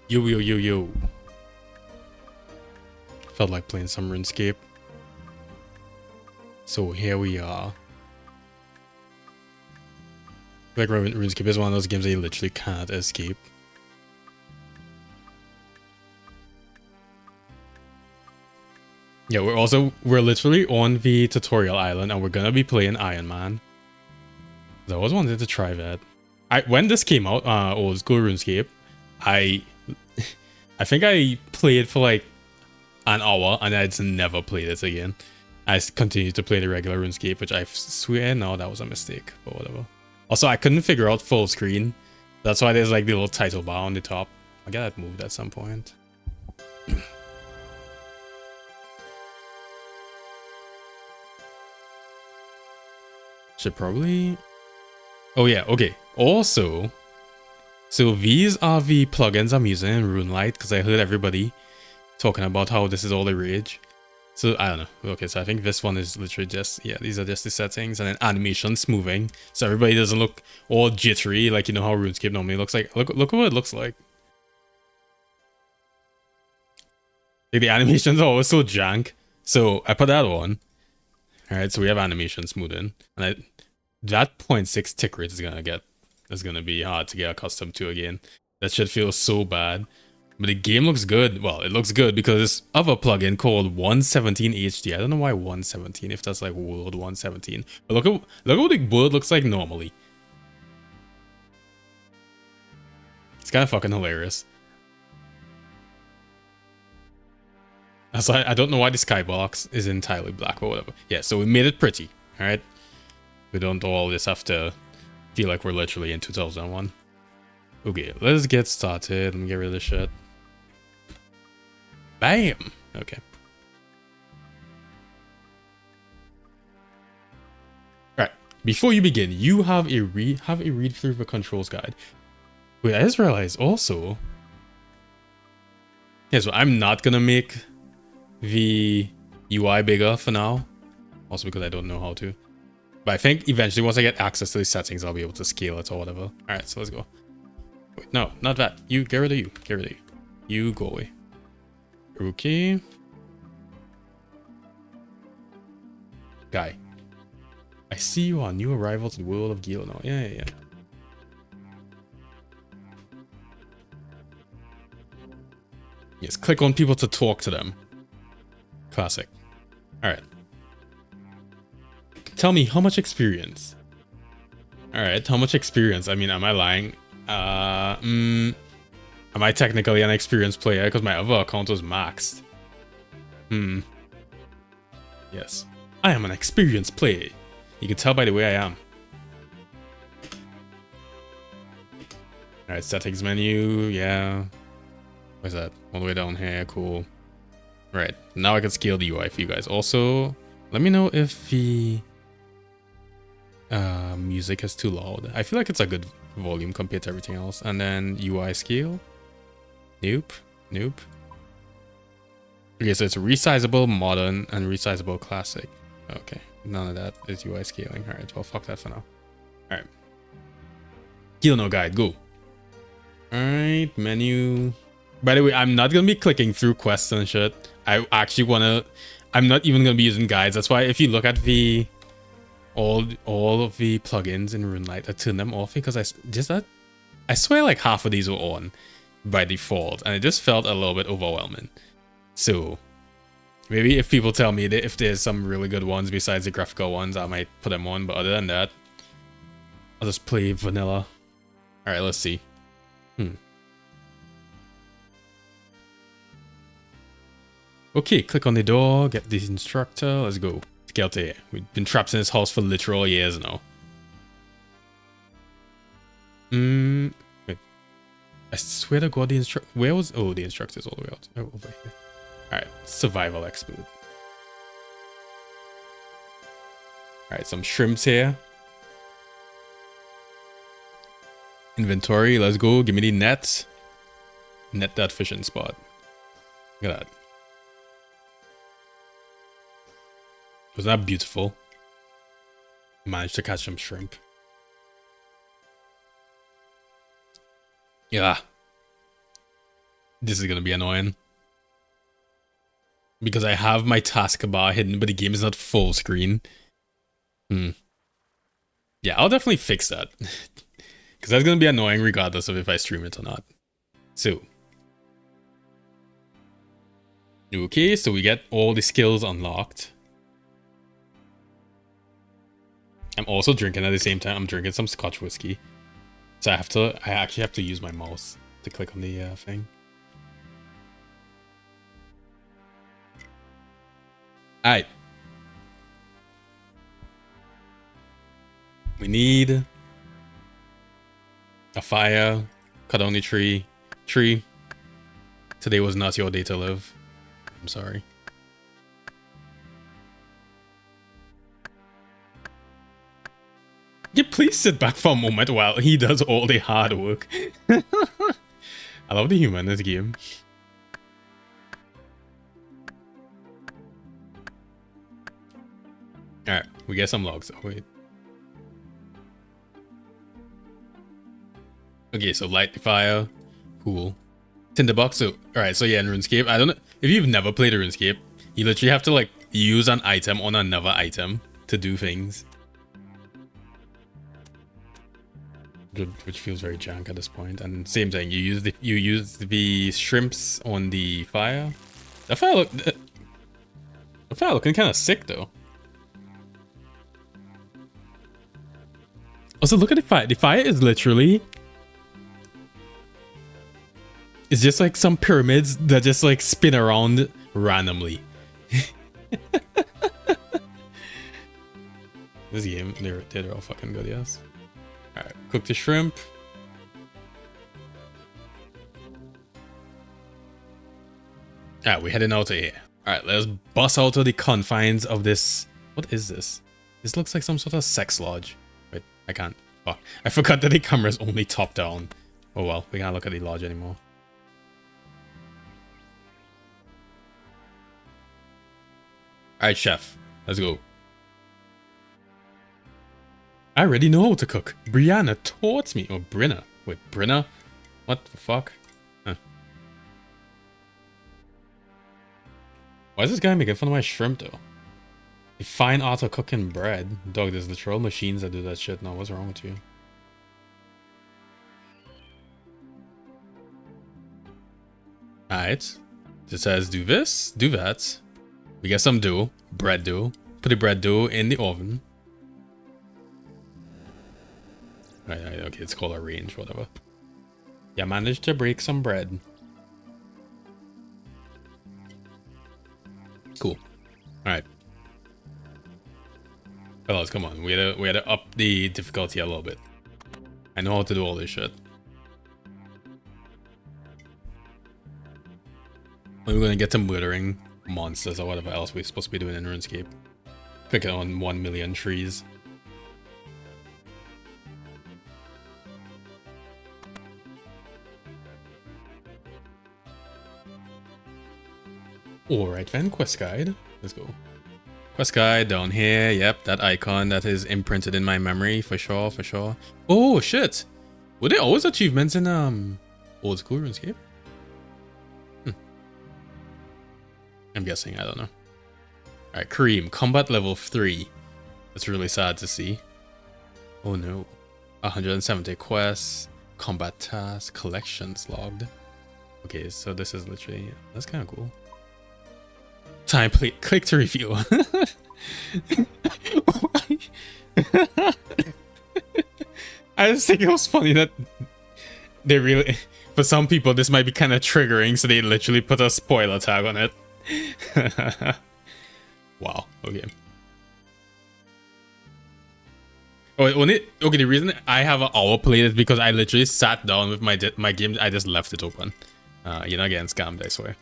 Yo, yo, yo, yo. Felt like playing some Runescape. So here we are. Like Runescape is one of those games that you literally can't escape. Yeah, we're literally on the tutorial island and we're gonna be playing Iron Man. I always wanted to try that. When this came out, old school Runescape, I I think I played for like an hour and I just never played it again. I continued to play the regular RuneScape, which I swear no, that was a mistake, but whatever. Also, I couldn't figure out full screen. That's why there's like the little title bar on the top. I got that moved at some point. Should probably... Oh yeah, okay. Also, so these are the plugins I'm using in RuneLite because I heard everybody talking about how this is all the rage. So I don't know. Okay, so I think this one is literally just, yeah, these are just the settings, and then animation smoothing, so everybody doesn't look all jittery like you know how RuneScape normally looks like. Look at what it looks like. Like the animations are always so jank. So I put that on. Alright, so we have animation smoothing. And that 0.6 tick rate is gonna be hard to get accustomed to again. That should feel so bad. But the game looks good. Well, it looks good because this other plugin called 117 HD. I don't know why 117, if that's like World 117. But look at what the world looks like normally. It's kind of fucking hilarious. Also, I don't know why the skybox is entirely black or whatever. Yeah, so we made it pretty. Alright. We don't all just have to feel like we're literally in 2001. Okay, let's get started. Let me get rid of this shit. Bam! Okay. Alright, before you begin, you have a read through the controls guide. Wait, I just realized also... Yeah, so I'm not gonna make the UI bigger for now. Also because I don't know how to. But I think eventually once I get access to the settings, I'll be able to scale it or whatever. Alright, so let's go. Wait, no, not that. You, get rid of you. Get rid of you. You go away. Okay. Guy. I see you are new arrival to the world of Gil now. Yeah. Yes, click on people to talk to them. Classic. Alright. Tell me, how much experience? Alright, how much experience? I mean, am I lying? Am I technically an experienced player? Because my other account was maxed. Yes. I am an experienced player. You can tell by the way I am. Alright, settings menu, yeah. Where's that? All the way down here, cool. Right, now I can scale the UI for you guys. Also, let me know if the music is too loud. I feel like it's a good volume compared to everything else. And then UI scale. Nope. Okay, so it's resizable, modern, and resizable classic. Okay, none of that is UI scaling. Alright, well, fuck that for now. Alright. Gilno guide, go. Alright, menu. By the way, I'm not gonna be clicking through quests and shit. I actually wanna... I'm not even gonna be using guides. That's why if you look at the... all of the plugins in RuneLite, I turned them off because I swear like half of these were on by default, and it just felt a little bit overwhelming. So maybe if people tell me that if there's some really good ones besides the graphical ones, I might put them on, but other than that, I'll just play vanilla. Alright, let's see. Okay, click on the door, get the instructor, let's go. Get out there. We've been trapped in this house for literal years now. Wait. I swear to God, the instructor... Where was... Oh, the instructor's all the way out. Oh, over here. Alright, survival expert. Alright, some shrimps here. Inventory, let's go. Give me the net. Net that fishing spot. Look at that. Was that beautiful? Managed to catch some shrimp. Yeah. This is gonna be annoying. Because I have my taskbar hidden, but the game is not full screen. Yeah, I'll definitely fix that. Because that's gonna be annoying regardless of if I stream it or not. So. Okay, so we get all the skills unlocked. I'm also drinking at the same time. I'm drinking some Scotch whiskey. So I actually have to use my mouse to click on the thing. Alright. We need a fire, cut down the tree. Today was not your day to live. I'm sorry. Yeah, please sit back for a moment while he does all the hard work. I love the humor in this game. Alright, we get some logs. Oh, wait. Okay, so light the fire. Cool. Tinderbox. So, alright, so yeah, in RuneScape, I don't know. If you've never played RuneScape, you literally have to, like, use an item on another item to do things. Which feels very jank at this point. And same thing, you use the shrimps on the fire. The fire looking kind of sick though. Also, look at the fire. The fire is literally, it's just like some pyramids that just like spin around randomly. This game, they're all fucking good, yes. Alright, cook the shrimp. Alright, we're heading out of here. Alright, let's bust out of the confines of this. What is this? This looks like some sort of sex lodge. Wait, I can't. Fuck. I forgot that the camera's only top down. Oh well, we can't look at the lodge anymore. Alright, chef. Let's go. I already know how to cook. Brianna taught me. Or Brinna. Wait, Brinna? What the fuck? Huh. Why is this guy making fun of my shrimp though? The fine art of cooking bread. Dog, there's literal machines that do that shit now. What's wrong with you? Alright. It says do this, do that. We get some dough. Bread dough. Put the bread dough in the oven. Right, okay, it's called a range, whatever. Yeah, managed to break some bread. Cool. Alright. Fellas, come on. We had to up the difficulty a little bit. I know how to do all this shit. We're gonna get to murdering monsters or whatever else we're supposed to be doing in RuneScape. Clicking on 1 million trees. Alright then, quest guide. Let's go. Quest guide down here. Yep, that icon that is imprinted in my memory for sure, for sure. Oh shit! Were there always achievements in old school RuneScape? I'm guessing, I don't know. Alright, Cream, combat level 3. That's really sad to see. Oh no. 170 quests, combat tasks, collections logged. Okay, so this is literally, that's kind of cool. Time play, click to reveal. I just think it was funny that they really, for some people this might be kind of triggering, so they literally put a spoiler tag on it. Wow, okay. Oh, okay, the reason I have an hour played is because I literally sat down with my game, I just left it open. You're not getting scammed, I swear.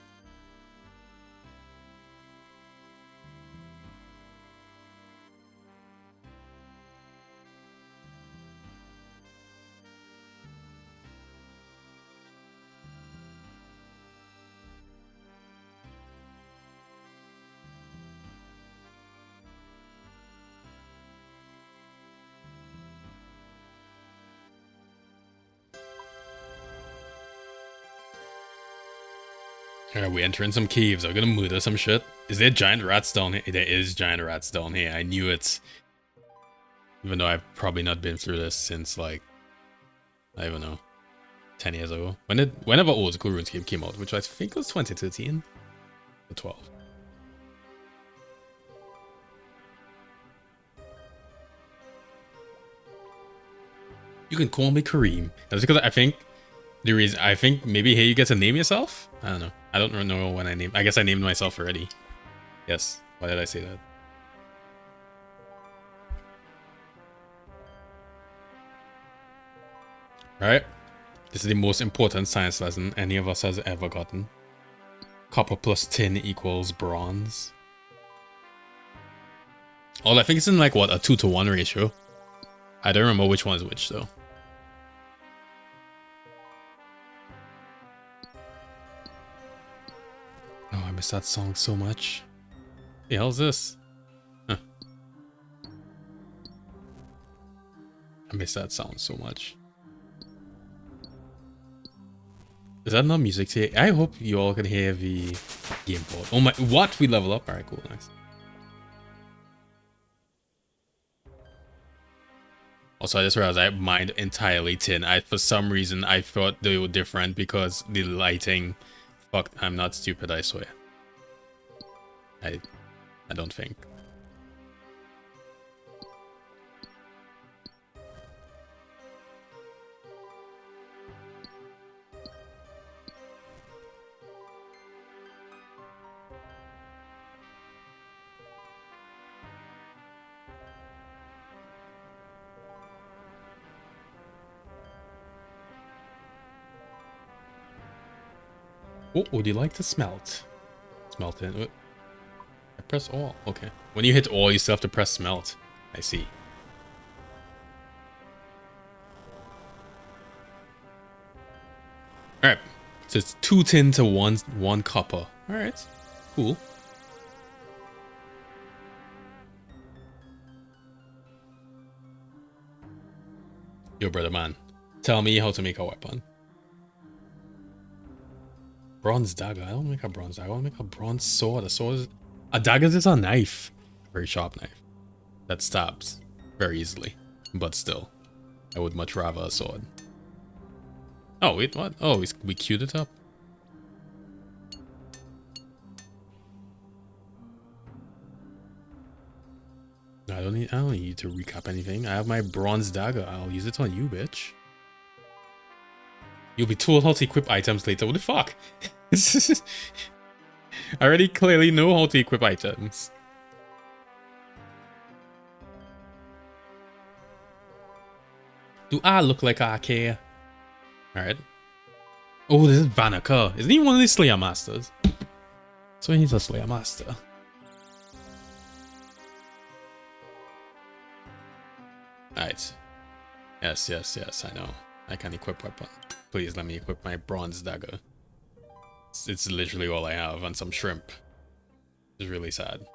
Alright, we entering some caves. Are we gonna murder some shit? Is there giant rats down here? There is giant rats down here. I knew it. Even though I've probably not been through this since, like, I don't know, 10 years ago. Whenever old school RuneScape came out, which I think was 2013 or 12. You can call me Kareem. That's because I think maybe here you get to name yourself? I don't know. I don't know when I guess I named myself already. Yes. Why did I say that? Alright. This is the most important science lesson any of us has ever gotten. Copper plus tin equals bronze. Oh, I think it's in like what, a 2-to-1 ratio. I don't remember which one is which though. Oh, I miss that song so much. The hell's this? Huh. I miss that sound so much. Is that not music today? I hope you all can hear the game board. Oh my, what? We level up? Alright, cool, nice. Also, I just realized I mined entirely tin. For some reason, I thought they were different because the lighting. Fuck, I'm not stupid, I swear. I don't think. What would you like to smelt? Smelt in. I press all. Okay. When you hit all, you still have to press smelt. I see. Alright. So it's 2 tin to 1 copper. Alright. Cool. Yo, brother man. Tell me how to make a weapon. Bronze dagger. I don't make a bronze dagger. I want to make a bronze sword. A dagger is a knife. A very sharp knife. That stabs very easily. But still. I would much rather a sword. Oh, wait, what? Oh, we queued it up. I don't need you to recap anything. I have my bronze dagger. I'll use it on you, bitch. You'll be told how to equip items later. What the fuck? I already clearly know how to equip items. Do I look like I care? Alright. Oh, this is Vanica. Isn't he one of these Slayer Masters? So he's a Slayer Master. Alright. Yes, I know. I can equip weapon. Please let me equip my bronze dagger. It's literally all I have and some shrimp. It's really sad.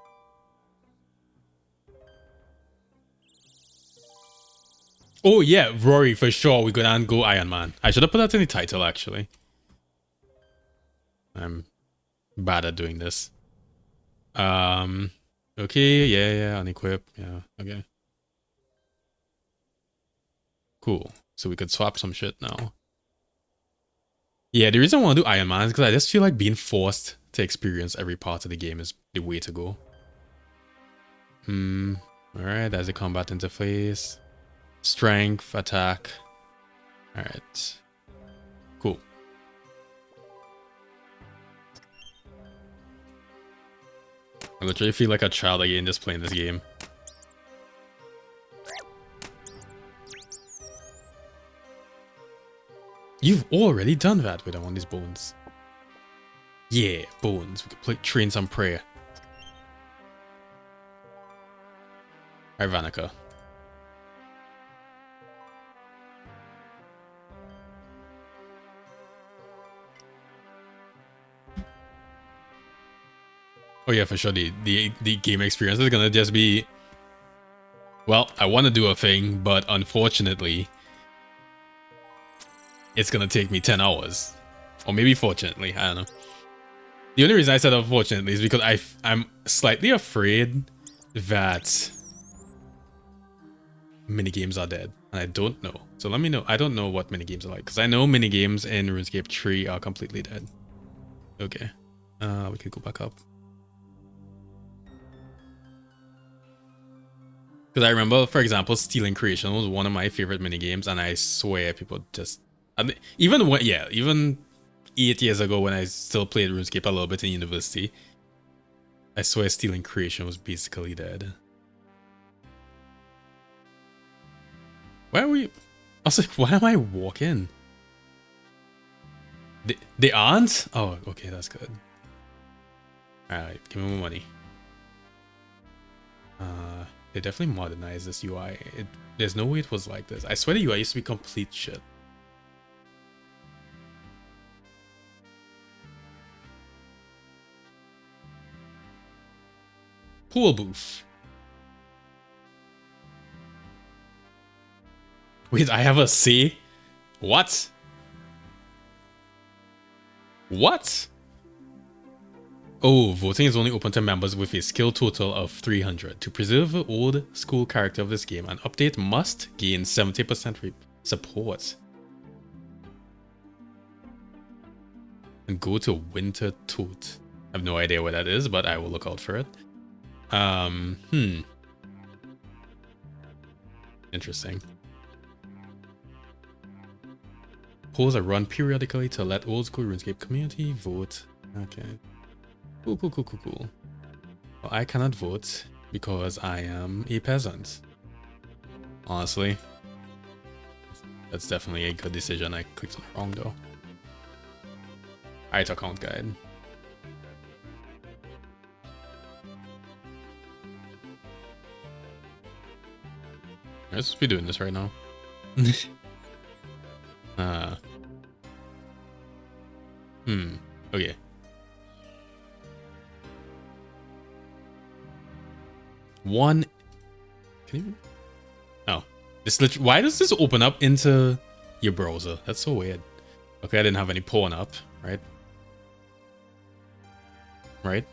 Oh yeah, Rory, for sure. We're gonna go Iron Man. I should have put that in the title, actually. I'm bad at doing this. Okay, yeah, unequip. Yeah, okay. Cool. So we could swap some shit now. Yeah, the reason I want to do Iron Man is because I just feel like being forced to experience every part of the game is the way to go. Alright, that's the combat interface. Strength, attack. Alright. Cool. I literally feel like a child again just playing this game. You've already done that with one of these bones. Yeah, bones. We could train some prayer. Alright, Vanica. Oh yeah, for sure. The game experience is gonna just be... Well, I want to do a thing, but unfortunately... It's gonna take me 10 hours. Or maybe fortunately, I don't know. The only reason I said unfortunately is because I'm slightly afraid that minigames are dead. And I don't know. So let me know. I don't know what minigames are like. Because I know minigames in RuneScape 3 are completely dead. Okay. We could go back up. Because I remember, for example, Stealing Creation was one of my favorite minigames. And I swear people just... I mean, even 8 years ago when I still played RuneScape a little bit in university, I swear Stealing Creation was basically dead. Why are we... I was like, why am I walking? They aren't? Oh, okay, that's good. Alright, give me more money. They definitely modernized this UI. There's no way it was like this. I swear the UI used to be complete shit. Pool booth. Wait, I have a C? What? What? Oh, voting is only open to members with a skill total of 300. To preserve the old school character of this game, an update must gain 70% support. And go to Winter Tote. I have no idea what that is, but I will look out for it. Interesting. Polls are run periodically to let old school RuneScape community vote. Okay. Cool. Well, I cannot vote because I am a peasant. Honestly. That's definitely a good decision. I clicked on it wrong though. Alright, account guide. I'm supposed to be doing this right now. Okay. One. Can you? Oh, this literally. Why does this open up into your browser? That's so weird. Okay, I didn't have any porn up, right? Right.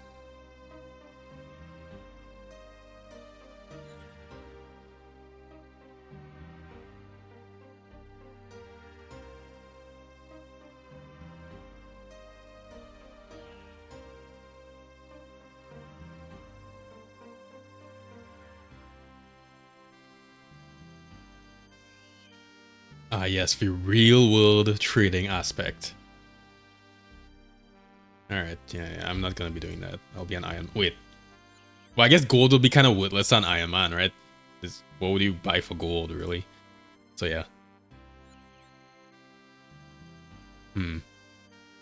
Ah, yes, the real world trading aspect. Alright, yeah, I'm not gonna be doing that. I'll be an Iron... Wait. Well, I guess gold will be kind of worthless on Iron Man, right? What would you buy for gold, really? So, yeah.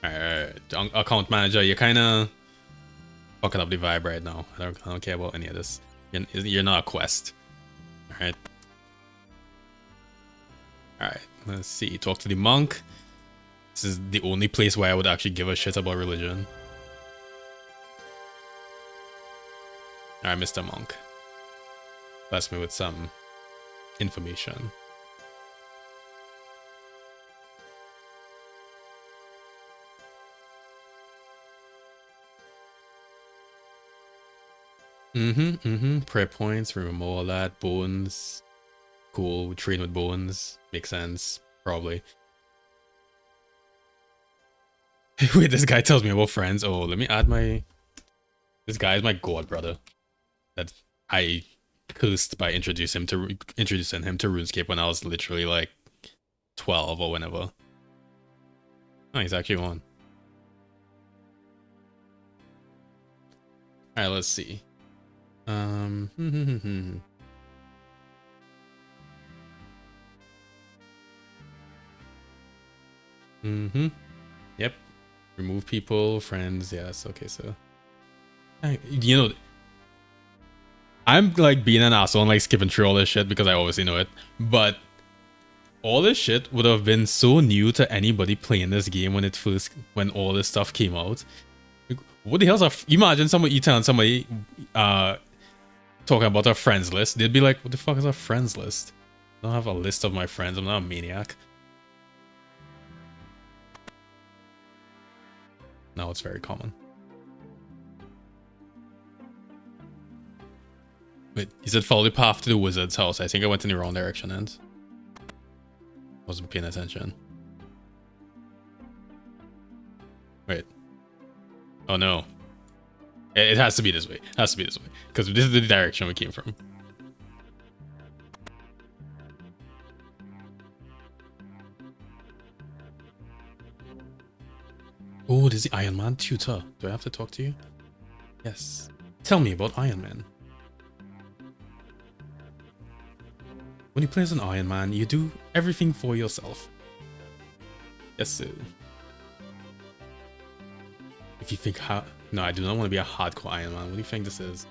Alright. Account manager, you're kind of fucking up the vibe right now. I don't care about any of this. You're not a quest. Alright. Alright, let's see. Talk to the monk. This is the only place where I would actually give a shit about religion. Alright, Mr. Monk. Bless me with some information. Prayer points, remember all that. Bones. Cool, we train with bones. Makes sense. Probably. Wait, this guy tells me about friends. Oh, let me add my... This guy is my god brother. That I cursed by introducing him to RuneScape when I was literally like 12 or whenever. Oh, he's actually on. Alright, let's see. Yep. Remove people, friends, yes, okay, so. You know, I'm like being an asshole and like skipping through all this shit because I obviously know it, but all this shit would have been so new to anybody playing this game when all this stuff came out. What the hell's imagine you telling somebody talking about our friends list, they'd be like, what the fuck is a friends list? I don't have a list of my friends, I'm not a maniac. Now it's very common. Wait, he said follow the path to the wizard's house. I think I went in the wrong direction and wasn't paying attention. Wait. Oh no. It has to be this way. It has to be this way. Because this is the direction we came from. Oh, there's the Iron Man tutor. Do I have to talk to you? Yes. Tell me about Iron Man. When you play as an Iron Man, you do everything for yourself. Yes, sir. If you think no, I do not want to be a hardcore Iron Man. What do you think this is?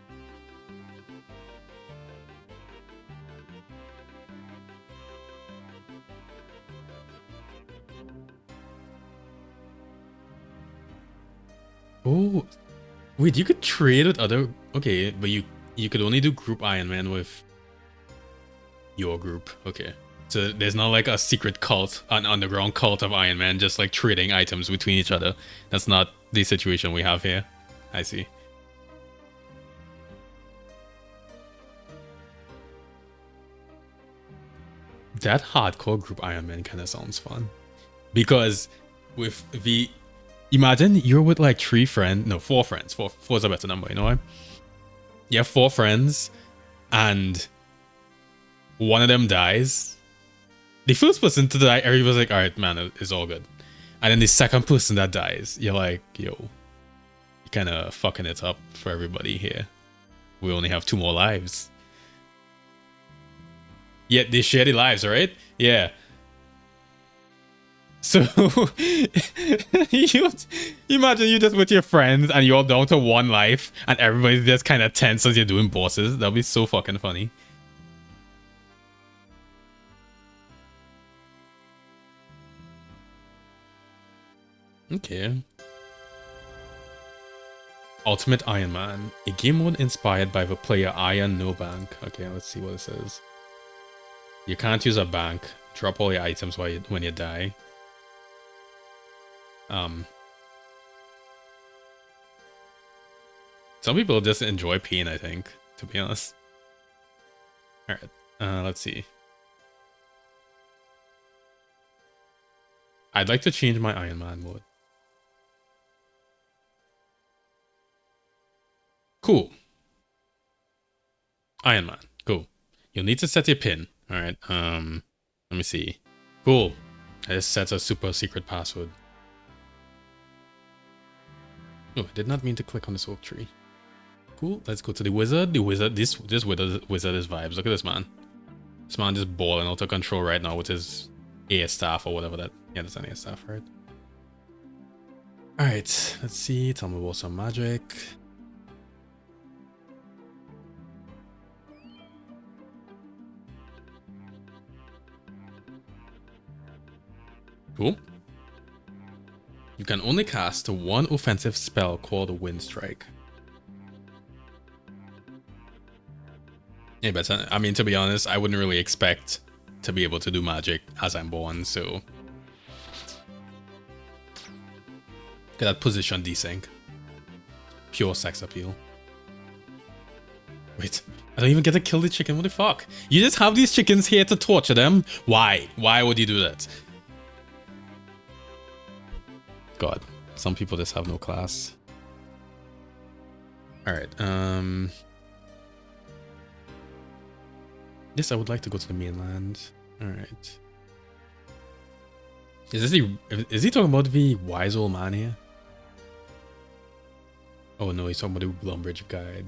Oh, wait, you could trade with other... Okay, but you could only do group Iron Man with your group. Okay. So there's not like a secret cult, an underground cult of Iron Man just like trading items between each other. That's not the situation we have here. I see. That hardcore group Iron Man kind of sounds fun. Because with the... Imagine you're with like 4 friends. Four is a better number, you know what? You have 4 friends and one of them dies. The first person to die, everybody's like, alright, man, it's all good. And then the second person that dies, you're like, yo, you're kind of fucking it up for everybody here. We only have 2 more lives. Yet they share the lives, right? Yeah. So, you imagine you just with your friends and you're down to 1 life and everybody's just kind of tense as you're doing bosses. That'd be so fucking funny. Okay. Ultimate Iron Man. A game mode inspired by the player Iron No Bank. Okay, let's see what it says. You can't use a bank. Drop all your items when you die. Some people just enjoy pain, I think, to be honest. Alright, let's see. I'd like to change my Iron Man mode. Cool. Iron Man, cool. You'll need to set your pin. Alright, let me see. Cool. I just set a super secret password. Oh, I did not mean to click on this oak tree. Cool, let's go to the wizard. This wizard is vibes. Look at this man. This man just balling out of control right now with his air staff or whatever that... Yeah, that's an air staff, right? Alright, let's see. Tell me about some magic. Cool. You can only cast 1 offensive spell called Wind Strike. Yeah, but I mean, to be honest, I wouldn't really expect to be able to do magic as I'm born, so... Look at that position desync. Pure sex appeal. Wait, I don't even get to kill the chicken, what the fuck? You just have these chickens here to torture them? Why? Why would you do that? God, some people just have no class. Alright, yes, I would like to go to the mainland. Alright. Is he talking about the wise old man here? Oh no, he's talking about the Lumbridge guide.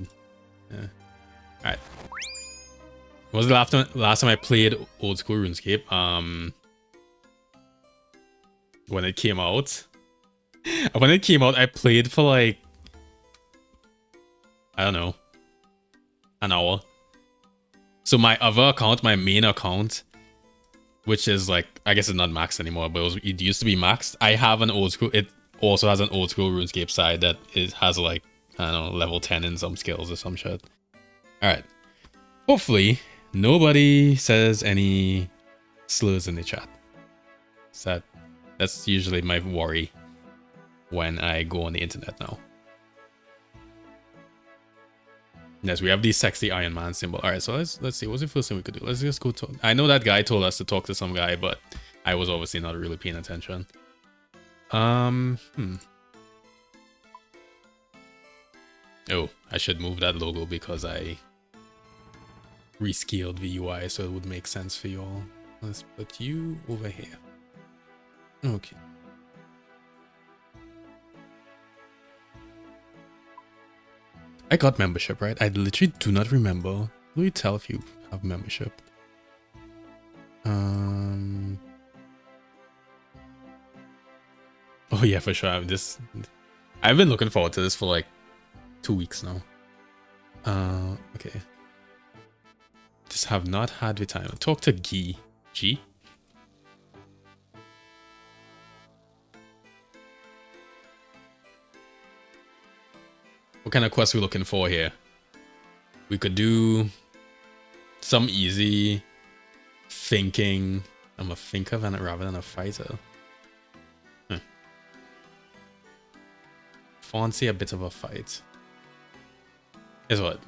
Yeah. Alright. What was the last time I played old school RuneScape? When it came out. When it came out, I played for like, I don't know, an hour. So my other account, my main account, which is like, I guess it's not maxed anymore, but it used to be maxed. I have an old school, it also has an old school RuneScape side that has like, I don't know, level 10 in some skills or some shit. Alright. Hopefully, nobody says any slurs in the chat. That's usually my worry when I go on the internet now. Yes, we have the sexy Iron Man symbol. All right, so let's see. What's the first thing we could do? Let's just go talk. I know that guy told us to talk to some guy, but I was obviously not really paying attention. Oh, I should move that logo because I rescaled the UI, so it would make sense for you all. Let's put you over here. Okay. I got membership, right? I literally do not remember. Will you tell if you have membership? Oh yeah, for sure. I've been looking forward to this for like 2 weeks now. Okay. Just have not had the time. Talk to G. G? What kind of quest are we looking for here? We could do some easy thinking. I'm a thinker rather than a fighter. Fancy a bit of a fight. Guess what?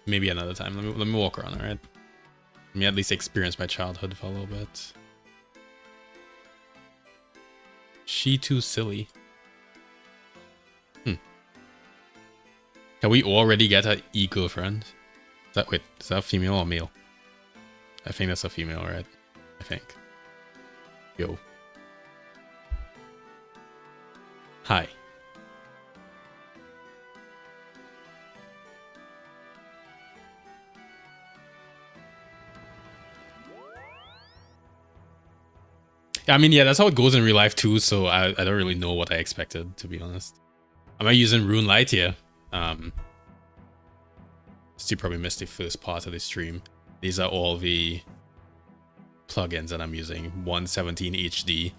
Maybe another time. Let me walk around, alright? Let me at least experience my childhood for a little bit. She too silly. Can we already get an e-girlfriend? Wait, is that female or male? I think that's a female, right? I think. Yo. Hi. I mean, yeah, that's how it goes in real life too, so I don't really know what I expected, to be honest. Am I using Rune Light here? You probably missed the first part of the stream. These are all the plugins that I'm using. 117 HD,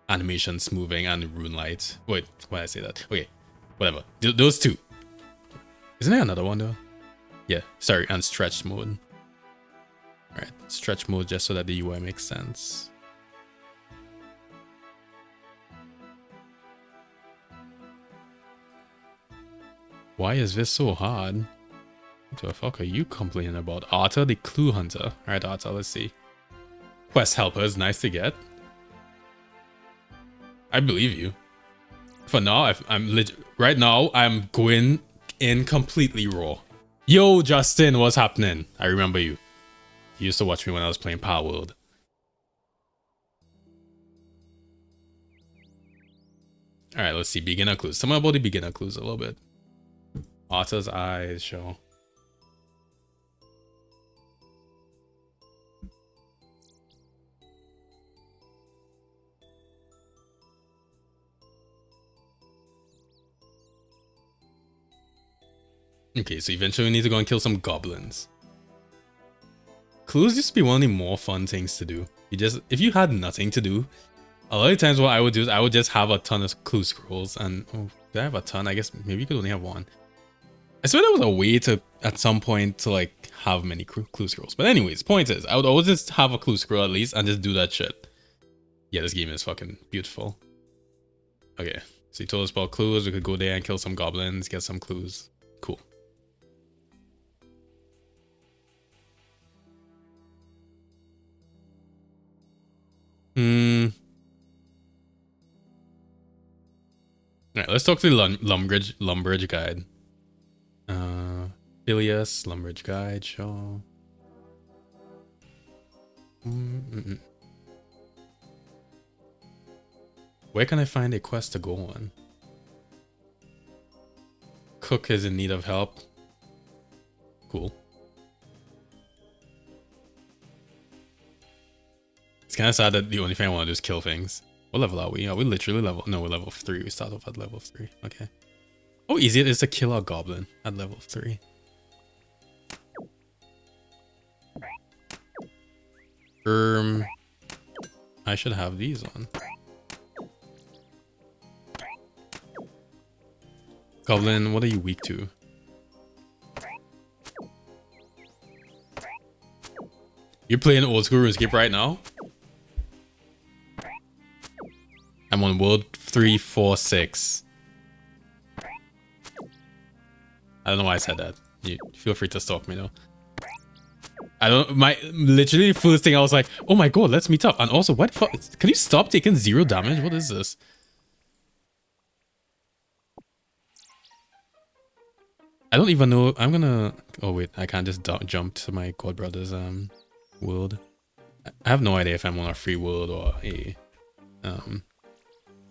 animation smoothing, and Rune Light. Wait, why did I say that? Okay, whatever. Those two. Isn't there another one though? Yeah, sorry, and stretch mode. Alright, stretch mode just so that the UI makes sense. Why is this so hard? What the fuck are you complaining about? Arthur the Clue Hunter. Alright, Arthur, let's see. Quest helpers, nice to get. I believe you. For now, right now, I'm going in completely raw. Yo, Justin, what's happening? I remember you. You used to watch me when I was playing Power World. Alright, let's see. Beginner clues. Tell me about the beginner clues a little bit. Arthur's eyes show. Okay, so eventually we need to go and kill some goblins. Clues used to be one of the more fun things to do. If you had nothing to do, a lot of times what I would do is I would just have a ton of clue scrolls. And oh, did I have a ton? I guess maybe you could only have one. I swear there was a way to, at some point, to like have many clue scrolls. But anyways, point is, I would always just have a clue scroll at least and just do that shit. Yeah, this game is fucking beautiful. Okay, so you told us about clues. We could go there and kill some goblins, get some clues. Cool. Alright, let's talk to the Lumbridge guide. Phileas, Lumbridge guide, sure. Where can I find a quest to go on? Cook is in need of help. Cool. It's kind of sad that the only thing I want to do is kill things. What level are we? Are we literally level? No, we're level 3. We start off at level 3. Okay. How easy it is to kill a goblin at level 3. I should have these on. Goblin, what are you weak to? You're playing old school RuneScape right now? I'm on world 346. I don't know why I said that. You feel free to stalk me though. I don't. My literally first thing I was like, oh my god, let's meet up. And also, what the fuck? Can you stop taking 0 damage? What is this? I don't even know. I'm gonna. Oh wait, I can't just jump to my god brother's world. I have no idea if I'm on a free world or a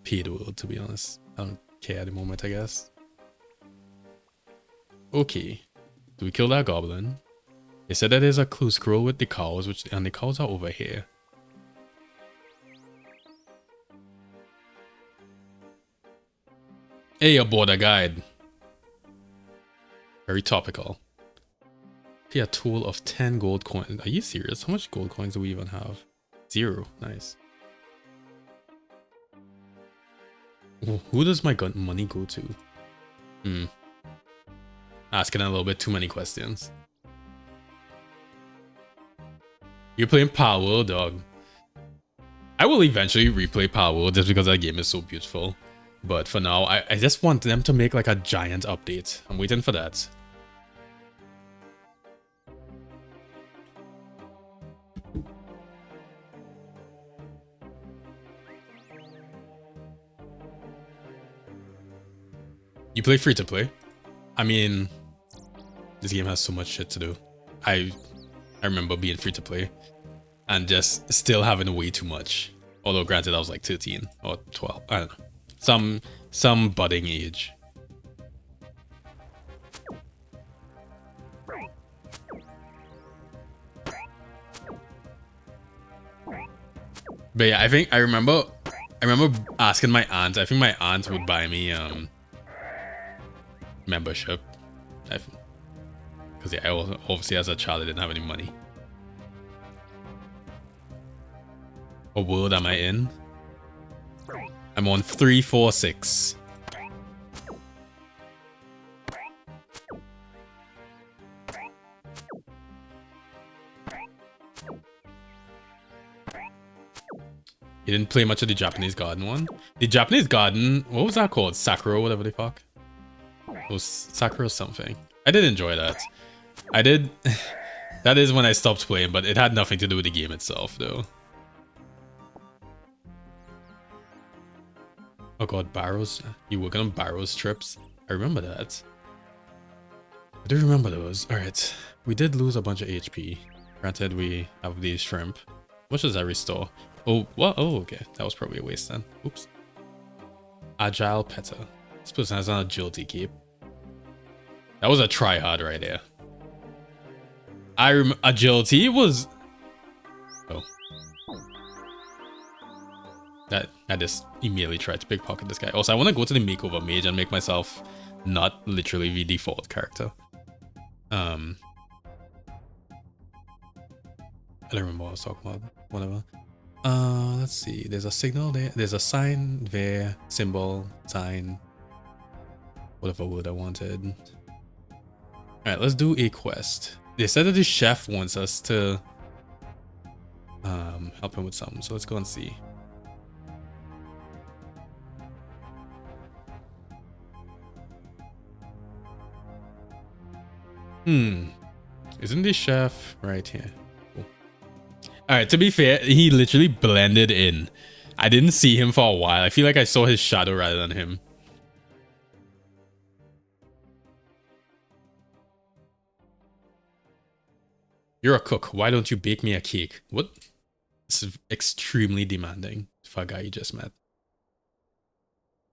paid world. To be honest, I don't care at the moment. I guess. Okay, do we kill that goblin? They said that there's a clue scroll with the cows, and the cows are over here. Hey, a border guide. Very topical. Pay a total of 10 gold coins. Are you serious? How much gold coins do we even have? 0. Nice. Who does my money go to? Asking a little bit too many questions. You're playing Power World, dog. I will eventually replay Power World just because that game is so beautiful. But for now, I just want them to make like a giant update. I'm waiting for that. You play free to play? I mean, this game has so much shit to do. I remember being free to play and just still having way too much. Although granted, I was like 13 or 12. I don't know. Some budding age. But yeah, I remember asking my aunt. I think my aunt would buy me membership. Because yeah, I obviously as a child I didn't have any money. What world am I in? I'm on 346. You didn't play much of the Japanese Garden one? The Japanese Garden, what was that called? Sakura, whatever the fuck. It was Sakura something. I did enjoy that. I did. That is when I stopped playing, but it had nothing to do with the game itself, though. Oh god, Barrows. You working on Barrows trips? I remember that. I do remember those. Alright. We did lose a bunch of HP. Granted, we have these shrimp. What does that restore? Oh, what? Oh, okay. That was probably a waste then. Oops. Agile Petter. This person has an agility cape. That was a try-hard right there. Agility was... Oh. I just immediately tried to pickpocket this guy. Also, I want to go to the makeover mage and make myself not literally the default character. I don't remember what I was talking about. Whatever. Let's see. There's a signal there. There's a sign there. Symbol. Sign. Whatever word I wanted. Alright, let's do a quest. They said that the chef wants us to help him with something. So let's go and see. Isn't the chef right here? Cool. Alright, to be fair, he literally blended in. I didn't see him for a while. I feel like I saw his shadow rather than him. You're a cook. Why don't you bake me a cake? What? This is extremely demanding for a guy you just met.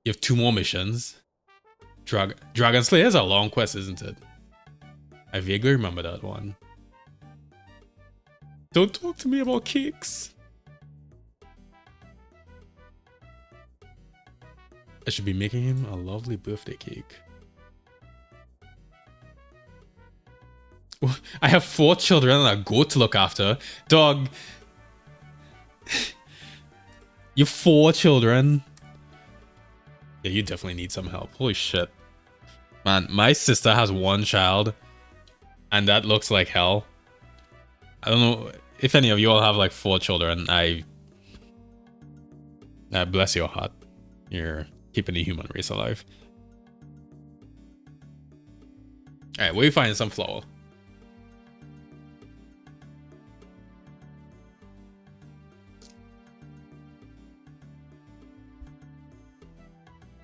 You have 2 more missions. Dragon Slayer is a long quest, isn't it? I vaguely remember that one. Don't talk to me about cakes. I should be making him a lovely birthday cake. I have 4 children and a goat to look after. Dog. You have 4 children. Yeah, you definitely need some help. Holy shit. Man, my sister has 1 child. And that looks like hell. I don't know if any of you all have like 4 children. I bless your heart. You're keeping the human race alive. Alright, where you find some flour?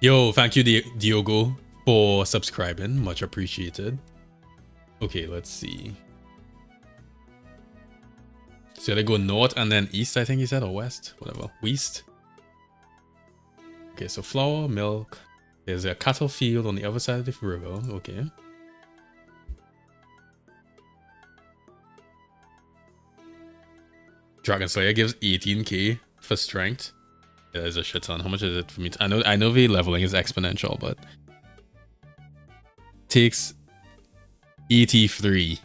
Yo, thank you, Diogo, for subscribing. Much appreciated. Okay, let's see. So they go north and then east, I think he said, or west, whatever. West. Okay, so flour, milk. There's a cattle field on the other side of the river. Okay. Dragon Slayer gives 18k for strength. Yeah, there's a shit ton. How much is it for me? I know the leveling is exponential, but takes 83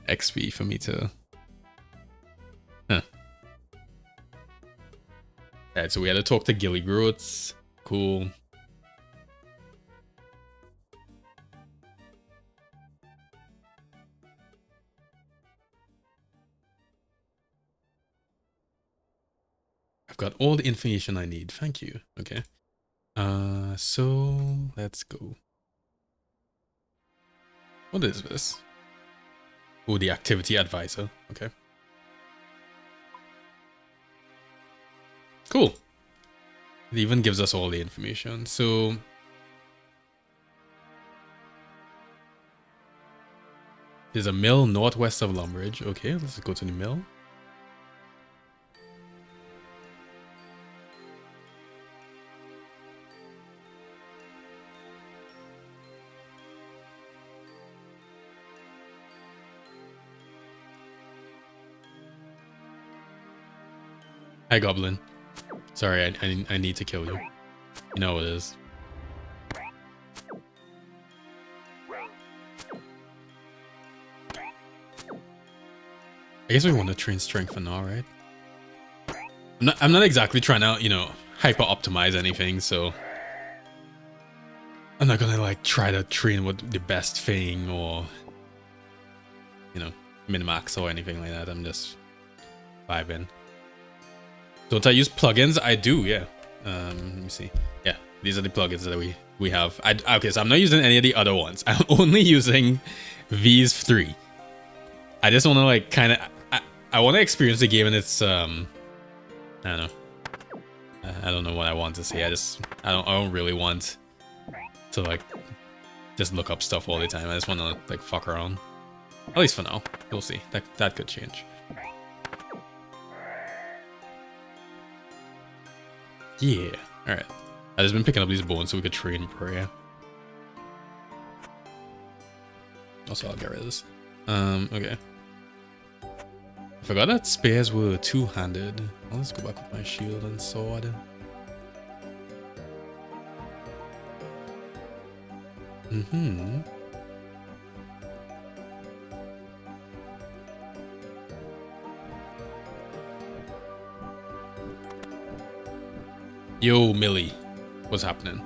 XP for me to. Huh. Alright, so we had to talk to Gilly Groats. Cool. I've got all the information I need. Thank you. Okay. So let's go. What is this? Oh, the activity advisor. Okay. Cool. It even gives us all the information. So there's a mill northwest of Lumbridge. Okay, let's go to the mill. Hi, Goblin. Sorry, I need to kill you. You know what it is. I guess we want to train strength for now, right? I'm not exactly trying to, you know, hyper optimize anything, so I'm not gonna like try to train with the best thing or, you know, min-max or anything like that. I'm just vibing. Don't I use plugins? I do, yeah. Let me see. Yeah, these are the plugins that we have. Okay, so I'm not using any of the other ones. I'm only using these three. I just want to like kind of I want to experience the game in its I don't know. I don't know what I want to say. I don't really want to like just look up stuff all the time. I just want to like fuck around. At least for now. We'll see. That could change. Yeah. Alright. I've just been picking up these bones so we could train prayer. Also, I'll get rid of this. Okay. I forgot that spears were two-handed. Well, let's go back with my shield and sword. Yo, Millie. What's happening?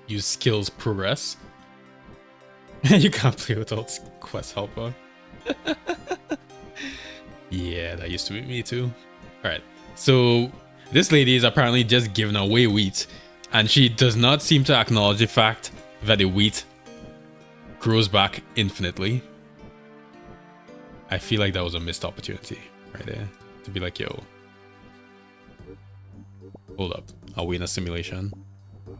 Use skills progress. You can't play without quest helper. Yeah, that used to be me too. Alright, so this lady is apparently just giving away wheat, and she does not seem to acknowledge the fact that the wheat grows back infinitely. I feel like that was a missed opportunity right there. To be like, yo, hold up, are we in a simulation?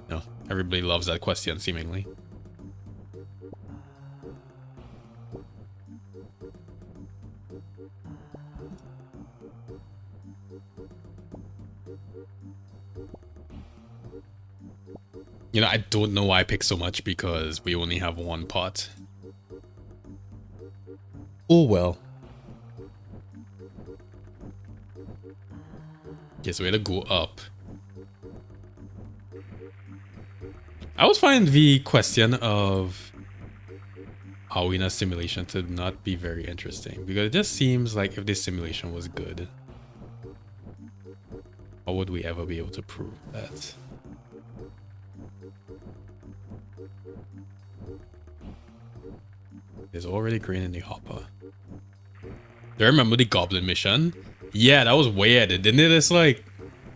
No, everybody loves that question, seemingly. You know, I don't know why I picked so much because we only have one pot. Oh well. Okay, so we had to go up. I always find the question of are we in a simulation to not be very interesting, because it just seems like if this simulation was good, how would we ever be able to prove that? There's already green in the hopper. Do I remember the goblin mission? Yeah, that was weird. Didn't it just like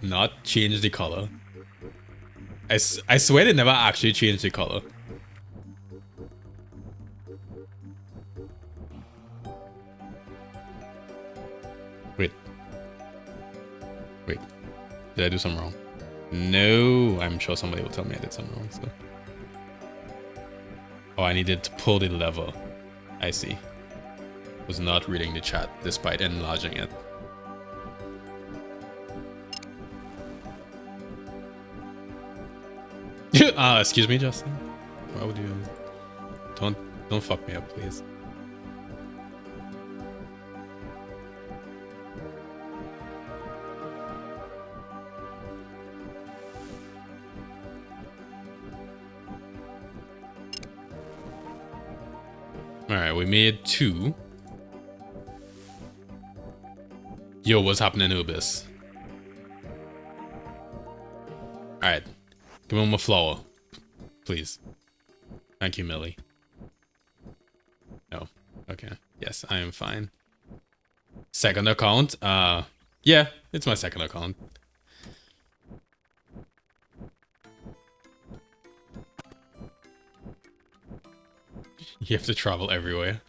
not change the color? I swear they never actually changed the color. Wait. Wait. Did I do something wrong? No, I'm sure somebody will tell me I did something wrong. So. Oh, I needed to pull the lever. I see. Was not reading the chat despite enlarging it. Excuse me, Justin. Why would you? Don't fuck me up, please. All right, we made 2. Yo, what's happening, Ubis? All right, give him a flower, please. Thank you, Millie. No, okay. Yes, I am fine. Second account? Yeah, it's my second account. You have to travel everywhere.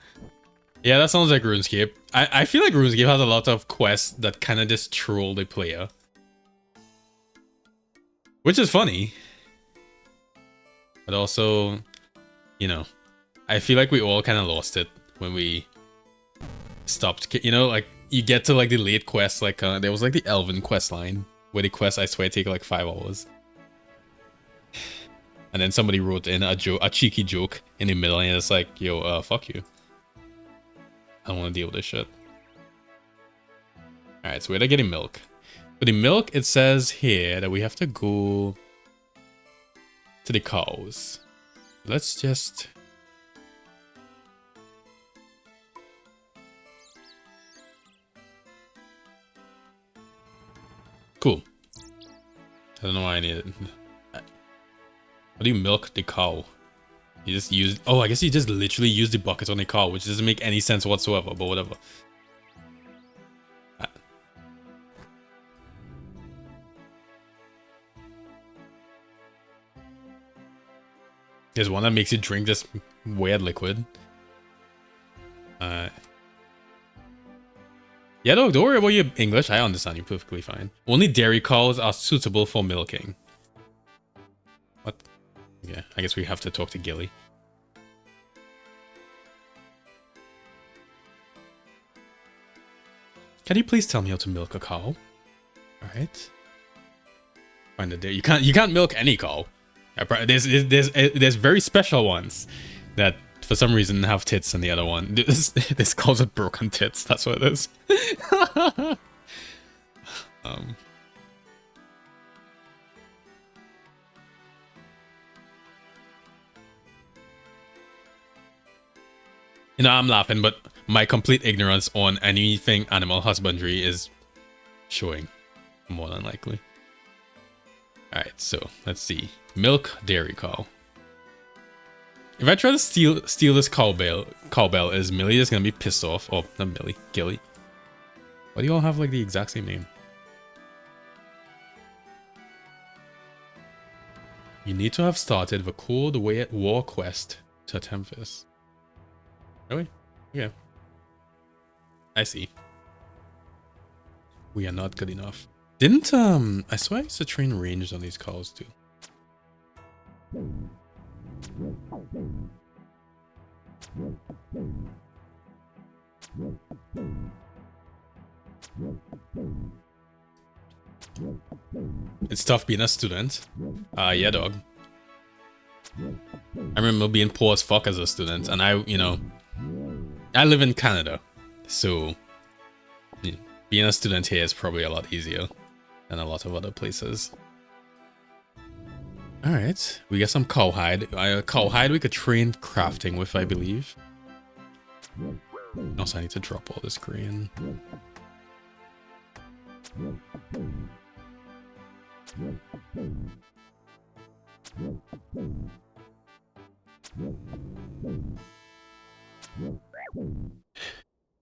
Yeah, that sounds like RuneScape. I feel like RuneScape has a lot of quests that kind of just troll the player. Which is funny. But also, you know, I feel like we all kind of lost it when we stopped. You know, like, you get to, like, the late quests, like, there was, like, the Elven quest line, where the quests, I swear, take, like, 5 hours. And then somebody wrote in a cheeky joke in the middle, and it's like, yo, fuck you. I don't want to deal with this shit. Alright, so we're getting milk. For the milk, it says here that we have to go to the cows. Let's just... Cool. I don't know why I need it. How do you milk the cow? You just use... Oh, I guess you just literally use the bucket on the cow, which doesn't make any sense whatsoever, but whatever. There's one that makes you drink this weird liquid. Yeah, don't worry about your English. I understand you perfectly fine. Only dairy cows are suitable for milking. What? Yeah, I guess we have to talk to Gilly. Can you please tell me how to milk a cow? Alright. Find the dairy. You can't milk any cow. There's very special ones that for some reason have tits, and the other one this calls it broken tits. That's what it is. You know, I'm laughing, but my complete ignorance on anything animal husbandry is showing, more than likely. Alright, so let's see. Milk dairy cow. If I try to steal this cowbell, is Millie just gonna be pissed off? Oh, not Millie, Gilly. Why do you all have like the exact same name? You need to have started the Cold War quest to attempt this. Really? Yeah. I see. We are not good enough. Didn't I swear I used to train ranged on these cows too. It's tough being a student. Yeah, dog. I remember being poor as fuck as a student, and I live in Canada, so being a student here is probably a lot easier than a lot of other places. Alright, we got some cowhide. Cowhide we could train crafting with, I believe. Also, I need to drop all this green.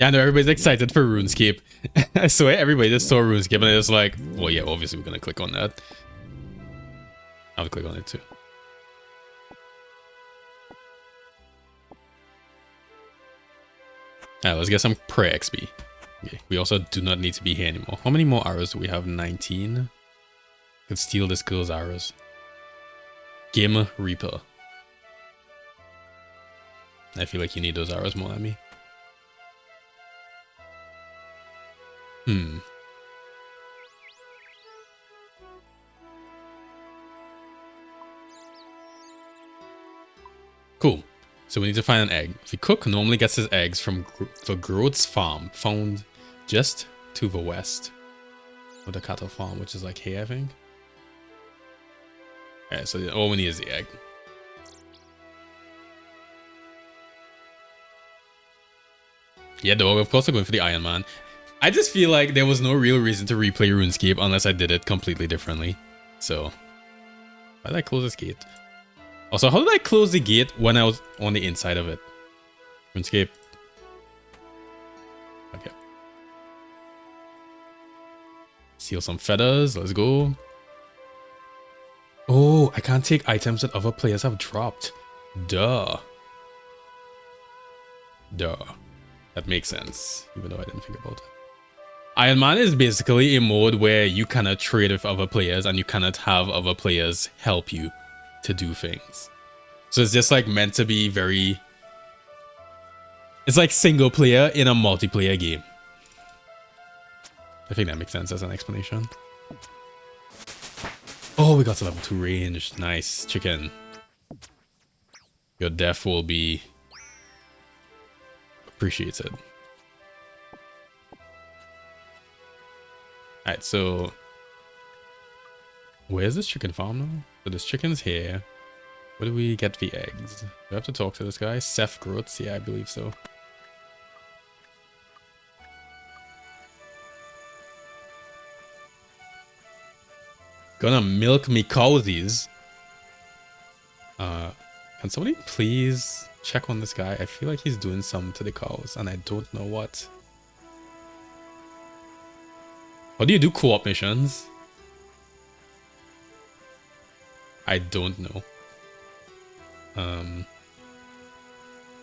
Yeah, I know everybody's excited for RuneScape. I swear everybody just saw RuneScape and they're just like, well, yeah, obviously we're gonna click on that. I'll click on it too. Alright, let's get some prayer XP. Okay, we also do not need to be here anymore. How many more arrows do we have? 19. Let's steal this girl's arrows. Game Reaper. I feel like you need those arrows more than me. Cool. So we need to find an egg. The cook normally gets his eggs from the Groat's farm, found just to the west of the cattle farm, which is like here, I think. Alright, so all we need is the egg. Yeah, though, of course we're going for the Iron Man. I just feel like there was no real reason to replay RuneScape unless I did it completely differently. So, why did I close this gate? Also, how did I close the gate when I was on the inside of it? RuneScape. Okay. Steal some feathers. Let's go. Oh, I can't take items that other players have dropped. Duh. That makes sense, even though I didn't think about it. Iron Man is basically a mode where you cannot trade with other players and you cannot have other players help you to do things. So it's just like meant to be very... It's like single player in a multiplayer game. I think that makes sense as an explanation. Oh, we got to level 2 range. Nice, chicken. Your death will be appreciated. Alright, so where's this chicken farm now? So this chicken's here. Where do we get the eggs? Do I have to talk to this guy? Seth Groats? Yeah, I believe so. Gonna milk me cowsies. Can somebody please check on this guy? I feel like he's doing something to the cows and I don't know what. How do you do co-op missions? I don't know.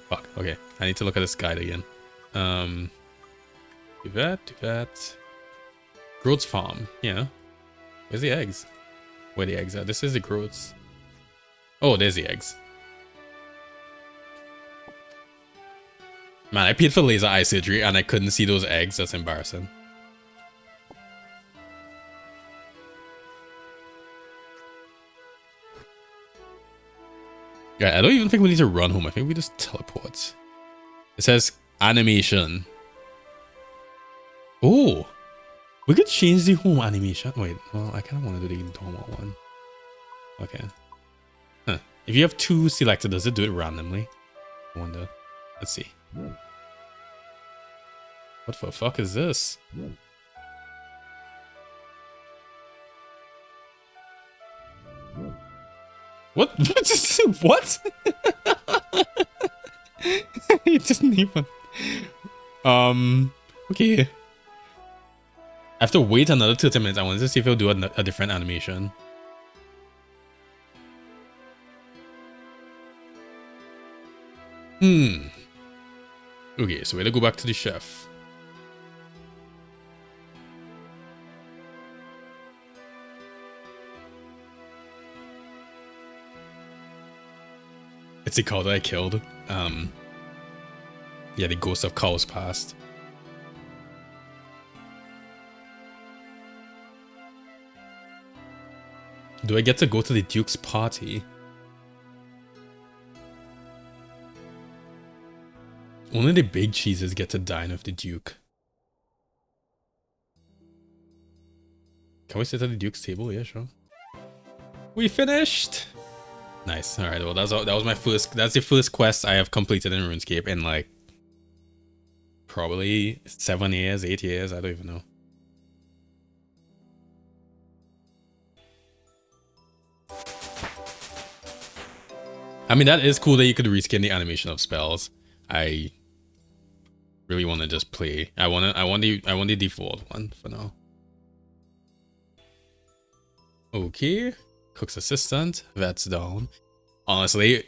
Fuck, okay. I need to look at this guide again. Do that. Groat's farm, yeah. Where's the eggs? Where the eggs are? This is the Groats. Oh, there's the eggs. Man, I paid for laser eye surgery and I couldn't see those eggs. That's embarrassing. Yeah, I don't even think we need to run home. I think we just teleport. It says animation. Oh, we could change the home animation. Wait, well, I kind of want to do the normal one. Okay. Huh. If you have 2 selected, does it do it randomly? I wonder. Let's see. What the fuck is this? What? What? It doesn't even. Okay. I have to wait another 30 minutes. I wanted to see if it'll do a different animation. Okay, so we're gonna go back to the chef. It's the cow that I killed. Yeah, the ghost of cows past. Do I get to go to the Duke's party? Only the big cheeses get to dine with the Duke. Can we sit at the Duke's table? Yeah, sure. We finished! Nice. Alright, well that was my first, that's the first quest I have completed in RuneScape in like probably 7 years, 8 years. I don't even know. I mean, that is cool that you could reskin the animation of spells. I really want to just play. I want the default one for now. Okay, cook's assistant. That's down. Honestly,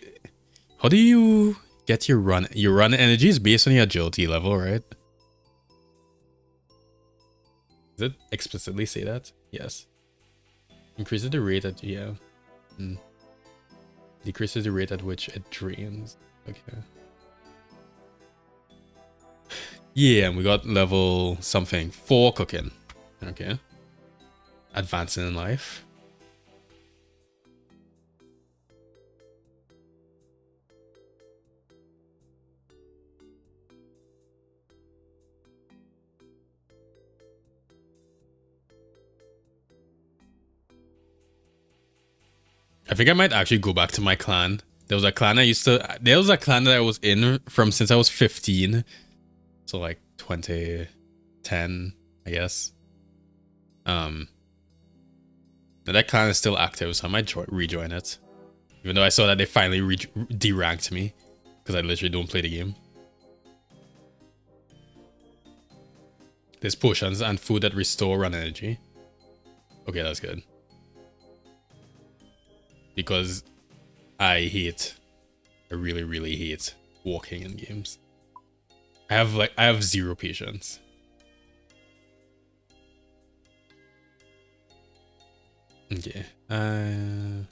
how do you get your run? Your run energy is based on your agility level, right? Does it explicitly say that? Yes. Increases the rate at decreases the rate at which it drains. Okay. Yeah, and we got level something 4 cooking. Okay. Advancing in life. I think I might actually go back to my clan. There was a clan that I was in from since I was 15. So like 2010, I guess. And that clan is still active, so I might rejoin it. Even though I saw that they finally deranked me. Because I literally don't play the game. There's potions and food that restore run energy. Okay, that's good. Because I really, really hate walking in games. I have 0 patience. Okay. I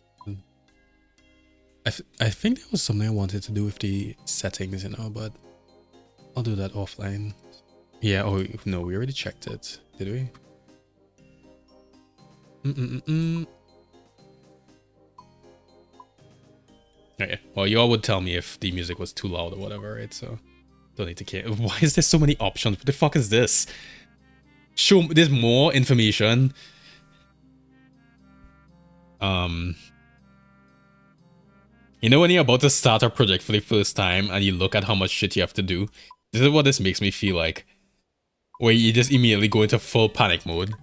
think there was something I wanted to do with the settings, you know, but I'll do that offline. Yeah, oh no, we already checked it. Did we? Okay. Well, you all would tell me if the music was too loud or whatever, right? So don't need to care. Why is there so many options? What the fuck is this? Show there's more information. You know when you're about to start a project for the first time and you look at how much shit you have to do? This is what this makes me feel like. Where you just immediately go into full panic mode.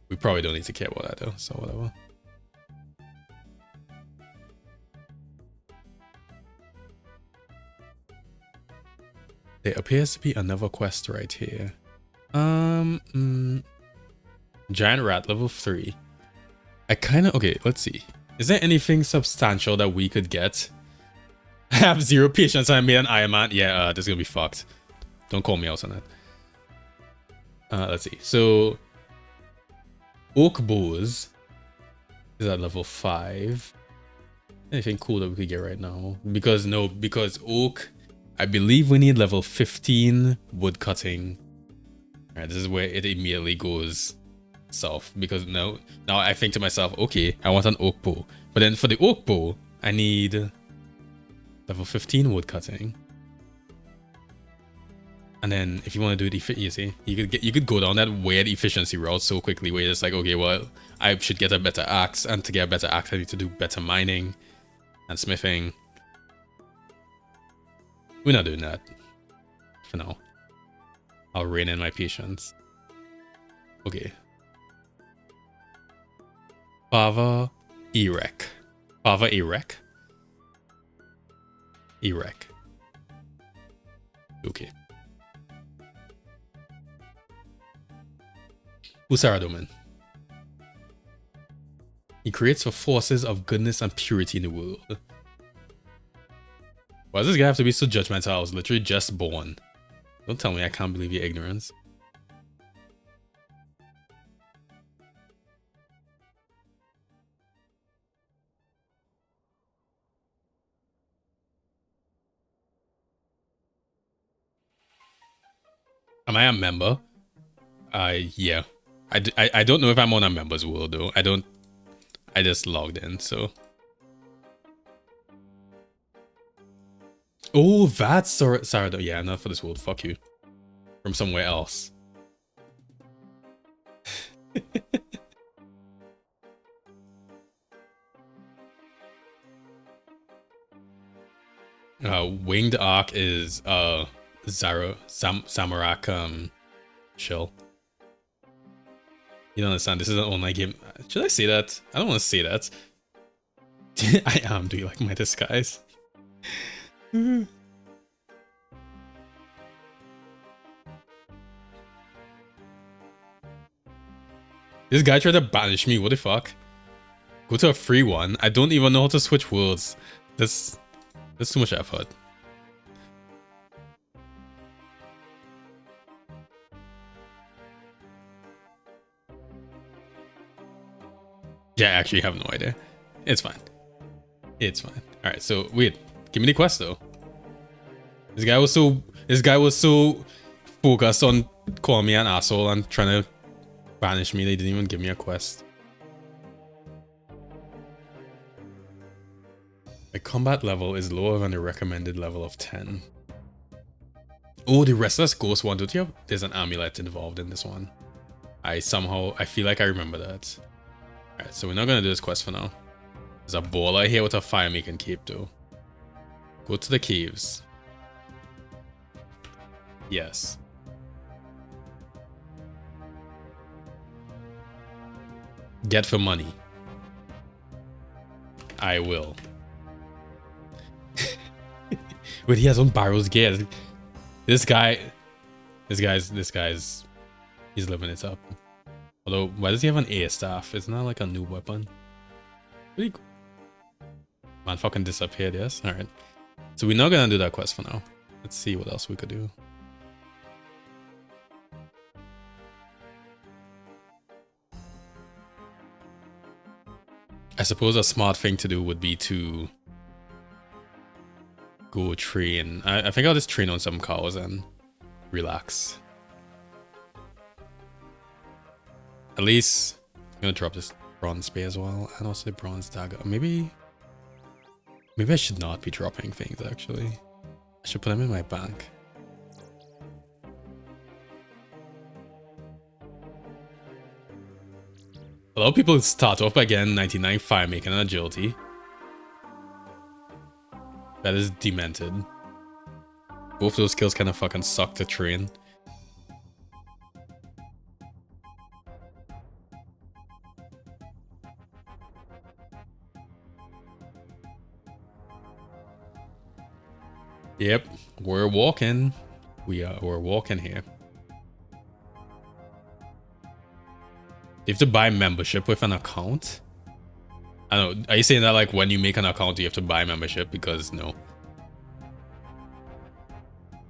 We probably don't need to care about that though, so whatever. There appears to be another quest right here. Giant rat level 3. Okay, let's see. Is there anything substantial that we could get? I have 0 patience and I made an Iron Man. Yeah, this is gonna be fucked. Don't call me out on that. Let's see. So, oak bows is at level 5. Anything cool that we could get right now? Because oak, I believe we need level 15 wood cutting. Alright, this is where it immediately goes south. Because now I think to myself, okay, I want an oak bow. But then for the oak bow, I need level 15 wood cutting. And then if you want to do it, you see, you could go down that weird efficiency route so quickly where it's like, okay, well, I should get a better axe, and to get a better axe, I need to do better mining and smithing. We're not doing that for now. I'll rein in my patience. Okay. Fava Erec. Fava Erec. Erec. Okay. Usaradoman. He creates for forces of goodness and purity in the world. Why does this guy have to be so judgmental? I was literally just born. Don't tell me I can't believe your ignorance. Am I a member? Yeah. I don't know if I'm on a member's world though. I just logged in, so. Oh, that's Sarado. Yeah, not for this world. Fuck you. From somewhere else. Winged Arc is Samarak shell. You don't understand. This is an online game. Should I say that? I don't want to say that. I am. Do you like my disguise? This guy tried to banish me. What the fuck? Go to a free one. I don't even know how to switch worlds. That's too much effort. Yeah, I actually have no idea. It's fine. It's fine. All right. So wait, give me the quest though. This guy was so focused on calling me an asshole and trying to banish me. They didn't even give me a quest. My combat level is lower than the recommended level of 10. Oh, the Restless Ghost one. Don't you have? There's an amulet involved in this one. I feel like I remember that. Alright, so we're not gonna do this quest for now. There's a baller here with a fire making cape though. Go to the caves. Yes. Get for money. I will. Wait, he has one barrels gear. This guy's he's living it up. Although, why does he have an air staff? Isn't that like a new weapon? Really cool. Man, fucking disappeared, yes? Alright. So we're not gonna do that quest for now. Let's see what else we could do. I suppose a smart thing to do would be to go train. I think I'll just train on some cows and relax. At least I'm gonna drop this bronze spear as well, and also the bronze dagger. Maybe I should not be dropping things actually. I should put them in my bank. A lot of people start off by getting 99 fire making and agility. That is demented. Both those skills kind of fucking suck to train. Yep, we're walking. We're walking here. You have to buy membership with an account? I don't know. Are you saying that like when you make an account you have to buy membership? Because no.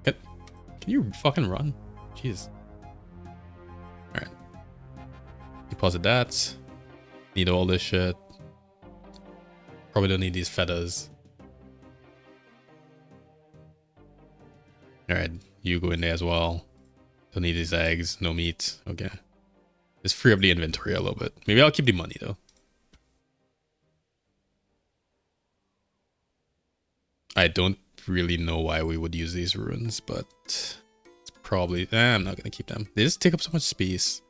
Can you fucking run? Jeez. Alright. Deposit that. Need all this shit. Probably don't need these feathers. Alright, you go in there as well. Don't need these eggs, no meat. Okay. Just free up the inventory a little bit. Maybe I'll keep the money though. I don't really know why we would use these runes, but it's probably... I'm not gonna keep them. They just take up so much space.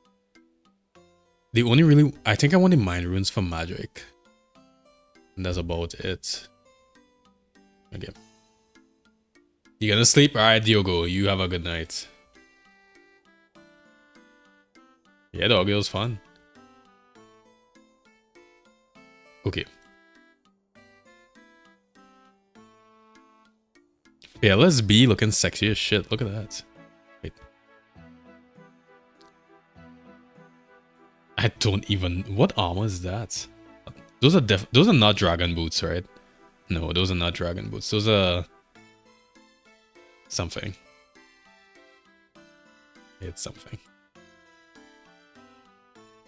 The only really... I think I want the mind runes for magic. And that's about it. Okay. You gonna sleep? Alright, Diogo. You have a good night. Yeah, dog, it was fun. Okay. Fearless B looking sexy as shit. Look at that. Wait. I don't even... What armor is that? Those are not dragon boots, right? No, those are not dragon boots. Those are... something. It's something.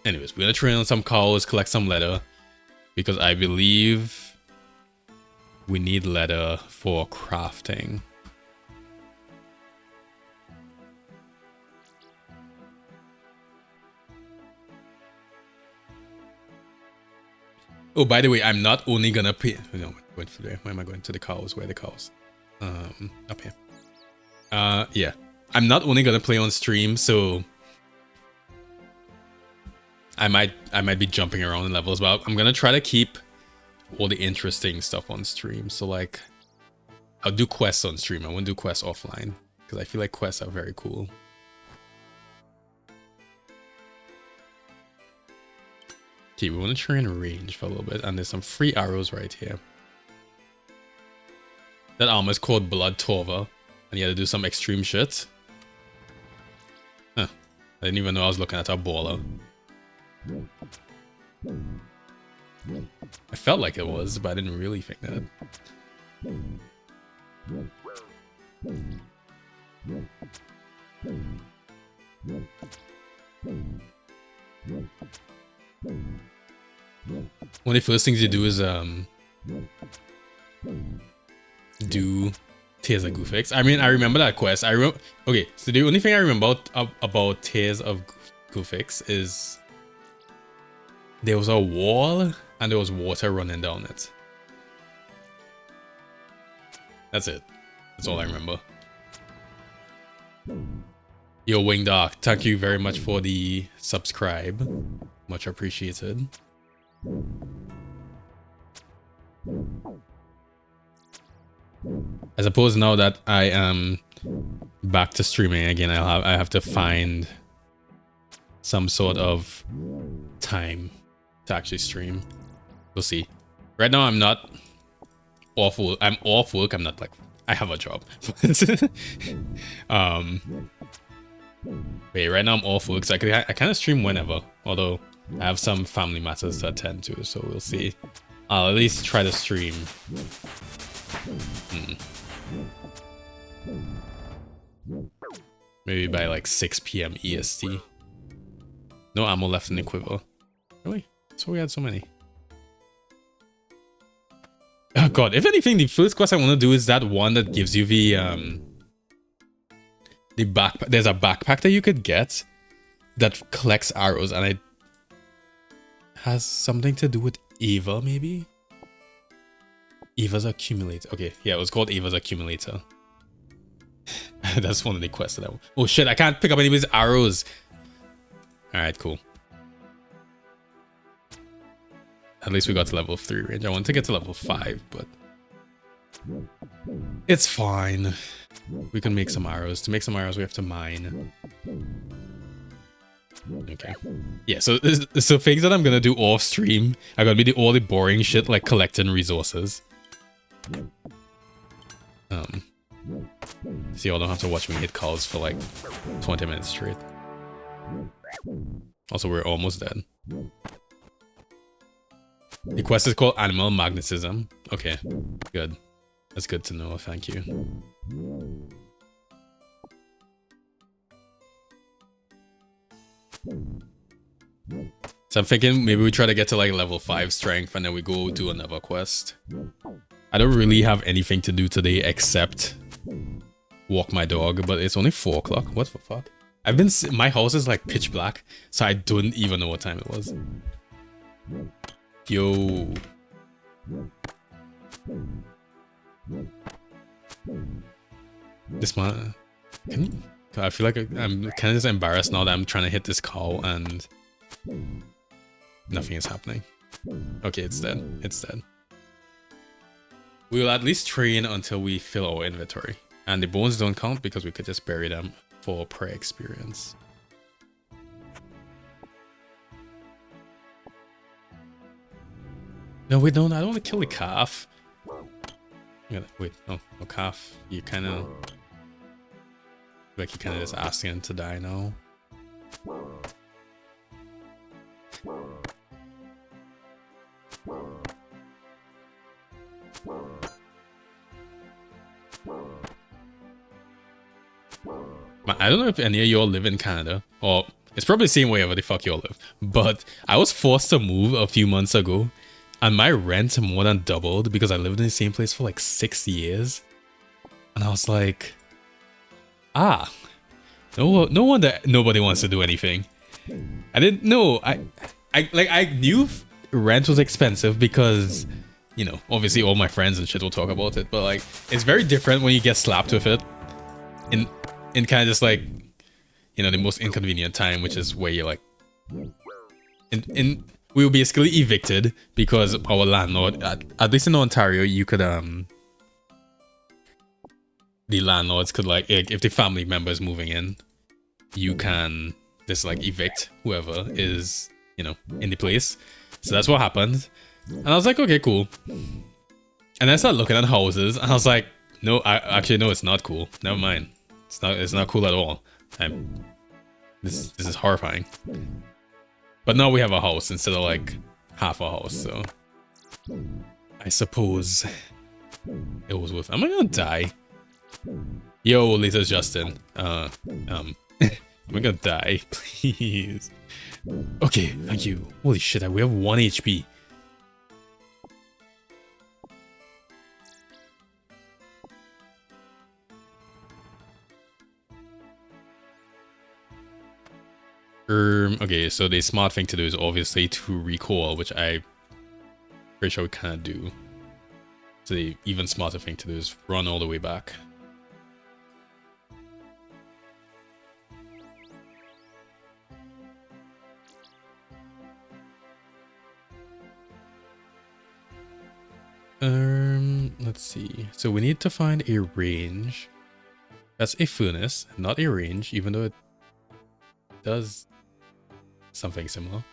Anyways, we're gonna train on some cows, collect some leather. Because I believe... we need leather for crafting. Oh, by the way, I'm not only gonna pay... No, wait for there. Why am I going to the cows? Where are the cows? Up here. Yeah. I'm not only gonna play on stream, so... I might be jumping around in levels, but I'm gonna try to keep all the interesting stuff on stream. So like, I'll do quests on stream. I won't do quests offline. because I feel like quests are very cool. Okay, we want to train range for a little bit, and there's some free arrows right here. That armor is called Blood Torva, and you had to do some extreme shit. Huh. I didn't even know I was looking at a baller. I felt like it was, but I didn't really think that. One of the first things you do is do Tears of Goofix. I mean, I remember that quest. Okay, so the only thing I remember about Tears of Goofix is there was a wall and there was water running down it. That's it. That's all I remember. Yo, Wing Dark, thank you very much for the subscribe. Much appreciated. I suppose now that I am back to streaming again, I have to find some sort of time to actually stream. We'll see. Right now I'm not off work. I'm off work. I'm not like I have a job. Wait, right now I'm off work, so I kind of stream whenever. Although I have some family matters to attend to, so we'll see. I'll at least try to stream. Maybe by like 6 PM EST. No ammo left in the quiver. Really? So we had so many. Oh god, if anything, the first quest I want to do is that one that gives you the backpack. There's a backpack that you could get that collects arrows, and it has something to do with Eva, maybe? Eva's Accumulator. Okay, yeah, it was called Eva's Accumulator. That's one of the quests that I... Oh shit, I can't pick up anybody's arrows. Alright, cool. At least we got to level 3 range. I want to get to level 5, but... it's fine. We can make some arrows. To make some arrows, we have to mine. Okay. Yeah, so things that I'm gonna do off stream are gonna be all the boring shit like collecting resources. So y'all don't have to watch me hit calls for like 20 minutes straight. Also, we're almost dead. The quest is called Animal Magnetism. Okay, good. That's good to know. Thank you. So I'm thinking maybe we try to get to like level 5 strength and then we go do another quest. I don't really have anything to do today except walk my dog, but it's only 4 o'clock. What the fuck? My house is like pitch black, so I don't even know what time it was. Yo. This man, I feel like I'm kind of just embarrassed now that I'm trying to hit this cow and nothing is happening. Okay, it's dead. It's dead. We will at least train until we fill our inventory. And the bones don't count because we could just bury them for prayer experience. No, wait, no, I don't want to kill the calf. Wait, no calf. You kind of... like you kind of just asking him to die now. I don't know if any of y'all live in Canada, or it's probably the same way wherever the fuck y'all live, but I was forced to move a few months ago and my rent more than doubled because I lived in the same place for like 6 years. And I was like, no wonder nobody wants to do anything. I didn't know. I knew rent was expensive because, you know, obviously all my friends and shit will talk about it, but like it's very different when you get slapped with it in kind of just like, you know, the most inconvenient time, which is where you're like, we were basically evicted because our landlord, at least in Ontario, you could the landlords could like, if the family member is moving in, you can just like evict whoever is, you know, in the place. So that's what happened. And I was like, okay, cool. And I started looking at houses and I was like, no, actually, no, it's not cool. Never mind. It's not cool at all. This is horrifying. But now we have a house instead of like half a house, so I suppose it was worth it. Am I gonna die? Yo, Lisa Justin. Am I gonna die? Please. Okay, thank you. Holy shit, we have 1 HP. Okay, so the smart thing to do is obviously to recall, which I'm pretty sure we can't do. So the even smarter thing to do is run all the way back. Let's see. So we need to find a range. That's a furnace, not a range, even though it does something similar.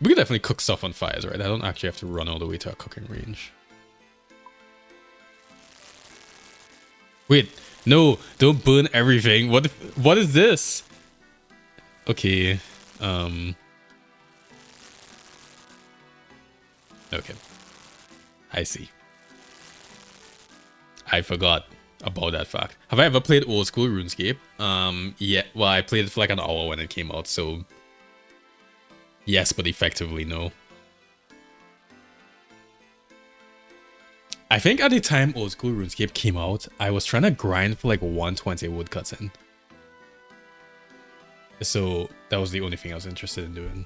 We could definitely cook stuff on fires, right? I don't actually have to run all the way to a cooking range. Wait, no, don't burn everything. What is this? Okay, okay. I see. I forgot about that fact. Have I ever played old school RuneScape? Yeah, well, I played it for like an hour when it came out, so yes, but effectively no. I think at the time old school RuneScape came out, I was trying to grind for like 120 woodcuts in. So that was the only thing I was interested in doing.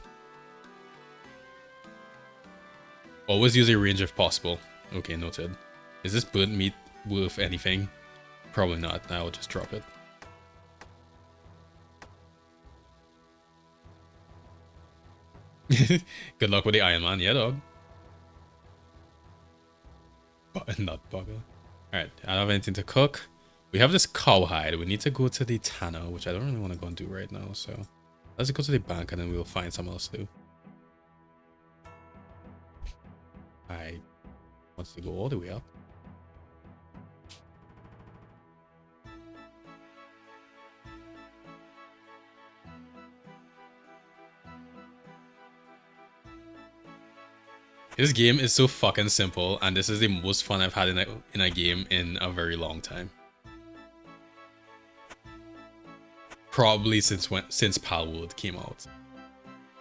Always use a range if possible. Okay, noted. Is this burnt meat worth anything? Probably not. I'll just drop it. Good luck with the Iron Man. Yeah, dog. But not bugger. Alright, I don't have anything to cook. We have this cowhide. We need to go to the tanner, which I don't really want to go and do right now. So let's go to the bank and then we'll find something else to do. I want to go all the way up. This game is so fucking simple, and this is the most fun I've had in a game in a very long time. Probably since Palwood came out,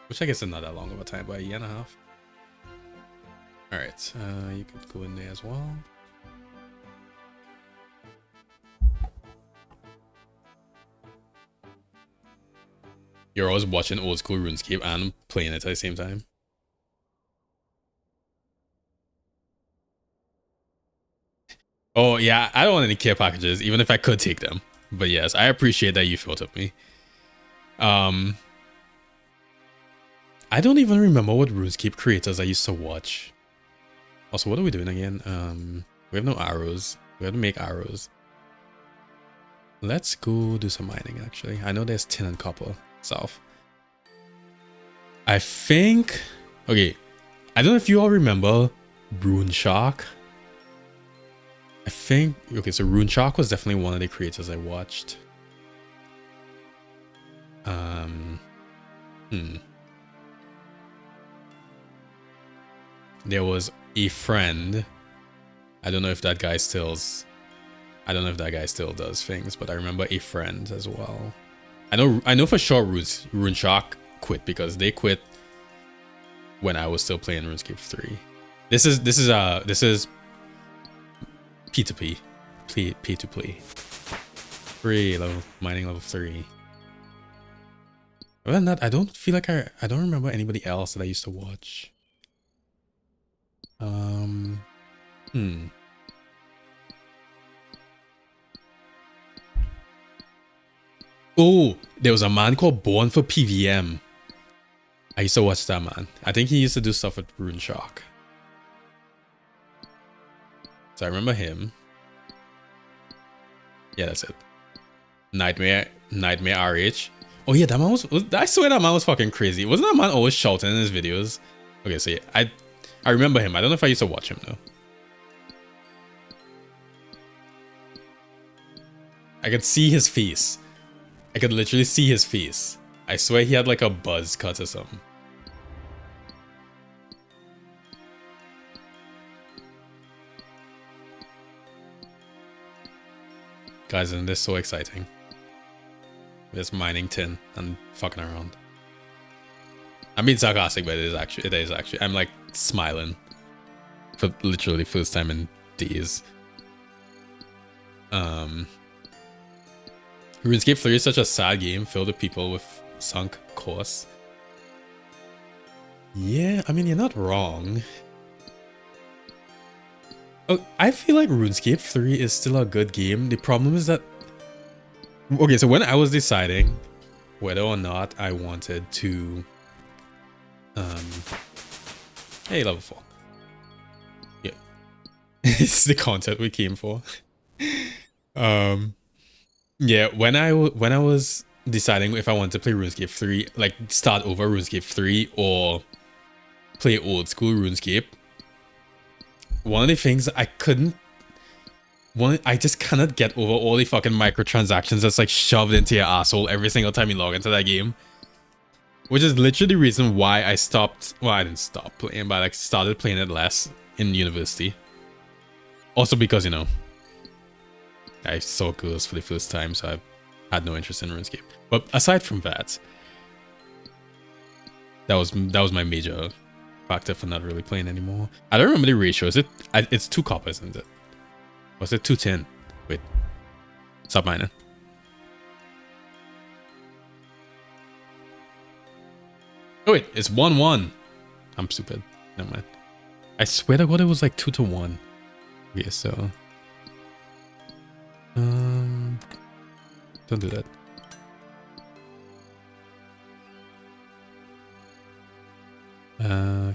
which I guess is not that long of a time, but a year and a half. All right, you could go in there as well. You're always watching old school RuneScape and playing it at the same time. Oh yeah, I don't want any care packages, even if I could take them. But yes, I appreciate that you thought of me. I don't even remember what RuneScape creators I used to watch. Also, what are we doing again? We have no arrows. We have to make arrows. Let's go do some mining, actually. I know there's tin and copper south. I think... Okay, I don't know if you all remember Rune Shark. I think... Okay, so Rune Shark was definitely one of the creators I watched. There was a friend. I don't know if that guy still does things, but I remember a friend as well. I know for sure Rune Shark quit because they quit when I was still playing RuneScape 3. This is P2P. P2Play. 3 level mining level 3. Other than that, I don't feel like I don't remember anybody else that I used to watch. Oh, there was a man called Born for PVM. I used to watch that man. I think he used to do stuff with Rune Shark. So I remember him. Yeah, that's it. Nightmare RH. Oh yeah, that man was I swear that man was fucking crazy. Wasn't that man always shouting in his videos? Okay, so yeah, I remember him. I don't know if I used to watch him though. I could see his face. I could literally see his face. I swear he had like a buzz cut or something. Guys, isn't this so exciting? This mining tin and fucking around. I'm being sarcastic, but it is actually. I'm like smiling for literally first time in days. RuneScape 3 is such a sad game filled with people with sunk costs. Yeah, I mean, you're not wrong. Oh, I feel like RuneScape 3 is still a good game. The problem is that... Okay, so when I was deciding whether or not I wanted to... Hey, level 4. Yeah. It's the content we came for. Yeah, when I was deciding if I wanted to play RuneScape 3, like start over RuneScape 3 or play old school RuneScape, one of the things I just cannot get over all the fucking microtransactions that's like shoved into your asshole every single time you log into that game. Which is literally the reason why I stopped, well, I didn't stop playing, but I like started playing it less in university. Also because, you know, I saw girls for the first time, so I had no interest in RuneScape. But aside from that, that was my major factor for not really playing anymore. I don't remember the ratio. It's 2 coppers, isn't it? Was it 2 tin? Wait. Stop mining. Oh wait, it's 1-1. I'm stupid. Never mind. I swear to God it was like 2-1. Okay, so... Don't do that.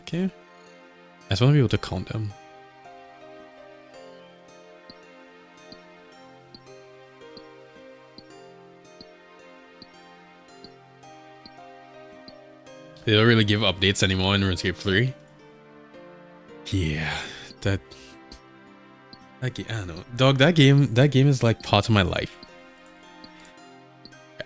Okay. I just want to be able to count them. They don't really give updates anymore in RuneScape 3. Yeah, that game, I don't know. Dog, that game is like part of my life.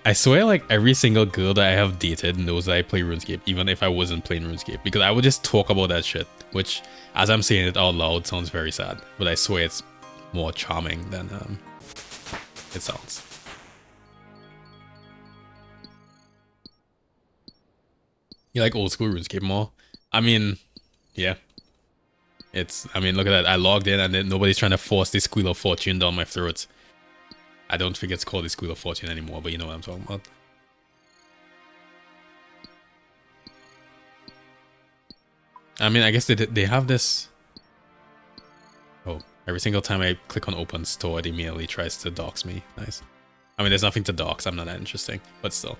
I swear like every single girl that I have dated knows that I play RuneScape, even if I wasn't playing RuneScape, because I would just talk about that shit, which as I'm saying it out loud sounds very sad, but I swear it's more charming than it sounds. You like old school RuneScape more? I mean, yeah. I mean, look at that. I logged in and then nobody's trying to force this Squeal of Fortune down my throat. I don't think it's called the Squeal of Fortune anymore, but you know what I'm talking about. I mean, I guess they have this... Oh, every single time I click on open store, it immediately tries to dox me. Nice. I mean, there's nothing to dox. I'm not that interesting, but still.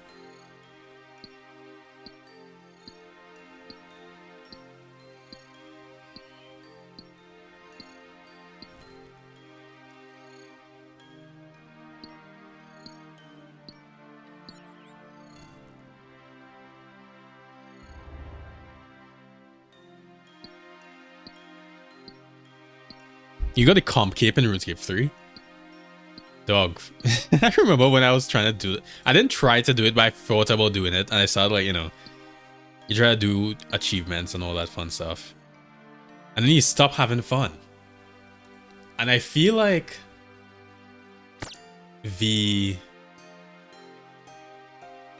You got a comp cape in RuneScape 3? Dog. I remember when I was trying to do it. I didn't try to do it, but I thought about doing it. And I started like, you know, you try to do achievements and all that fun stuff. And then you stop having fun. And I feel like I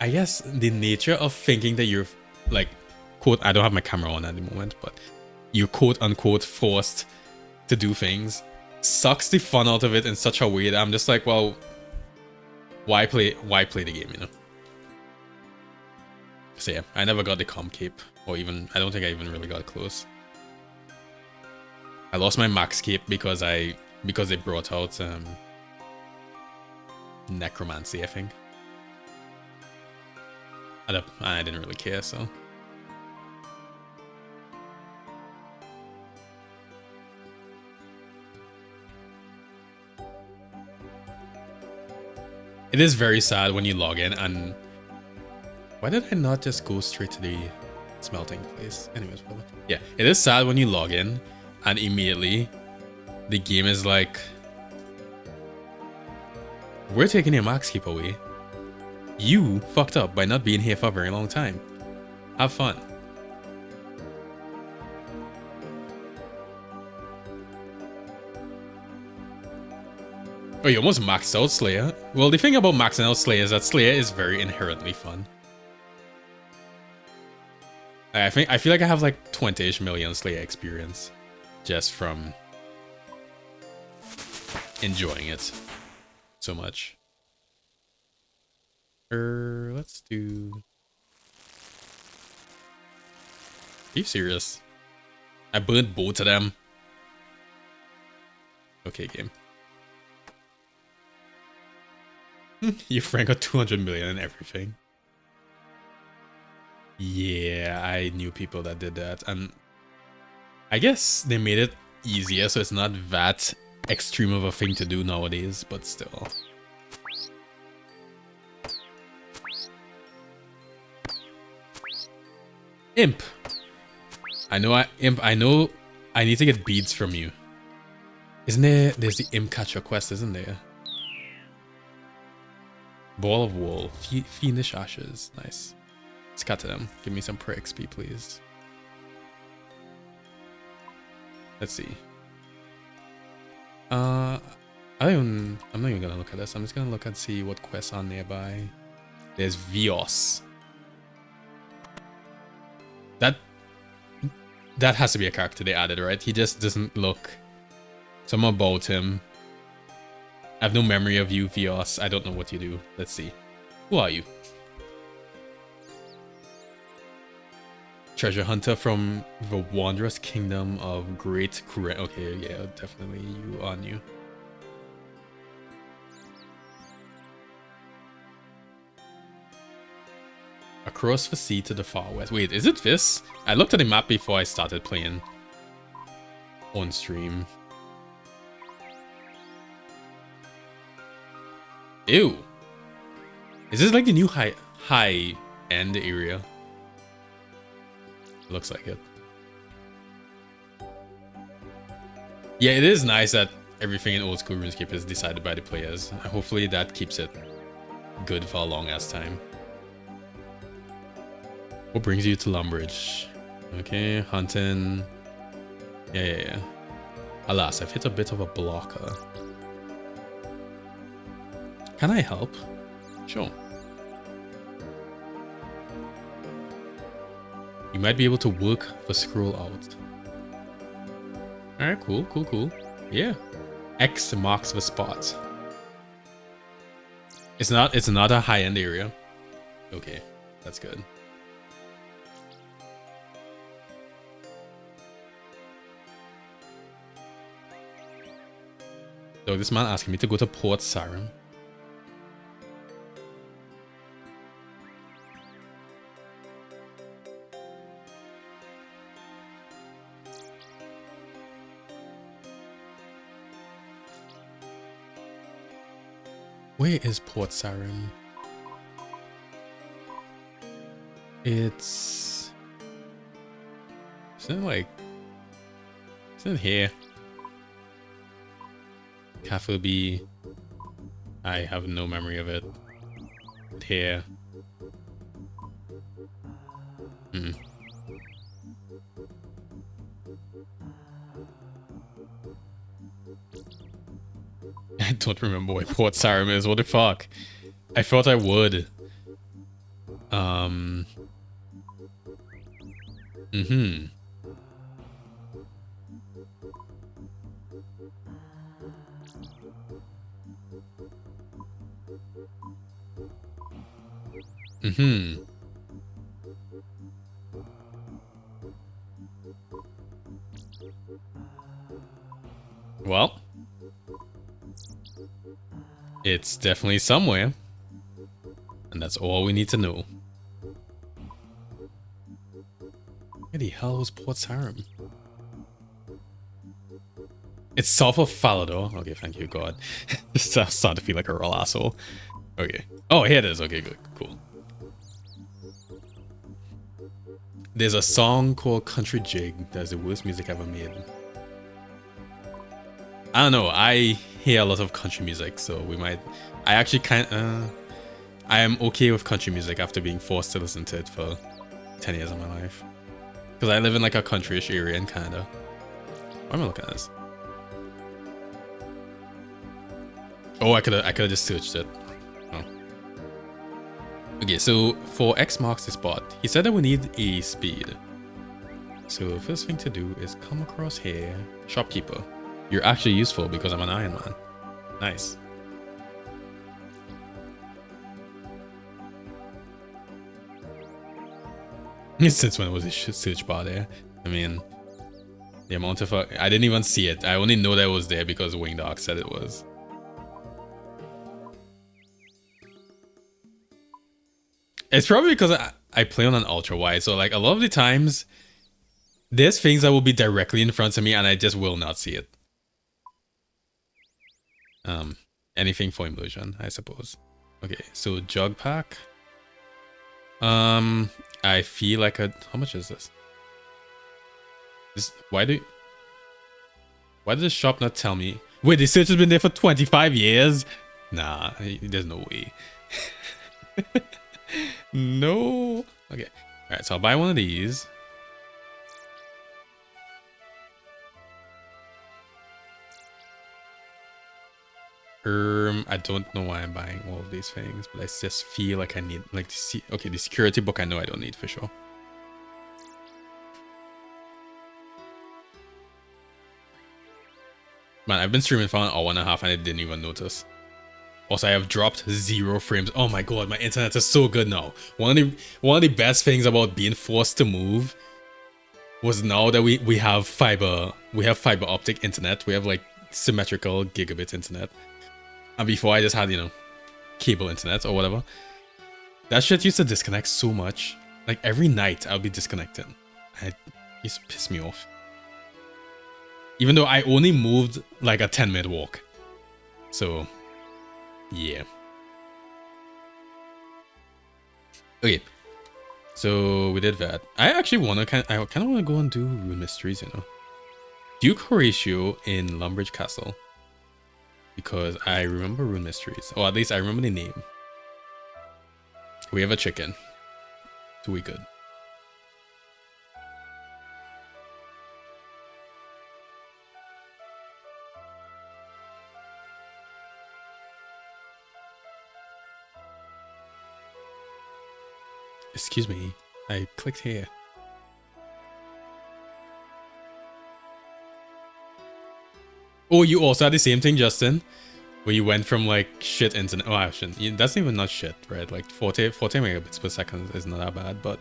guess the nature of thinking that you're like, quote, I don't have my camera on at the moment, but you're quote unquote forced to do things sucks the fun out of it in such a way that I'm just like, well, why play the game, you know? So yeah, I never got the comp cape, or even I don't think I even really got close. I lost my max cape because they brought out necromancy, I think. I didn't really care, so. It is very sad when you log in and... Why did I not just go straight to the smelting place? Anyways, yeah, it is sad when you log in and immediately the game is like, we're taking your max keep away. You fucked up by not being here for a very long time. Have fun. Oh, you almost maxed out Slayer. Well, the thing about maxing out Slayer is that Slayer is very inherently fun. I feel like I have like 20-ish million Slayer experience just from enjoying it so much. Let's do... Are you serious? I burned both of them. Okay, game. Your friend got 200 million and everything. Yeah, I knew people that did that, and I guess they made it easier, so it's not that extreme of a thing to do nowadays, but still. Imp. I know I need to get beads from you. Isn't there? There's the Imp Catcher quest, isn't there? Ball of Wool, Fiendish Ashes, nice. Let's cut to them. Give me some pro XP, please. Let's see. I'm not even gonna look at this. I'm just gonna look and see what quests are nearby. There's Vios. That has to be a character they added, right? He just doesn't look. Something about him. I have no memory of you, Vios. I don't know what you do. Let's see. Who are you? Treasure hunter from the wondrous kingdom of Great Kure. Okay, yeah, definitely you are new. Across the sea to the far west. Wait, is it this? I looked at the map before I started playing on stream. Ew. Is this like the new high end area? Looks like it. Yeah, it is nice that everything in old school RuneScape is decided by the players. Hopefully that keeps it good for a long ass time. What brings you to Lumbridge? Okay, hunting. Yeah. Alas, I've hit a bit of a blocker. Can I help? Sure. You might be able to work the scroll out. Alright, cool. Yeah. X marks the spot. It's not a high-end area. Okay, that's good. So this man asking me to go to Port Sarim. Where is Port Sarim? Isn't it here? Kafubi. I have no memory of it. Here. I don't remember where Port Sarim is. What the fuck? I thought I would. Well, it's definitely somewhere, and that's all we need to know. Where the hell was Port Sarim? It's south of Falador. Okay, thank you, God. This starting to feel like a real asshole. Okay. Oh, here it is. Okay, good. Cool. There's a song called Country Jig that's the worst music ever made. I don't know. I hear a lot of country music, so we might. I actually I am okay with country music after being forced to listen to it for 10 years of my life. Because I live in like a countryish area in Canada. Why am I looking at this? Oh, I could have just searched it. Oh. Okay, so for X marks the spot, he said that we need a speed. So first thing to do is come across here. Shopkeeper. You're actually useful because I'm an Iron Man. Nice. Since when was this search bar there? I mean, the amount of... I didn't even see it. I only know that it was there because Wing Dark said it was. It's probably because I play on an ultra wide, so like a lot of the times, there's things that will be directly in front of me and I just will not see it. Anything for immersion, I suppose. Okay, so jug pack. I feel like how much is this? Why did the shop not tell me? Wait, the search has been there for 25 years? Nah, there's no way. No. Okay. Alright, so I'll buy one of these. I don't know why I'm buying all of these things, but I just feel like I need like okay, the security book I know I don't need for sure. Man, I've been streaming for an hour and a half and I didn't even notice. Also, I have dropped 0 frames. Oh my god, my internet is so good now. One of the best things about being forced to move was now that we have fiber optic internet. We have like symmetrical gigabit internet. And before I just had, you know, cable internet or whatever. That shit used to disconnect so much. Like every night I'll be disconnecting. It used to piss me off. Even though I only moved like a 10-minute walk. So, yeah. Okay. So we did that. I actually want to I kind of want to go and do Rune Mysteries, you know. Duke Horatio in Lumbridge Castle. Because I remember Rune Mysteries. Or at least I remember the name. We have a chicken. So we good. Excuse me. I clicked here. Oh, you also had the same thing, Justin? Where you went from like shit internet. Oh, actually, that's even not shit, right? Like 40 megabits per second is not that bad. But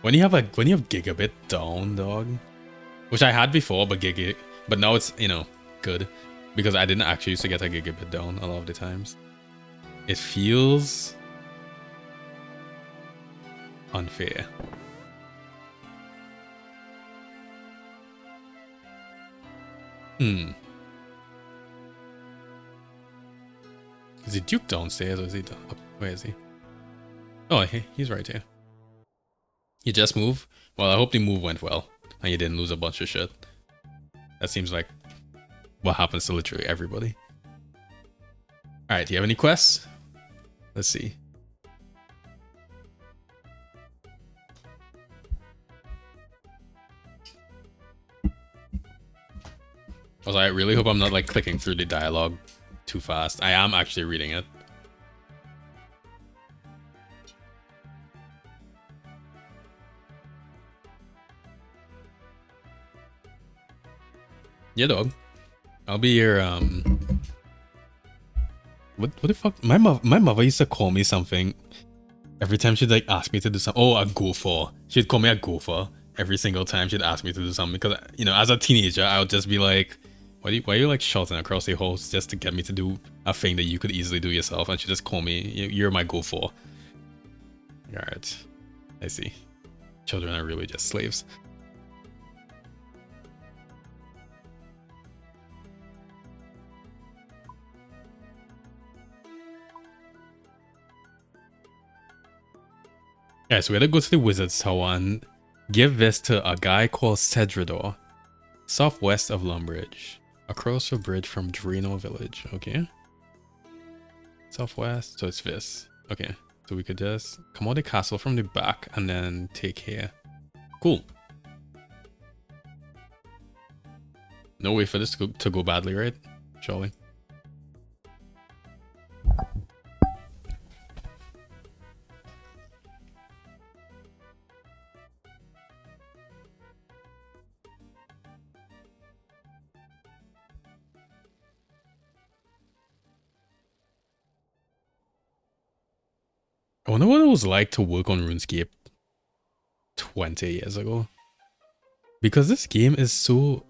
when you have gigabit down, dog, which I had before, but now it's, you know, good because I didn't actually used to get a gigabit down a lot of the times. It feels unfair. Is the Duke downstairs or is he up? Where is he? Oh, he's right here. You just move? Well, I hope the move went well and you didn't lose a bunch of shit. That seems like what happens to literally everybody. Alright, do you have any quests? Let's see. Also, I really hope I'm not like clicking through the dialogue too fast. I am actually reading it. Yeah, dog. I'll be your What the fuck? My mother used to call me something every time she'd like ask me to do something. Oh, a gopher. She'd call me a gopher every single time she'd ask me to do something because, you know, as a teenager, I would just be like, why are you like shouting across the house just to get me to do a thing that you could easily do yourself? And she'd just call me, you're my gopher. Alright. I see. Children are really just slaves. Yeah, so we had to go to the Wizard's Tower and give this to a guy called Cedrador, southwest of Lumbridge, across a bridge from Drano Village. Okay. Southwest, so it's this. Okay, so we could just come out the castle from the back and then take here. Cool. No way for this to go badly, right? Surely. I wonder what it was like to work on RuneScape 20 years ago. Because this game is so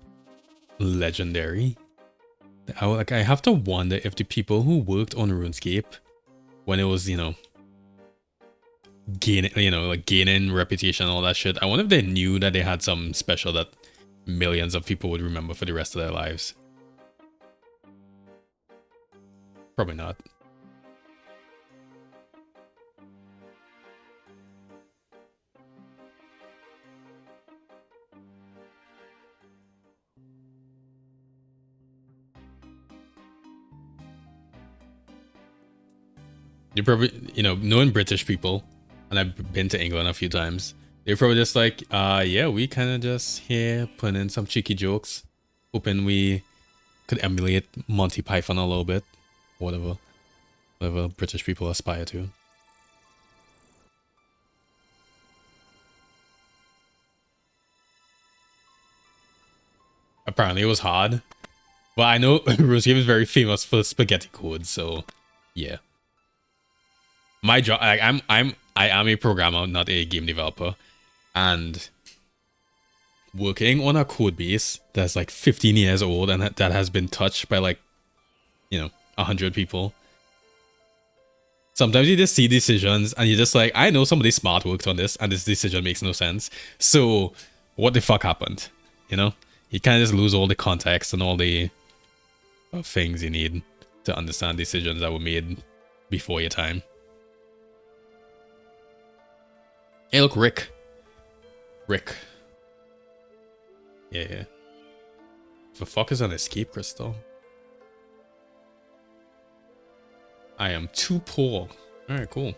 legendary. I have to wonder if the people who worked on RuneScape when it was, gaining reputation and all that shit, I wonder if they knew that they had something special that millions of people would remember for the rest of their lives. Probably not. You probably, knowing British people, and I've been to England a few times, they're probably just like, yeah, we kind of just here putting in some cheeky jokes, hoping we could emulate Monty Python a little bit, whatever British people aspire to. Apparently it was hard, but I know RuneScape is very famous for spaghetti code, so yeah. My job, I am a programmer, not a game developer, and working on a code base that's like 15 years old and that has been touched by like 100 people. Sometimes you just see decisions and you're just like, I know somebody smart worked on this and this decision makes no sense, so what the fuck happened? You kind of just lose all the context and all the things you need to understand decisions that were made before your time. Hey, look, Rick. Yeah. The fuck is an escape crystal? I am too poor. Alright, cool.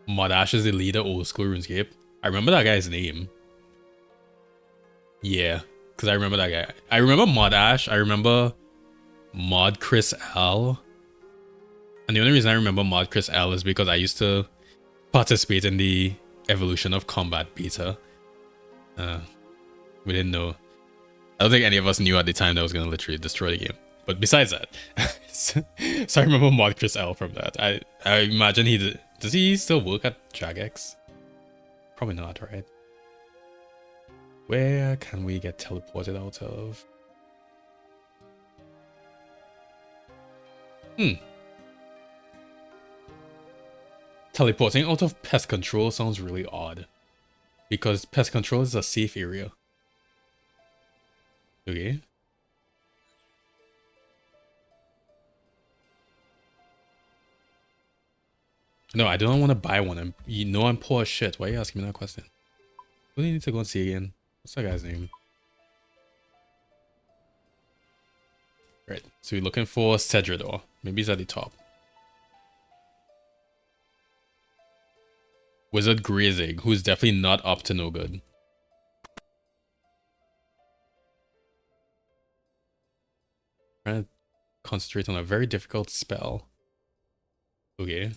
Modash is the leader of old school RuneScape. I remember that guy's name. Yeah, because I remember that guy. I remember Modash. I remember Mod Chris L. And the only reason I remember Mod Chris L is because I used to participate in the evolution of Combat Beta. We didn't know. I don't think any of us knew at the time that I was going to literally destroy the game. But besides that, so I remember Mod Chris L from that. I imagine does he still work at Jagex? Probably not, right? Where can we get teleported out of? Teleporting out of pest control sounds really odd. Because pest control is a safe area. Okay. No, I don't want to buy one. I'm poor as shit. Why are you asking me that question? What do you need to go and see again? What's that guy's name? Right. So we're looking for Cedrador. Maybe he's at the top. Wizard Grazig, who's definitely not up to no good. Trying to concentrate on a very difficult spell. Okay.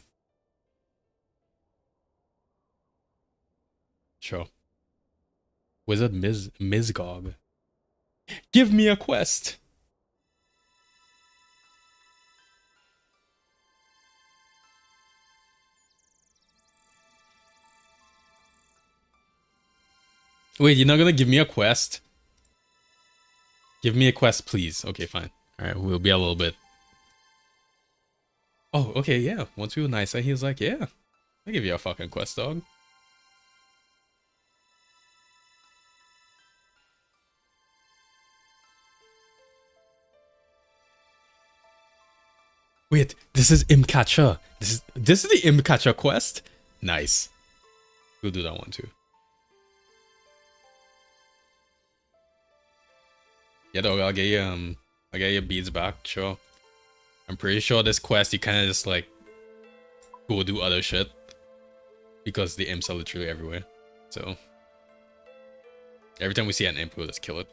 Sure. Wizard Mizgog. Give me a quest! Wait, you're not gonna give me a quest? Give me a quest, please. Okay, fine. Alright, we'll be a little bit. Oh, okay, yeah. Once we were nicer, he was like, yeah, I'll give you a fucking quest, dog. Wait, this is Imcatcher. This is the Imcatcher quest? Nice. We'll do that one too. Yeah, dog, I'll get your beads back, sure. I'm pretty sure this quest you kinda just like go do other shit. Because the imps are literally everywhere. So every time we see an imp, we'll just kill it.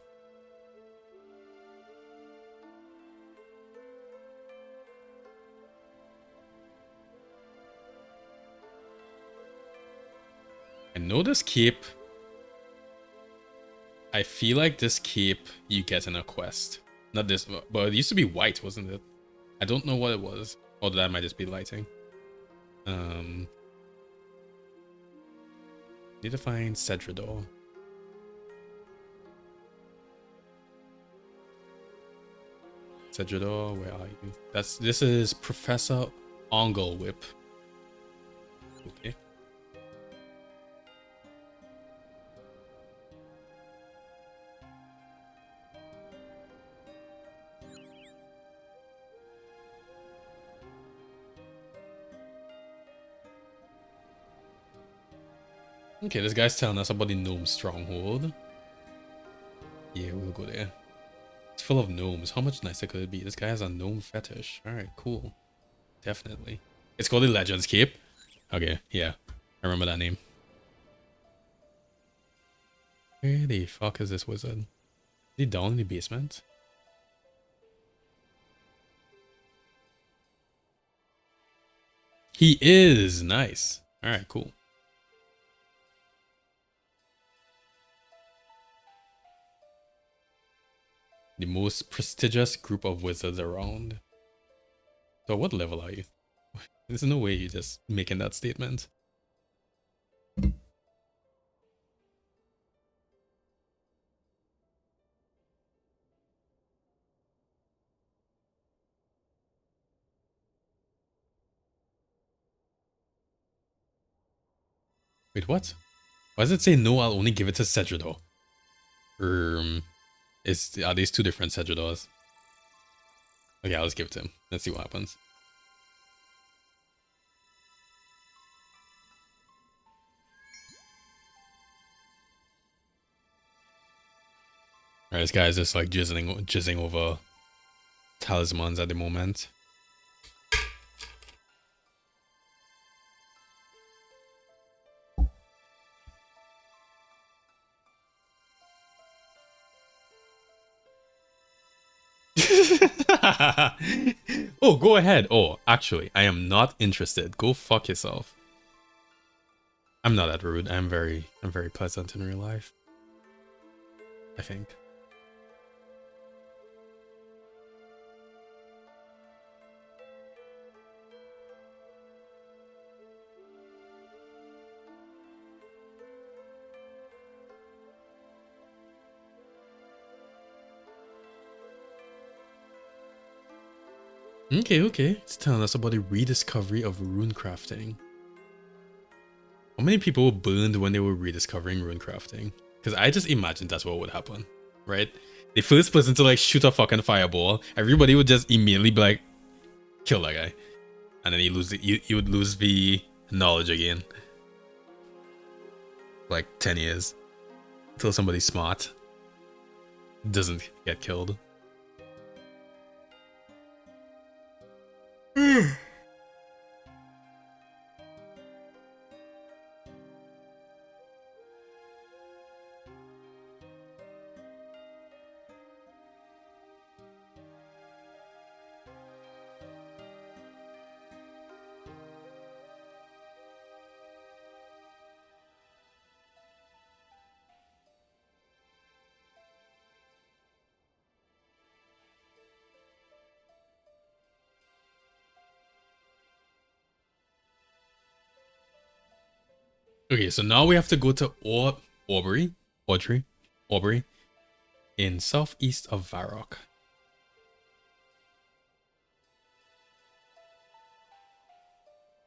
I know this keep. I feel like this keep you get in a quest. Not this, but it used to be white, wasn't it? I don't know what it was. Or that might just be lighting. Need to find Cedrador. Cedrador, where are you? This is Professor Onglewhip. Okay. Okay, this guy's telling us about the gnome stronghold. Yeah, we'll go there. It's full of gnomes. How much nicer could it be? This guy has a gnome fetish. Alright, cool. Definitely. It's called the Legends Cape. Okay, yeah. I remember that name. Where the fuck is this wizard? Is he down in the basement? He is! Nice. Alright, cool. The most prestigious group of wizards around. So what level are you? There's no way you're just making that statement. Wait, what? Why does it say no, I'll only give it to Cedrador? Are these two different Cedradors? Okay, I'll just give it to him. Let's see what happens. Alright, this guy's just like jizzing over talismans at the moment. Oh, go ahead. Oh, actually, I am not interested. Go fuck yourself. I'm not that rude. I'm very pleasant in real life. I think. Okay. It's telling us about the rediscovery of rune crafting. How many people were burned when they were rediscovering rune crafting? Because I just imagined that's what would happen, right? The first person to like shoot a fucking fireball, everybody would just immediately be like, kill that guy. And then you would lose the knowledge again. Like 10 years. Until somebody smart doesn't get killed. Okay, so now we have to go to Aubrey in southeast of Varrock.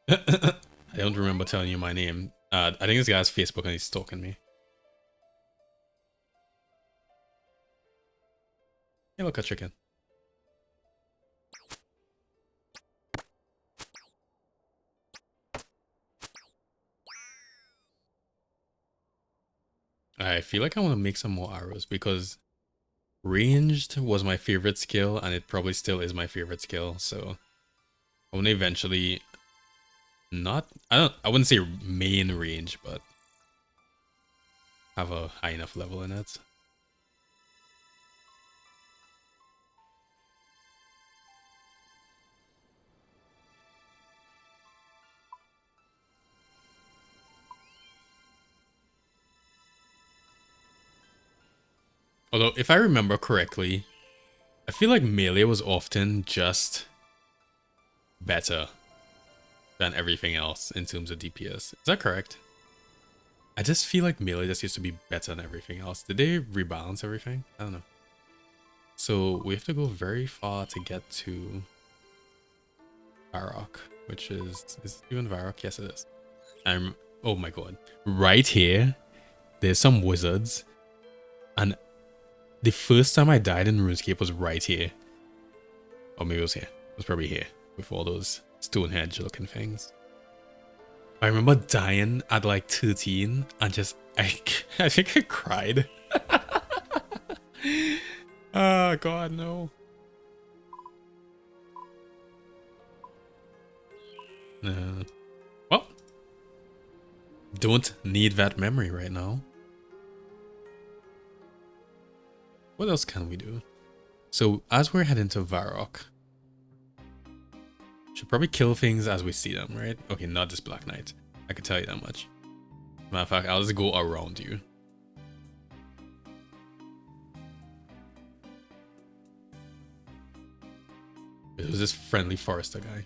I don't remember telling you my name. I think this guy has Facebook and he's stalking me. Hey, look, a chicken. I feel like I want to make some more arrows because ranged was my favorite skill and it probably still is my favorite skill. So I want to eventually not, I wouldn't say main range, but have a high enough level in it. Although, if I remember correctly, I feel like melee was often just better than everything else in terms of DPS. Is that correct? I just feel like melee just used to be better than everything else. Did they rebalance everything? I don't know. So we have to go very far to get to Varrock, which is it even Varrock? Yes, it is. Oh my god. Right here, there's some wizards. And the first time I died in RuneScape was right here. Or maybe it was here. It was probably here. With all those Stonehenge looking things. I remember dying at like 13 and just, I think I cried. Oh god, no. Well, don't need that memory right now. What else can we do? So as we're heading to Varrock, should probably kill things as we see them, right? Okay, not this Black Knight. I can tell you that much. Matter of fact, I'll just go around you. It was this friendly forester guy.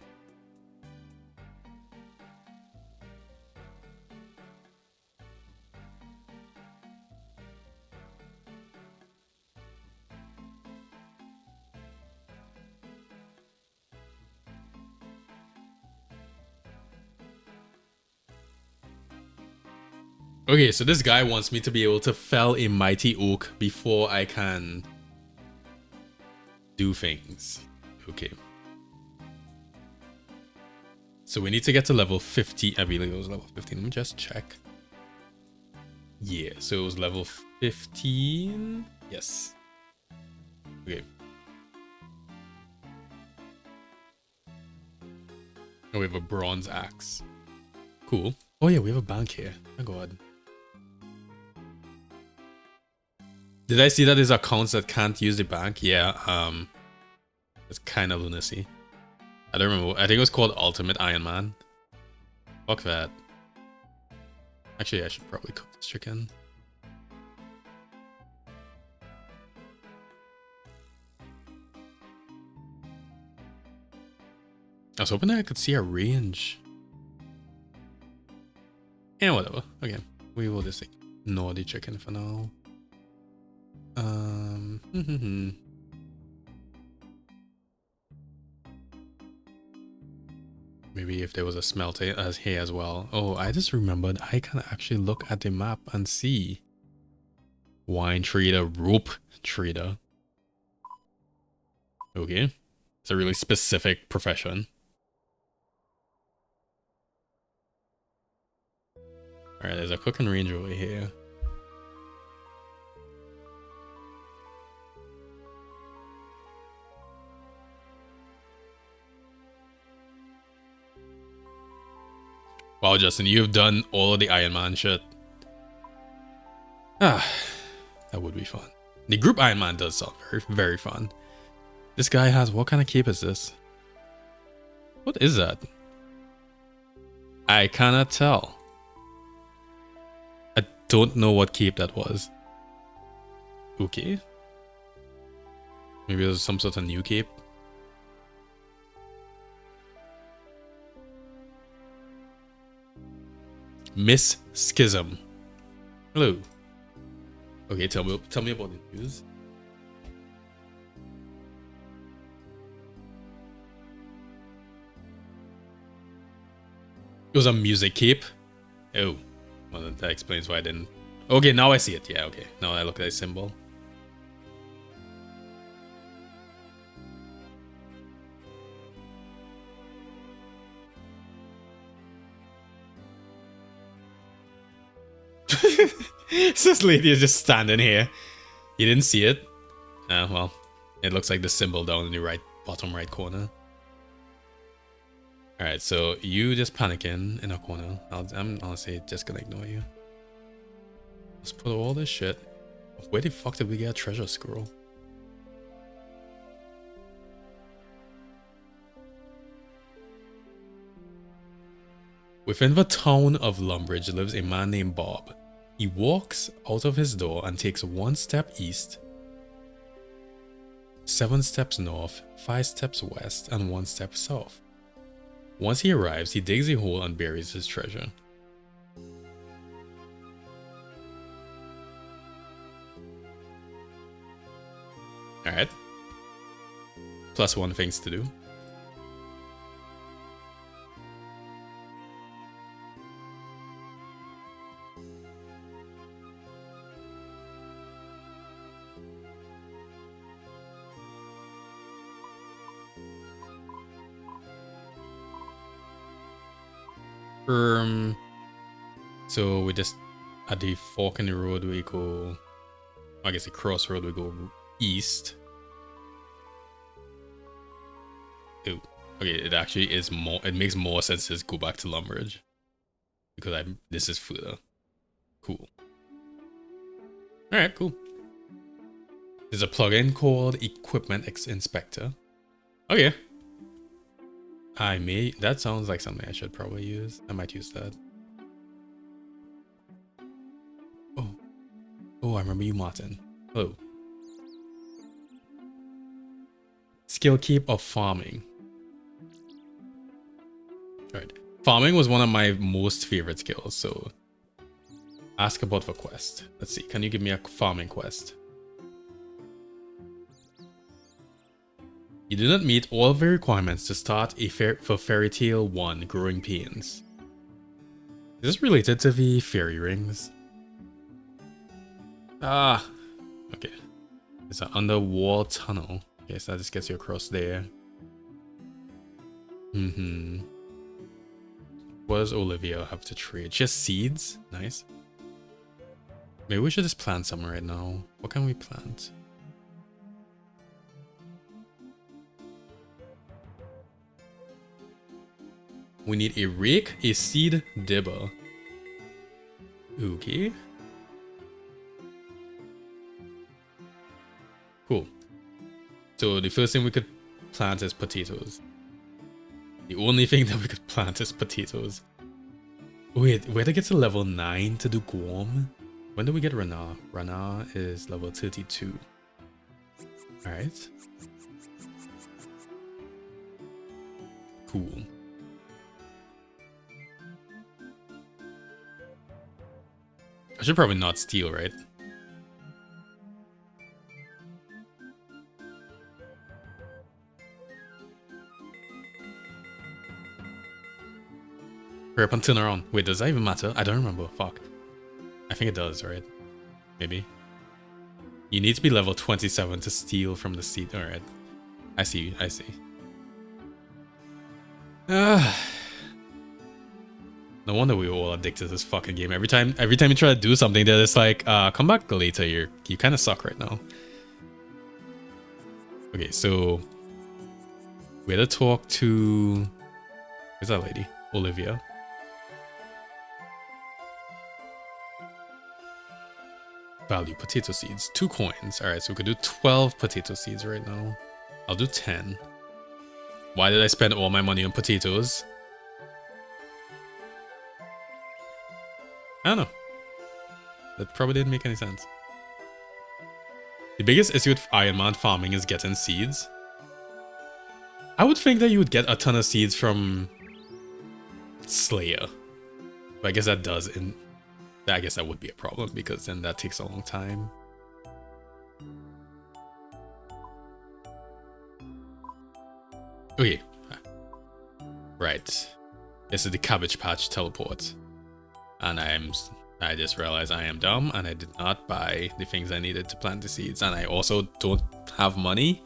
Okay, so this guy wants me to be able to fell a mighty oak before I can do things. Okay. So we need to get to level 50. I believe it was level 15. Let me just check. Yeah, so it was level 15. Yes. Okay. Oh, we have a bronze axe. Cool. Oh yeah, we have a bank here. Oh god. Did I see that there's accounts that can't use the bank? Yeah, it's kind of lunacy. I don't remember. I think it was called Ultimate Iron Man. Fuck that. Actually, I should probably cook this chicken. I was hoping that I could see a range. Yeah, whatever. Okay, we will just ignore the chicken for now. Maybe if there was a smelter as here as well. Oh, I just remembered I can actually look at the map and see. Wine trader, rope trader. Okay. It's a really specific profession. Alright, there's a cooking range over here. Wow, Justin, you've done all of the Iron Man shit. Ah, that would be fun. The group Iron Man does sound very, very fun. This guy has, what kind of cape is this? What is that? I cannot tell. I don't know what cape that was. Okay. Maybe it was some sort of new cape. Miss Schism. Hello. Okay, tell me about the news. It was a music cape. Oh, well, that explains why I didn't. Okay, now I see it. Yeah, okay. Now I look at the symbol. This lady is just standing here. You didn't see it? Well, it looks like the symbol down in the right bottom right corner. Alright, so you just panicking in a corner. I'm honestly just gonna ignore you. Let's put all this shit. Where the fuck did we get a treasure scroll? Within the town of Lumbridge lives a man named Bob. He walks out of his door and takes 1 step east, 7 steps north, 5 steps west, and 1 step south. Once he arrives, he digs a hole and buries his treasure. Alright. +1 things to do. So we just at the fork in the road we go, I guess the crossroad we go east. Oh, okay, it actually is more, it makes more sense to just go back to Lumbridge because this is further. Cool. Alright, cool. There's a plugin called Equipment Inspector. Okay. That sounds like something I should probably use. I might use that. Oh, I remember you, Martin. Hello. Skill keep of farming. Alright. Farming was one of my most favorite skills, so ask about the quest. Let's see, can you give me a farming quest? You do not meet all the requirements to start for Fairy Tale 1 Growing Pains. Is this related to the fairy rings? Ah, okay. It's an underwall tunnel. Okay, so that just gets you across there. What does Olivia have to trade? She has seeds? Nice. Maybe we should just plant some right now. What can we plant? We need a rake, a seed dibber. Okay. Cool. So the first thing we could plant is potatoes. The only thing that we could plant is potatoes. Wait, where to get to level 9 to do Guam? When do we get Rana? Rana is level 32. Alright. Cool. I should probably not steal, right? Hurry up and turn around. Wait, does that even matter? I don't remember. Fuck. I think it does, right? Maybe. You need to be level 27 to steal from the seat. Alright. I see. I see. No wonder we were all addicted to this fucking game. Every time you try to do something, they're just like, come back later. You kind of suck right now. Okay, so we had to talk to, where's that lady? Olivia. Value potato seeds, 2 coins. All right, so we could do 12 potato seeds right now. I'll do 10. Why did I spend all my money on potatoes? I don't know. That probably didn't make any sense. The biggest issue with Iron Man farming is getting seeds. I would think that you would get a ton of seeds from Slayer. But I guess that does, and I guess that would be a problem because then that takes a long time. Okay. Right. This is the Cabbage Patch teleport. And I just realized I am dumb and I did not buy the things I needed to plant the seeds. And I also don't have money.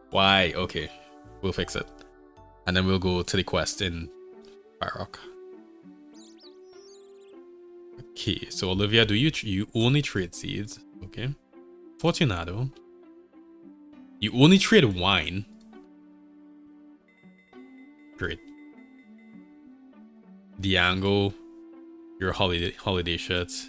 Why? Okay. We'll fix it. And then we'll go to the quest in Barrock. Okay, so Olivia, do you only trade seeds? Okay. Fortunato, you only trade wine. Great. Diango, your holiday shirts.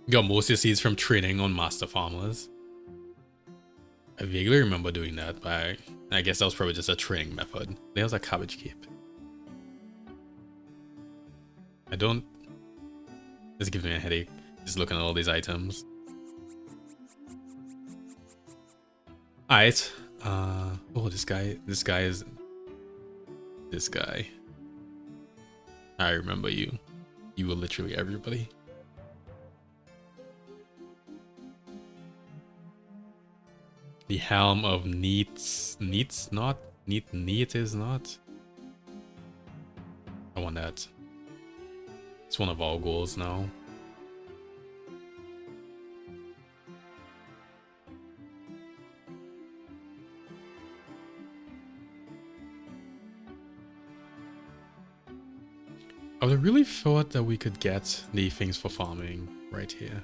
Got most of your seeds from trading on master farmers. I vaguely remember doing that, but I guess that was probably just a training method. There's a cabbage cape. I don't... This gives me a headache, just looking at all these items. Alright. Oh, this guy is... This guy. I remember you. You were literally everybody. The helm of neats not? Neat is not? I want that. It's one of our goals now. I would really thought that we could get the things for farming right here.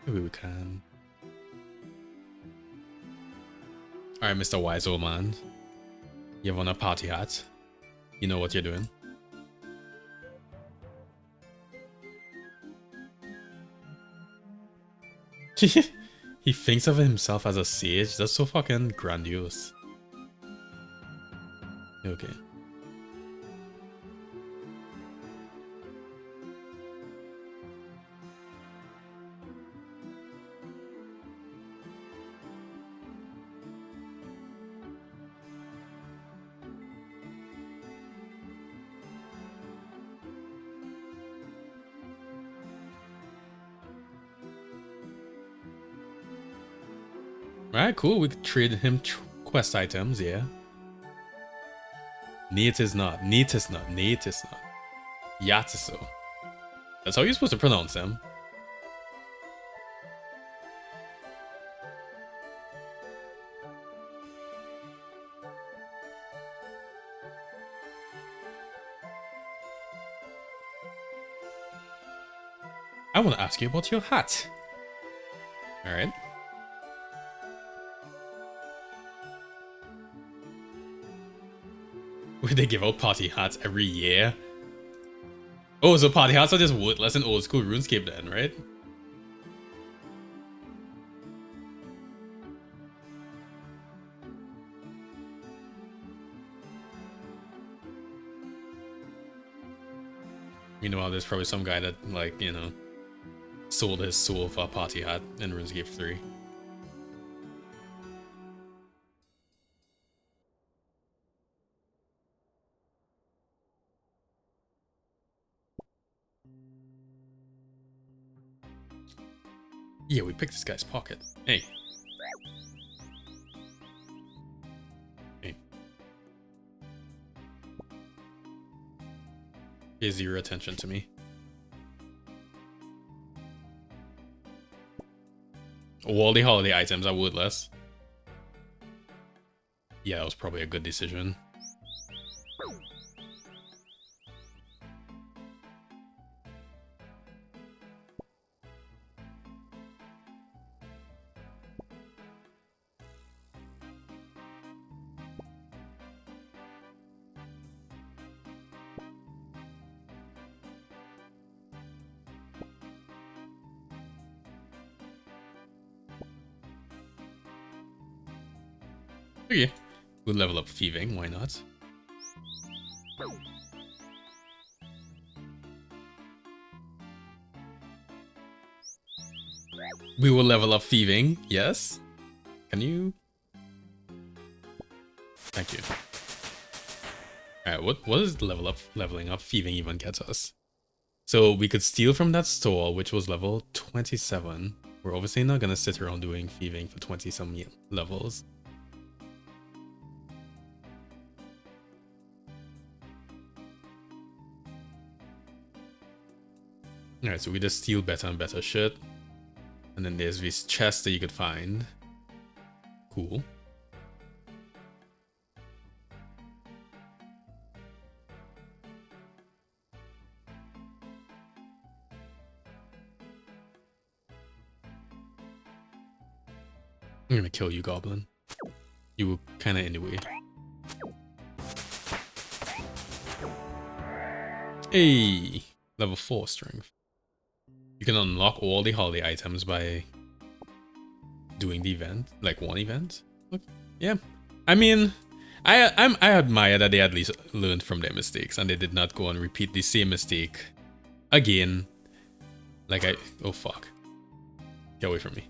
Maybe we can. Alright, Mr. Wise Old Man. You have on a party hat. You know what you're doing. He thinks of himself as a sage. That's so fucking grandiose. Okay. Alright, cool. We could trade him quest items, yeah. Neat is not. Neat is not. Neat is not. Yatiso. That's how you're supposed to pronounce him. I want to ask you about your hat. Alright. Would they give out party hats every year? Oh, so party hats are just worthless in old school RuneScape then, right? Meanwhile, there's probably some guy that, like, you know, sold his soul for a party hat in RuneScape 3. Yeah, we picked this guy's pocket. Hey. Hey. Pay zero attention to me. All the holiday items are worthless. Yeah, that was probably a good decision. Okay. We'll level up thieving, why not? We will level up thieving, yes? Can you? Thank you. Alright, what is leveling up thieving even gets us? So we could steal from that store, which was level 27. We're obviously not gonna sit around doing thieving for 20 some levels. Alright, so we just steal better and better shit. And then there's this chest that you could find. Cool. I'm gonna kill you, Goblin. You were kinda in the way. Hey! Level 4 strength. You can unlock all the holiday items by doing the event, like one event. Look, yeah. I mean, I admire that they at least learned from their mistakes and they did not go and repeat the same mistake again. Like oh fuck. Get away from me.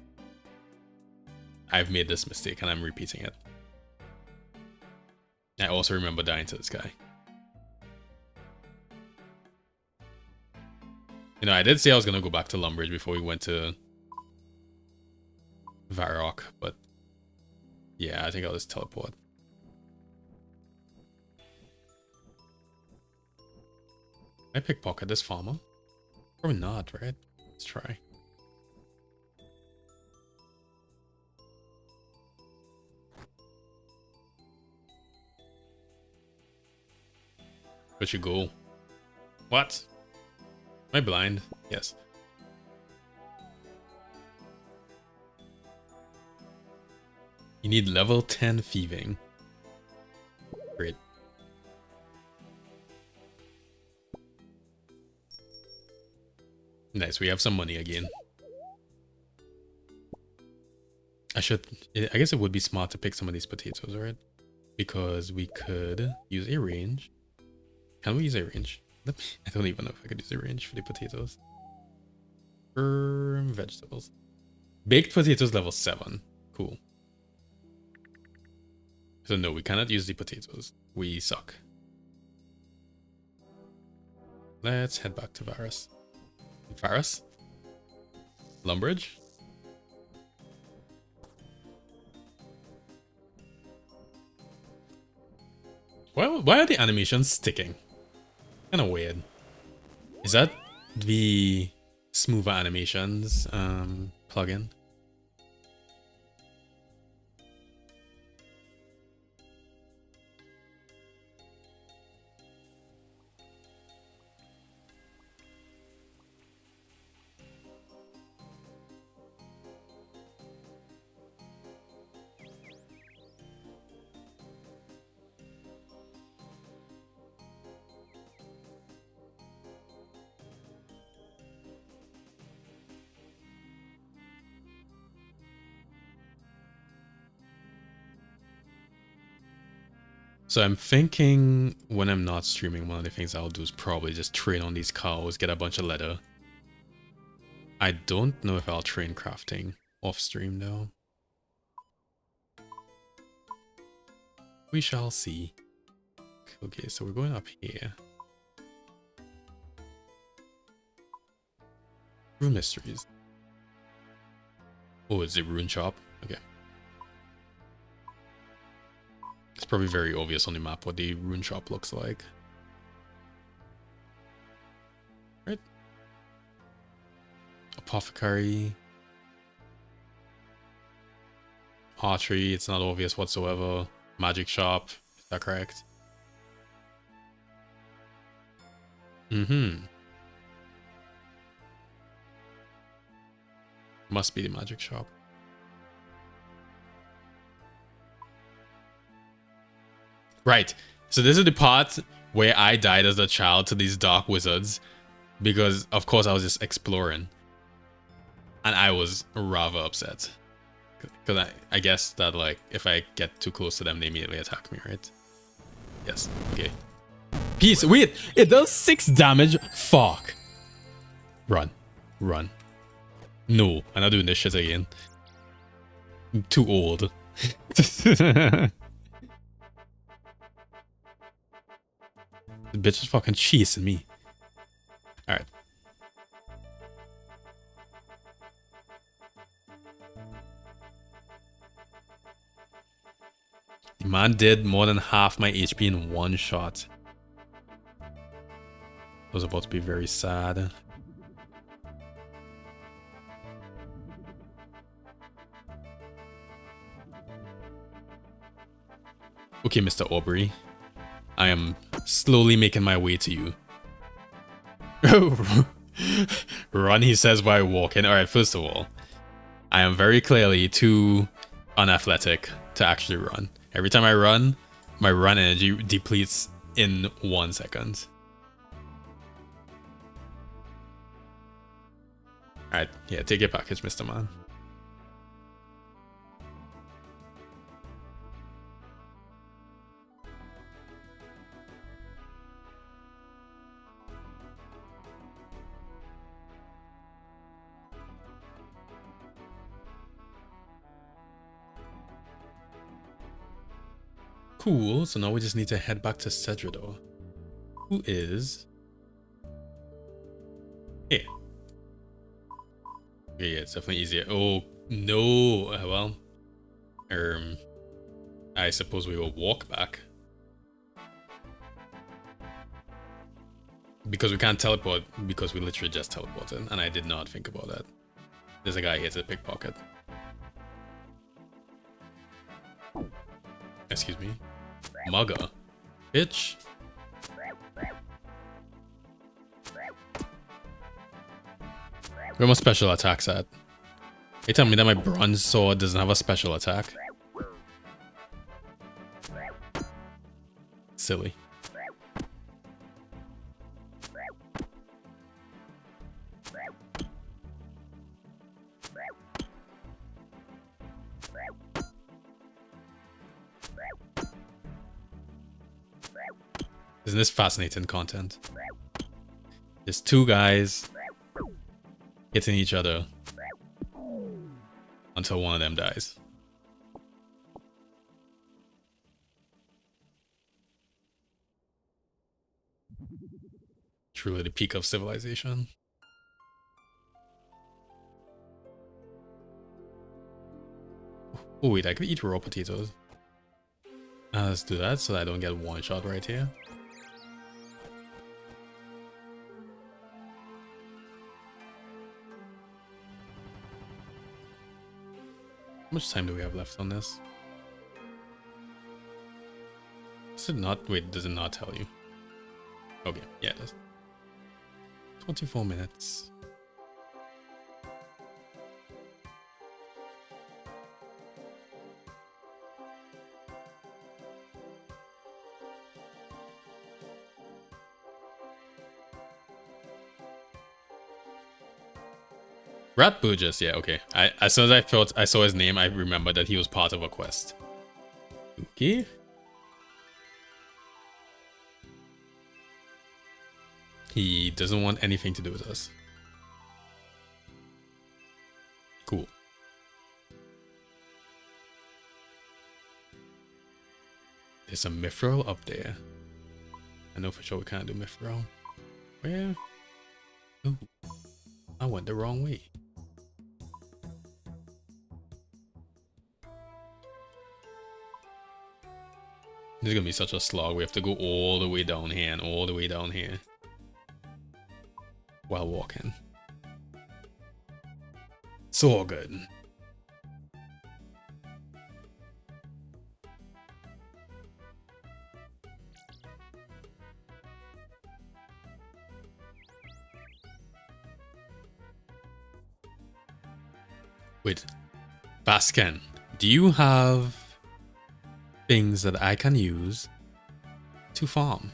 I've made this mistake and I'm repeating it. I also remember dying to this guy. You know, I did say I was gonna go back to Lumbridge before we went to Varrock, but yeah, I think I'll just teleport. Can I pickpocket this farmer? Probably not, right? Let's try. Where'd you go? What? Am I blind? Yes. You need level 10 thieving. Great. Nice, we have some money again. I guess it would be smart to pick some of these potatoes, right? Because we could use a range. Can we use a range? I don't even know if I could use a range for the potatoes. Vegetables. Baked potatoes level 7. Cool. So no, we cannot use the potatoes. We suck. Let's head back to Varus. Varus? Lumbridge? Why are the animations sticking? Kind of weird. Is that the smoother animations plugin? So I'm thinking when I'm not streaming, one of the things I'll do is probably just train on these cows, get a bunch of leather. I don't know if I'll train crafting off stream though. We shall see. Okay, so we're going up here. Rune mysteries. Oh, it's a rune shop. Okay. It's probably very obvious on the map what the rune shop looks like. Right? Apothecary. Archery, it's not obvious whatsoever. Magic shop, is that correct? Mm-hmm. Must be the magic shop. Right. So this is the part where I died as a child to these dark wizards. Because, of course, I was just exploring. And I was rather upset. Because I guess that, like, if I get too close to them, they immediately attack me, right? Yes. Okay. Peace. Wait. It does 6 damage? Fuck. Run. Run. No. I'm not doing this shit again. I'm too old. The bitch is fucking cheesing me. Alright. The man did more than half my HP in one shot. I was about to be very sad. Okay, Mr. Aubrey. I am slowly making my way to you. Run, he says while walking. Alright, first of all, I am very clearly too unathletic to actually run. Every time I run, my run energy depletes in 1 second. Alright, yeah, take your package, Mr. Man. Cool, so now we just need to head back to Cedrador, who is here. Yeah, it's definitely easier. Oh, no. Well, I suppose we will walk back. Because we can't teleport, because we literally just teleported, and I did not think about that. There's a guy here to pickpocket. Excuse me. Mugger. Bitch. Where my special attacks at? You tell me that my bronze sword doesn't have a special attack? Silly. Isn't this fascinating content? There's two guys hitting each other until one of them dies. Truly the peak of civilization. Oh wait, I could eat raw potatoes. Let's do that so that I don't get one shot right here. How much time do we have left on this? Does it not? Wait, does it not tell you? Okay, yeah, it does. 24 minutes. Rat Burgess, yeah, okay. As soon as I saw his name, I remembered that he was part of a quest. Okay. He doesn't want anything to do with us. Cool. There's a mithril up there. I know for sure we can't do mithril. Where? Ooh, I went the wrong way. This is gonna be such a slog. We have to go all the way down here and all the way down here while walking. So good. Wait, Baskin, do you have things that I can use to farm?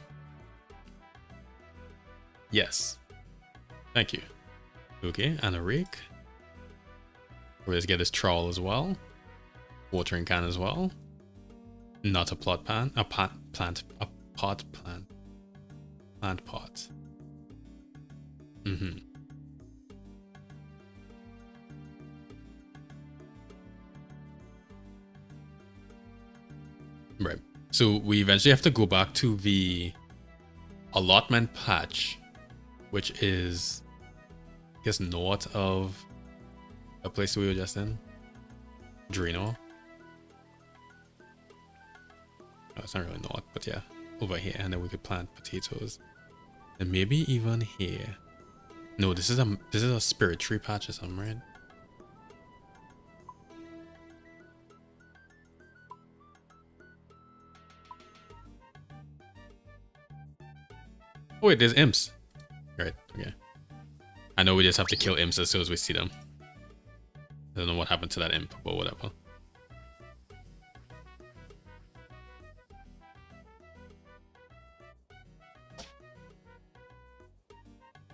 Yes. Thank you. Okay, and a rake. Let's get this trowel as well. Watering can as well. Not a plot pan. A pot plant. Plant pot. Mm-hmm. Right. So we eventually have to go back to the allotment patch, which is, I guess, north of the place we were just in. Drino. Oh, it's not really north, but yeah, over here, and then we could plant potatoes, and maybe even here. No, this is a spirit tree patch or something, right? Oh wait, there's imps. Right, okay. I know we just have to kill imps as soon as we see them. I don't know what happened to that imp, but whatever.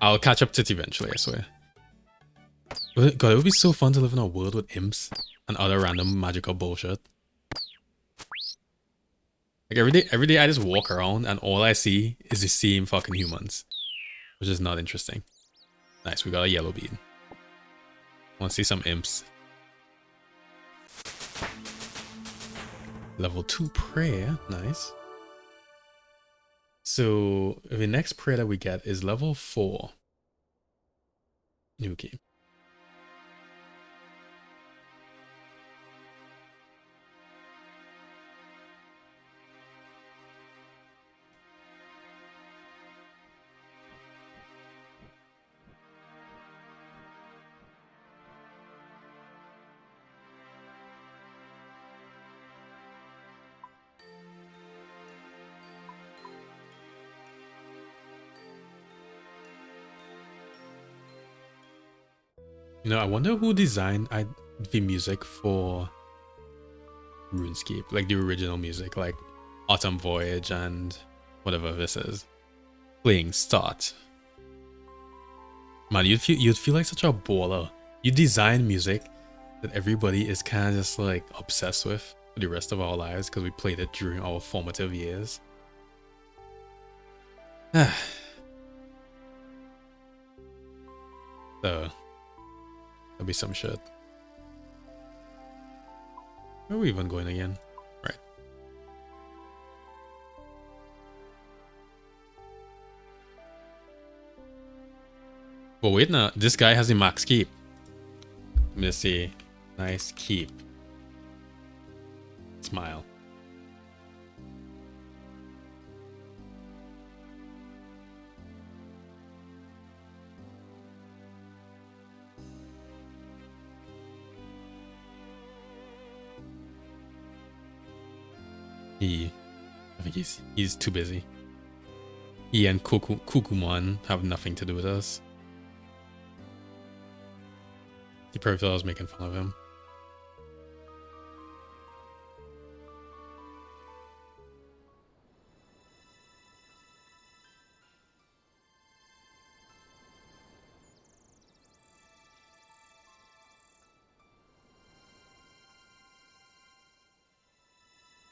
I'll catch up to it eventually, I swear. God, it would be so fun to live in a world with imps and other random magical bullshit. Like every day I just walk around and all I see is the same fucking humans. Which is not interesting. Nice, we got a yellow bead. Want to see some imps. Level 2 prayer, nice. So the next prayer that we get is level 4. Okay. You know, I wonder who designed the music for RuneScape, like the original music, like Autumn Voyage and whatever this is. Playing start. Man, you'd feel like such a baller. You design music that everybody is kind of just like obsessed with for the rest of our lives because we played it during our formative years. So, that'll be some shit. Where are we even going again? Right. But wait now, this guy has a max keep. Let me see. Nice keep. Smile. I think he's too busy. He and Kukumon have nothing to do with us. He probably thought I was making fun of him.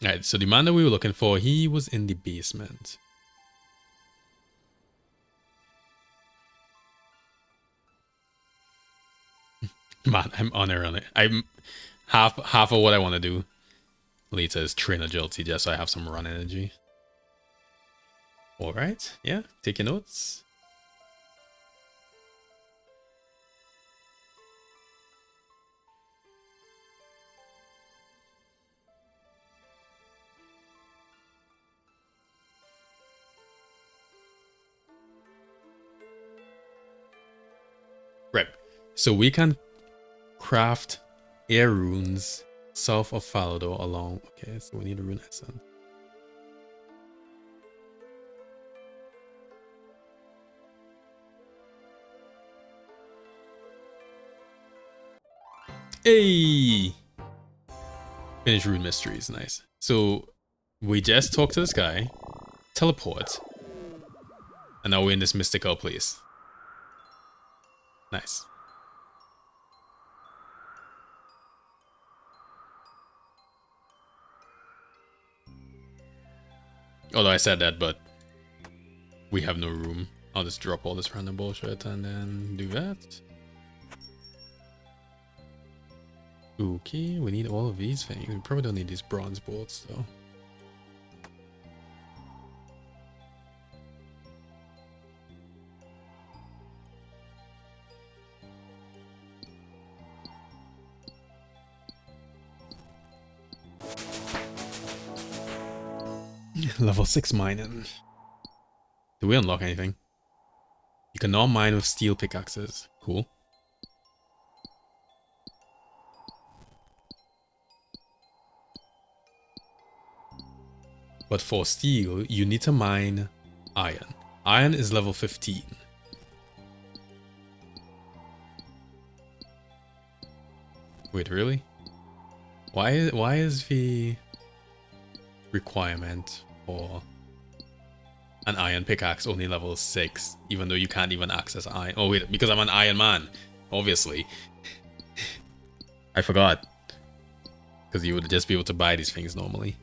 Alright, so the man that we were looking for, he was in the basement. Man, I'm on it. I'm half of what I want to do later is train agility just so I have some run energy. Alright, yeah, take your notes. Right, so we can craft air runes south of Falador along. Okay, so we need a rune essence. Hey! Finish rune mysteries, nice. So we just talked to this guy, teleport, and now we're in this mystical place. Nice. Although I said that, but we have no room. I'll just drop all this random bullshit and then do that. Okay, we need all of these things. We probably don't need these bronze bolts though. Level 6 mining. Did we unlock anything? You can now mine with steel pickaxes. Cool. But for steel, you need to mine iron. Iron is level 15. Wait, really? Why is the requirement for an iron pickaxe only level 6, even though you can't even access iron? Oh wait, because I'm an Iron Man, obviously. I forgot. Because you would just be able to buy these things normally.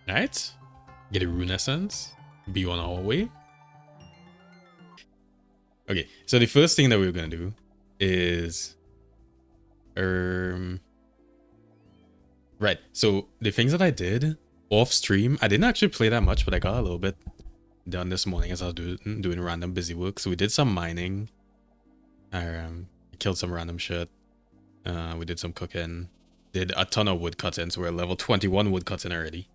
Alright. Get a rune essence. Be on our way. Okay, so the first thing that we're gonna do is right. So the things that I did off stream, I didn't actually play that much, but I got a little bit done this morning as I was doing random busy work. So we did some mining. I killed some random shit. We did some cooking. Did a ton of woodcutting, so we're level 21 woodcutting already.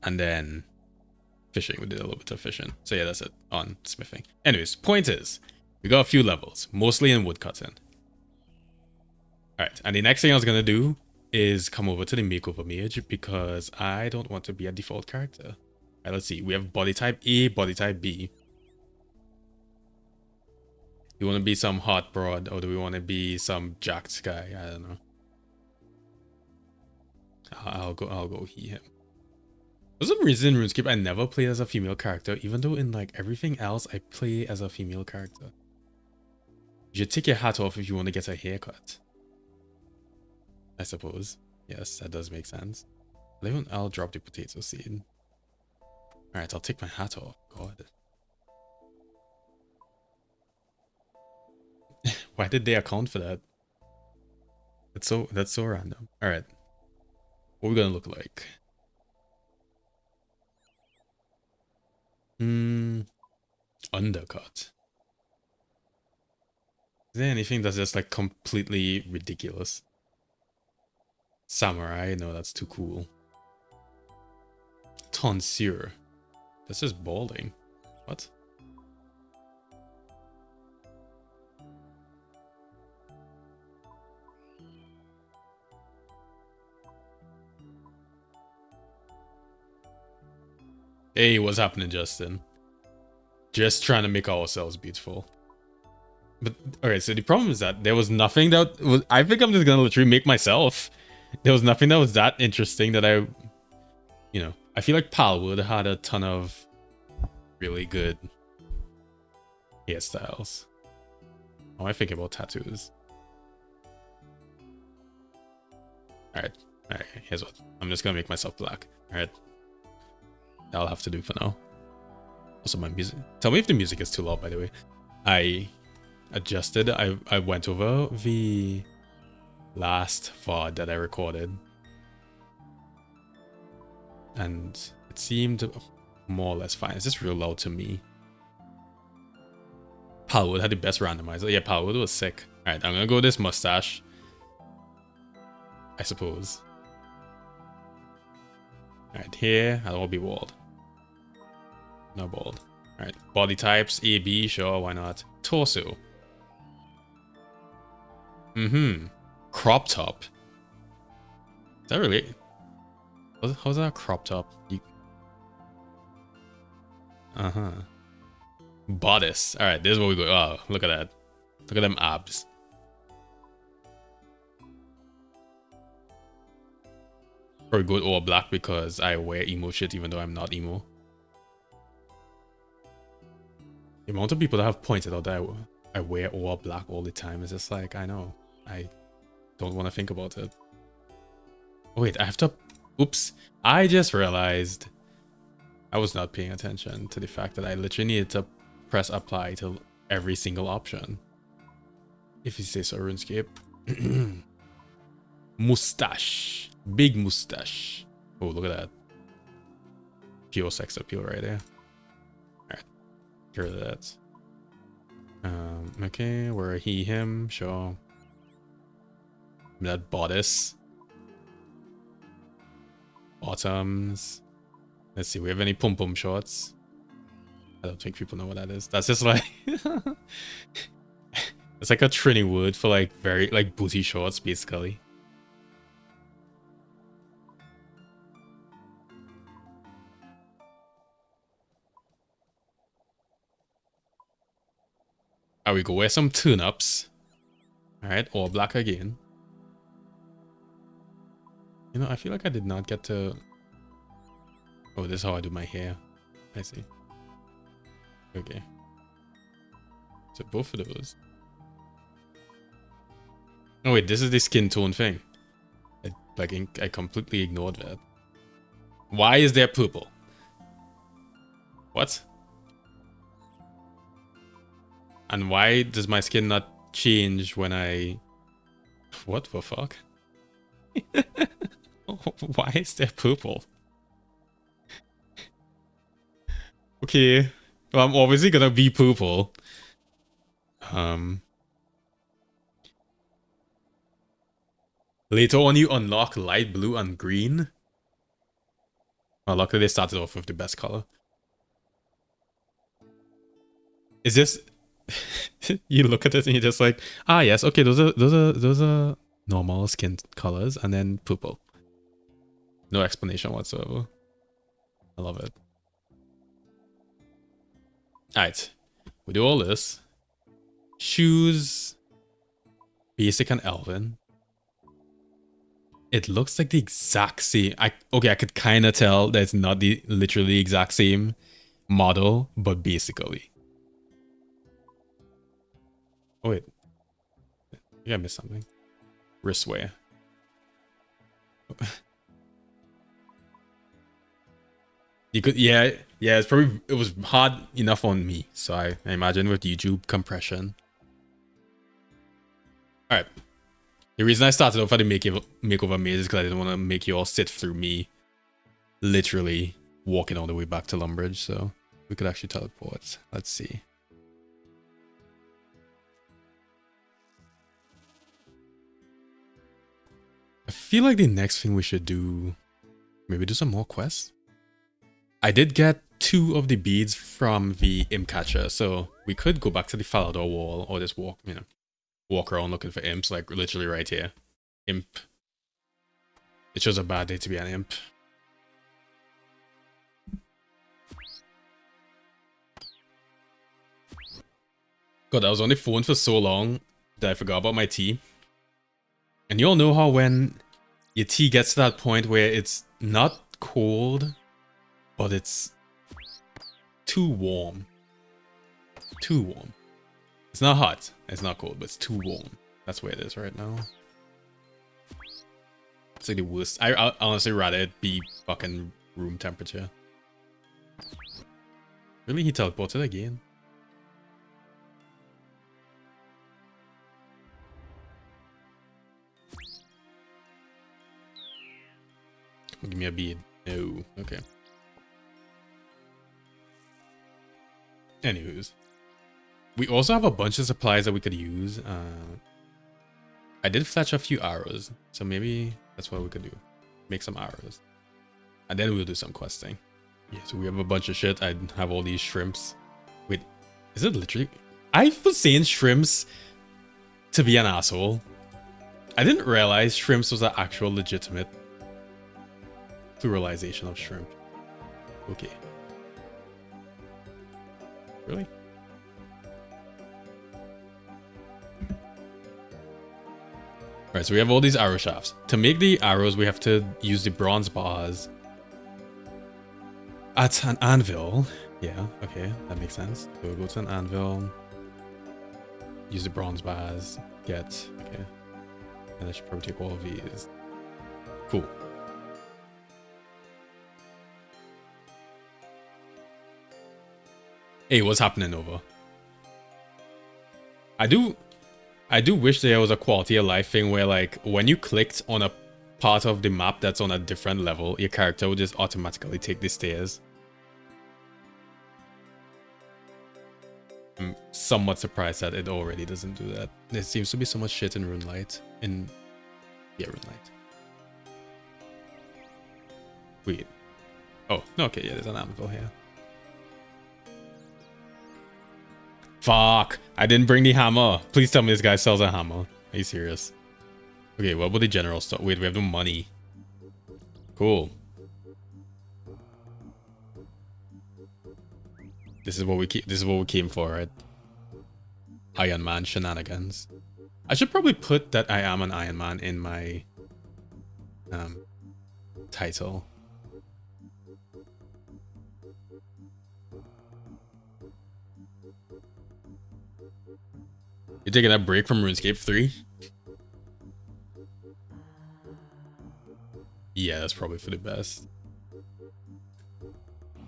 And then fishing, we did a little bit of fishing. So yeah, that's it on smithing. Anyways, point is, we got a few levels, mostly in woodcutting. Alright, and the next thing I was gonna do is come over to the makeover mage because I don't want to be a default character. Alright, let's see. We have body type A, body type B. You want to be some hot broad, or do we want to be some jacked guy? I don't know. I'll go he him. For some reason in RuneScape I never played as a female character, even though in like everything else I play as a female character. You should take your hat off if you want to get a haircut, I suppose. Yes, that does make sense. I'll drop the potato seed. Alright, I'll take my hat off. God. Why did they account for that? That's so random. Alright. What are we gonna look like? Undercut. Is there anything that's just like completely ridiculous? Samurai? No, that's too cool. Tonsure. That's just balding. What? Hey, what's happening, Justin? Just trying to make ourselves beautiful. But, okay, so the problem is that there was nothing that was... I think I'm just gonna literally make myself. There was nothing that was that interesting that I... You know, I feel like Palwood had a ton of really good hairstyles. How am I thinking about tattoos? Alright, here's what. I'm just gonna make myself black. Alright. That'll have to do for now. Also, my music. Tell me if the music is too loud, by the way. I adjusted. I went over the last VOD that I recorded, and it seemed more or less fine. It's just real loud to me. Palwood had the best randomizer. Yeah, Palwood was sick. Alright, I'm gonna go with this mustache, I suppose. Alright, here, I'll all be bald. No bald. Alright, body types, A, B, sure, why not? Torso. Crop top. Is that really... How's that a crop top? Bodice. Alright, this is what we go. Oh, look at that. Look at them abs. Probably go all black because I wear emo shit even though I'm not emo. The amount of people that have pointed out that I wear all black all the time is just like, I know. I don't want to think about it. Oh, wait, I have to... Oops. I just realized I was not paying attention to the fact that I literally needed to press apply to every single option. If you say so, RuneScape. Mustache. Big mustache. Oh, look at that. Pure sex appeal right there. Alright. Get rid of that. Okay, where he, him, sure. That bodice. Bottoms. Let's see, we have any pum pum shorts? I don't think people know what that is. That's just like it's like a Trini word for like very like booty shorts basically. We go wear some turnips. Alright, all black again. You know, I feel like I did not get to... Oh, this is how I do my hair. I see. Okay. So both of those. Oh wait, this is the skin tone thing. I completely ignored that. Why is there purple? What? And why does my skin not change when I... What the fuck? Why is there purple? Okay. Well, I'm obviously gonna be purple. Later on you unlock light blue and green. Well, luckily they started off with the best color. Is this... You look at it and you're just like, ah yes, okay, those are normal skin colors and then purple. No explanation whatsoever. I love it. Alright. We do all this. Shoes. Basic and Elven. It looks like the exact same. Okay, I could kind of tell that it's not the literally exact same model, but basically. Oh wait. I think I missed something. Wristwear. You could, yeah, it's probably, it was hard enough on me. So I imagine with YouTube compression. All right. The reason I started off at the makeover maze is because I didn't want to make you all sit through me literally walking all the way back to Lumbridge. So we could actually teleport. Let's see. I feel like the next thing we should do, maybe do some more quests. I did get 2 of the beads from the imp catcher, so we could go back to the Falador wall or just walk, walk around looking for imps, like literally right here. Imp. It's just a bad day to be an imp. God, I was on the phone for so long that I forgot about my tea. And you all know how when your tea gets to that point where it's not cold, but it's too warm. Too warm. It's not hot. It's not cold, but it's too warm. That's where it is right now. It's like the worst. I honestly rather it be fucking room temperature. Really? He teleported again? Give me a bead. No. Okay. Anywho's. We also have a bunch of supplies that we could use. I did fetch a few arrows, so maybe that's what we could do. Make some arrows. And then we'll do some questing. Yeah, so we have a bunch of shit. I have all these shrimps. Wait, is it literally... I was saying shrimps to be an asshole. I didn't realize shrimps was an actual legitimate pluralization of shrimp. Okay. Really? Alright, so we have all these arrow shafts. To make the arrows, we have to use the bronze bars at an anvil. Yeah, okay, that makes sense. So we'll go to an anvil, use the bronze bars, get, okay. And I should probably take all of these. Cool. Hey, what's happening, Nova? I do wish there was a quality of life thing where, like, when you clicked on a part of the map that's on a different level, your character would just automatically take the stairs. I'm somewhat surprised that it already doesn't do that. There seems to be so much shit in Runelight. Yeah, Runelight. Wait. Oh, no, okay, yeah, there's an anvil here. Fuck! I didn't bring the hammer. Please tell me this guy sells a hammer. Are you serious? Okay, what about the general stuff? Wait, we have no money. Cool. This is what we came for, right? Iron Man shenanigans. I should probably put that I am an Iron Man in my title. You taking a break from RuneScape 3? Yeah, that's probably for the best.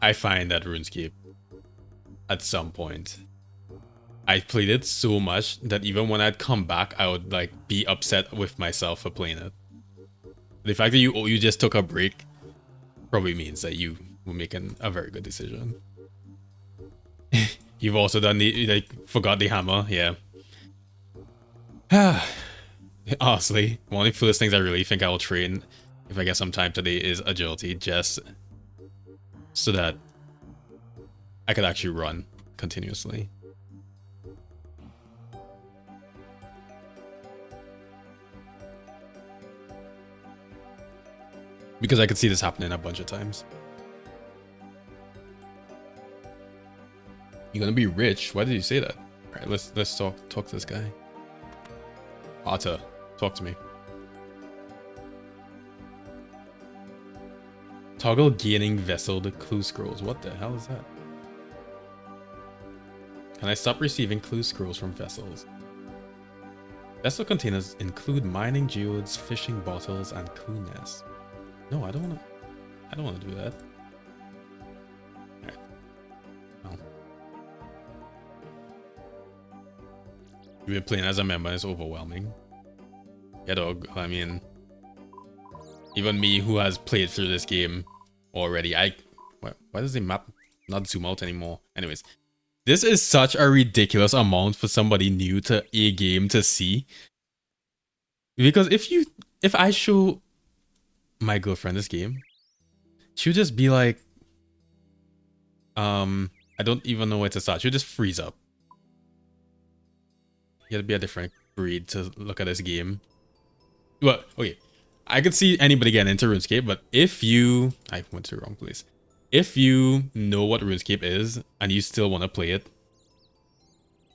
I find that RuneScape, at some point, I played it so much that even when I'd come back, I would like be upset with myself for playing it. The fact that you just took a break probably means that you were making a very good decision. You've also done the like forgot the hammer, yeah. Honestly, one of the first things I really think I will train if I get some time today is agility, just so that I could actually run continuously. Because I could see this happening a bunch of times. You're gonna be rich? Why did you say that? Alright, let's talk to this guy. Otter, talk to me. Toggle gaining vessel to clue scrolls. What the hell is that? Can I stop receiving clue scrolls from vessels? Vessel containers include mining geodes, fishing bottles, and clue nests. No, I don't wanna do that. Alright. Oh. You've been playing as a member is overwhelming. Yeah, dog. I mean, even me who has played through this game already, why does the map not zoom out anymore? Anyways, this is such a ridiculous amount for somebody new to a game to see. Because if I show my girlfriend this game, she'll just be like, I don't even know where to start. She'll just freeze up. You gotta be a different breed to look at this game. Well, okay. I could see anybody getting into RuneScape, but if you... I went to the wrong place. If you know what RuneScape is, and you still want to play it,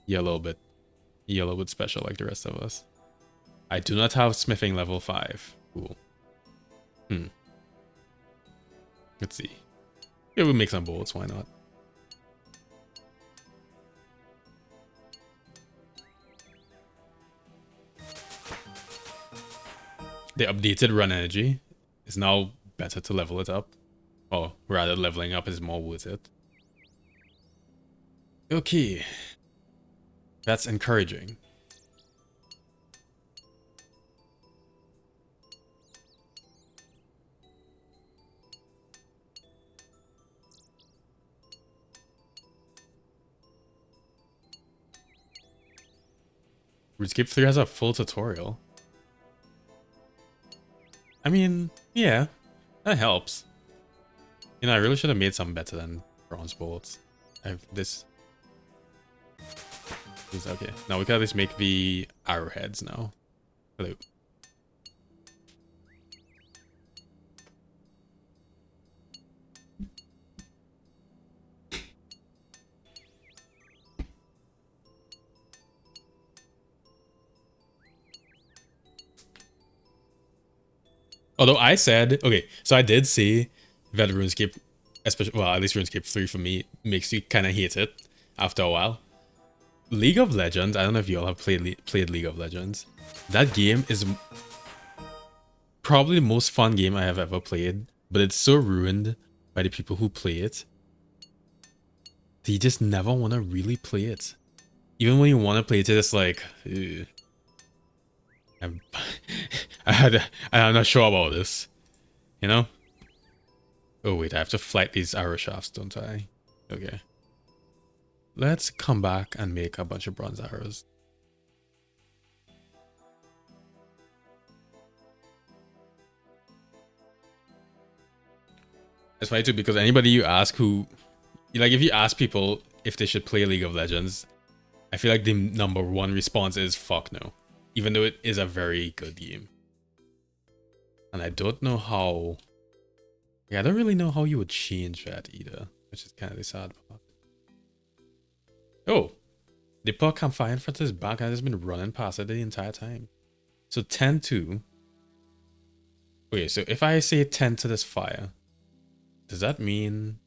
you're a little bit special like the rest of us. I do not have smithing level 5. Cool. Let's see. Yeah, we'll make some bullets, why not? The updated run energy is now better to level it up. Or rather, leveling up is more worth it. Okay. That's encouraging. RuneScape 3 has a full tutorial. I mean, yeah, that helps. You know, I really should have made something better than bronze bullets. I have this. Okay, now we can at least make the arrowheads now. Hello. Although I said, okay, so I did say that RuneScape, especially, well, at least RuneScape 3 for me, makes you kind of hate it after a while. League of Legends, I don't know if you all have played League of Legends. That game is probably the most fun game I have ever played, but it's so ruined by the people who play it. They just never want to really play it. Even when you want to play it, it's like, I'm not sure about this, you know? Oh wait, I have to flight these arrow shafts, don't I? Okay. Let's come back and make a bunch of bronze arrows. It's funny too, because anybody you ask who, like if you ask people if they should play League of Legends, I feel like the #1 response is fuck no. Even though it is a very good game. And I don't know how... Yeah, I don't really know how you would change that either, which is kind of the sad part. Oh, They put a campfire in front of his back and I've just been running past it the entire time. So 10 to. Okay, so if I say 10 to this fire, does that mean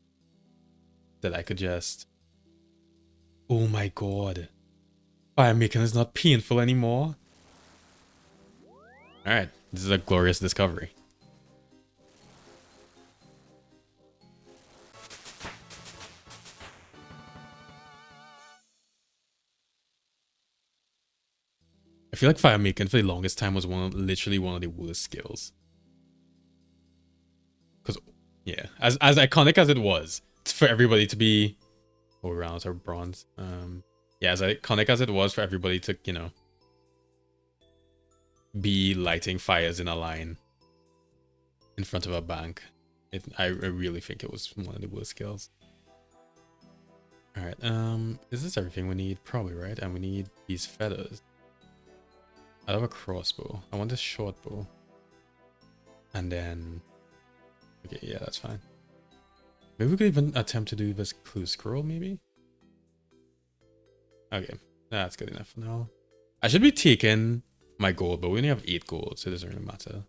that I could just... Oh my god. Fire making is not painful anymore. Alright, this is a glorious discovery. I feel like fire making for the longest time was literally one of the worst skills. Because, yeah, as iconic as it was, for everybody to be... Oh, rounds or bronze. Yeah, as iconic as it was for everybody to, you know, be lighting fires in a line in front of a bank. I really think it was one of the worst skills. Alright, is this everything we need? Probably, right? And we need these feathers. I have a crossbow. I want this short bow. And then... Okay, yeah, that's fine. Maybe we could even attempt to do this clue scroll, maybe? Okay, that's good enough for now. I should be taking my gold, but we only have 8 gold, so it doesn't really matter.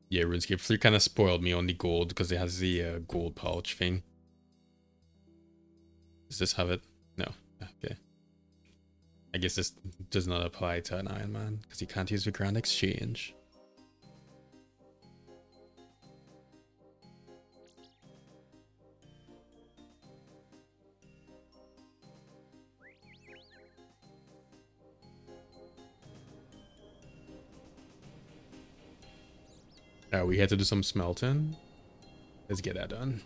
Yeah, RuneScape 3 kind of spoiled me on the gold because it has the gold pouch thing. Does this have it? No. Okay. I guess this does not apply to an Iron Man because you can't use the Grand Exchange. We had to do some smelting. Let's get that done.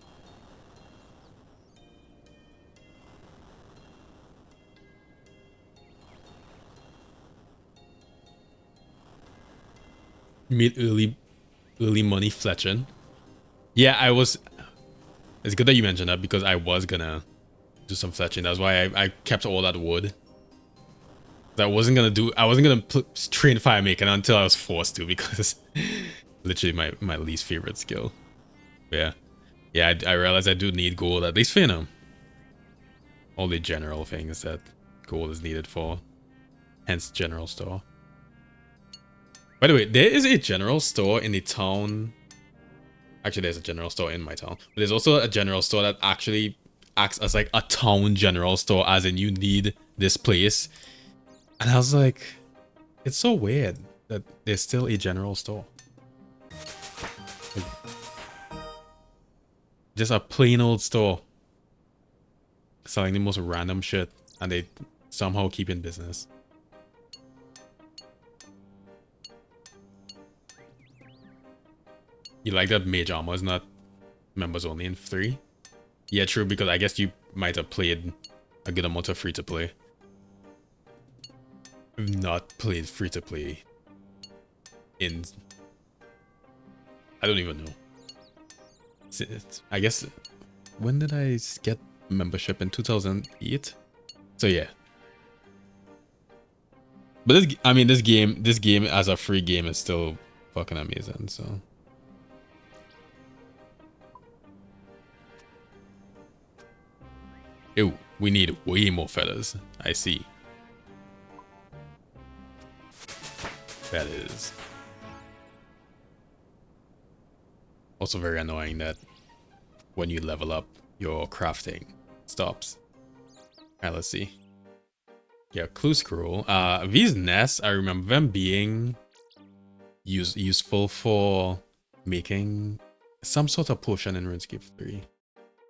Made early money fletching. Yeah, I was... It's good that you mentioned that because I was gonna do some fletching. That's why I kept all that wood. I wasn't gonna train fire making until I was forced to because literally my least favorite skill. Yeah. Yeah, I realized I do need gold, at least for, you know, all the general things that gold is needed for. Hence general store. By the way, there is a general store in the town. Actually, there's a general store in my town. But there's also a general store that actually acts as like a town general store, as in you need this place. And I was like, it's so weird that there's still a general store. Like, just a plain old store selling the most random shit, and they somehow keep in business. You like that mage armor is not members only in 3? Yeah, true, because I guess you might have played a good amount of free-to-play. I've not played free-to-play in... I don't even know. I guess... When did I get membership? In 2008? So yeah. But this, I mean, this game as a free game is still fucking amazing, so... Ew, we need way more feathers. I see. That is. Also very annoying that when you level up, your crafting stops. Alright, let's see. Yeah, clue scroll. These nests, I remember them being useful for making some sort of potion in RuneScape 3.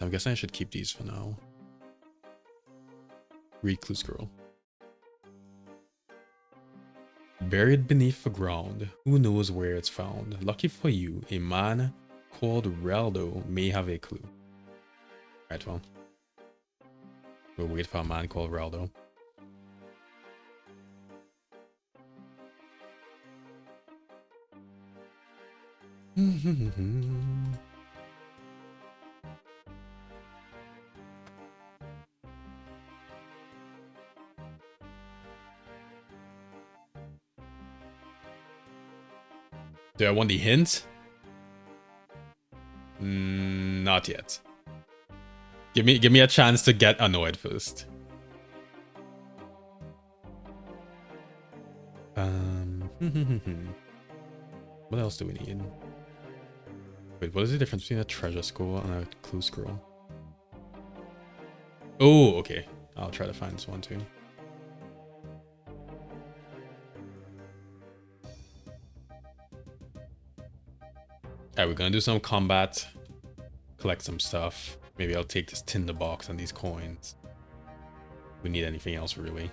I'm guessing I should keep these for now. Read clue scroll. Buried beneath the ground, who knows where it's found? Lucky for you, a man called Reldo may have a clue. Right, well. We'll wait for a man called Reldo. Do I want the hint? Not yet. Give me a chance to get annoyed first. What else do we need? Wait, what is the difference between a treasure scroll and a clue scroll? Oh, okay. I'll try to find this one too. Alright, we're gonna do some combat, collect some stuff. Maybe I'll take this tinder box and these coins. We need anything else really.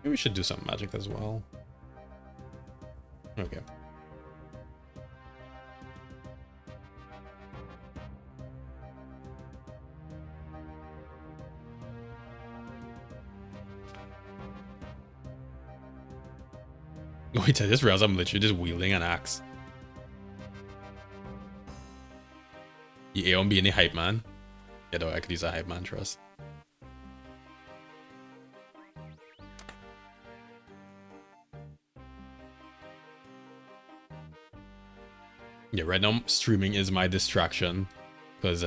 Maybe we should do some magic as well. Okay. Wait, I just realized I'm literally just wielding an axe. The Aeon being a hype man. Yeah, though I could use a hype man trust. Yeah, right now streaming is my distraction because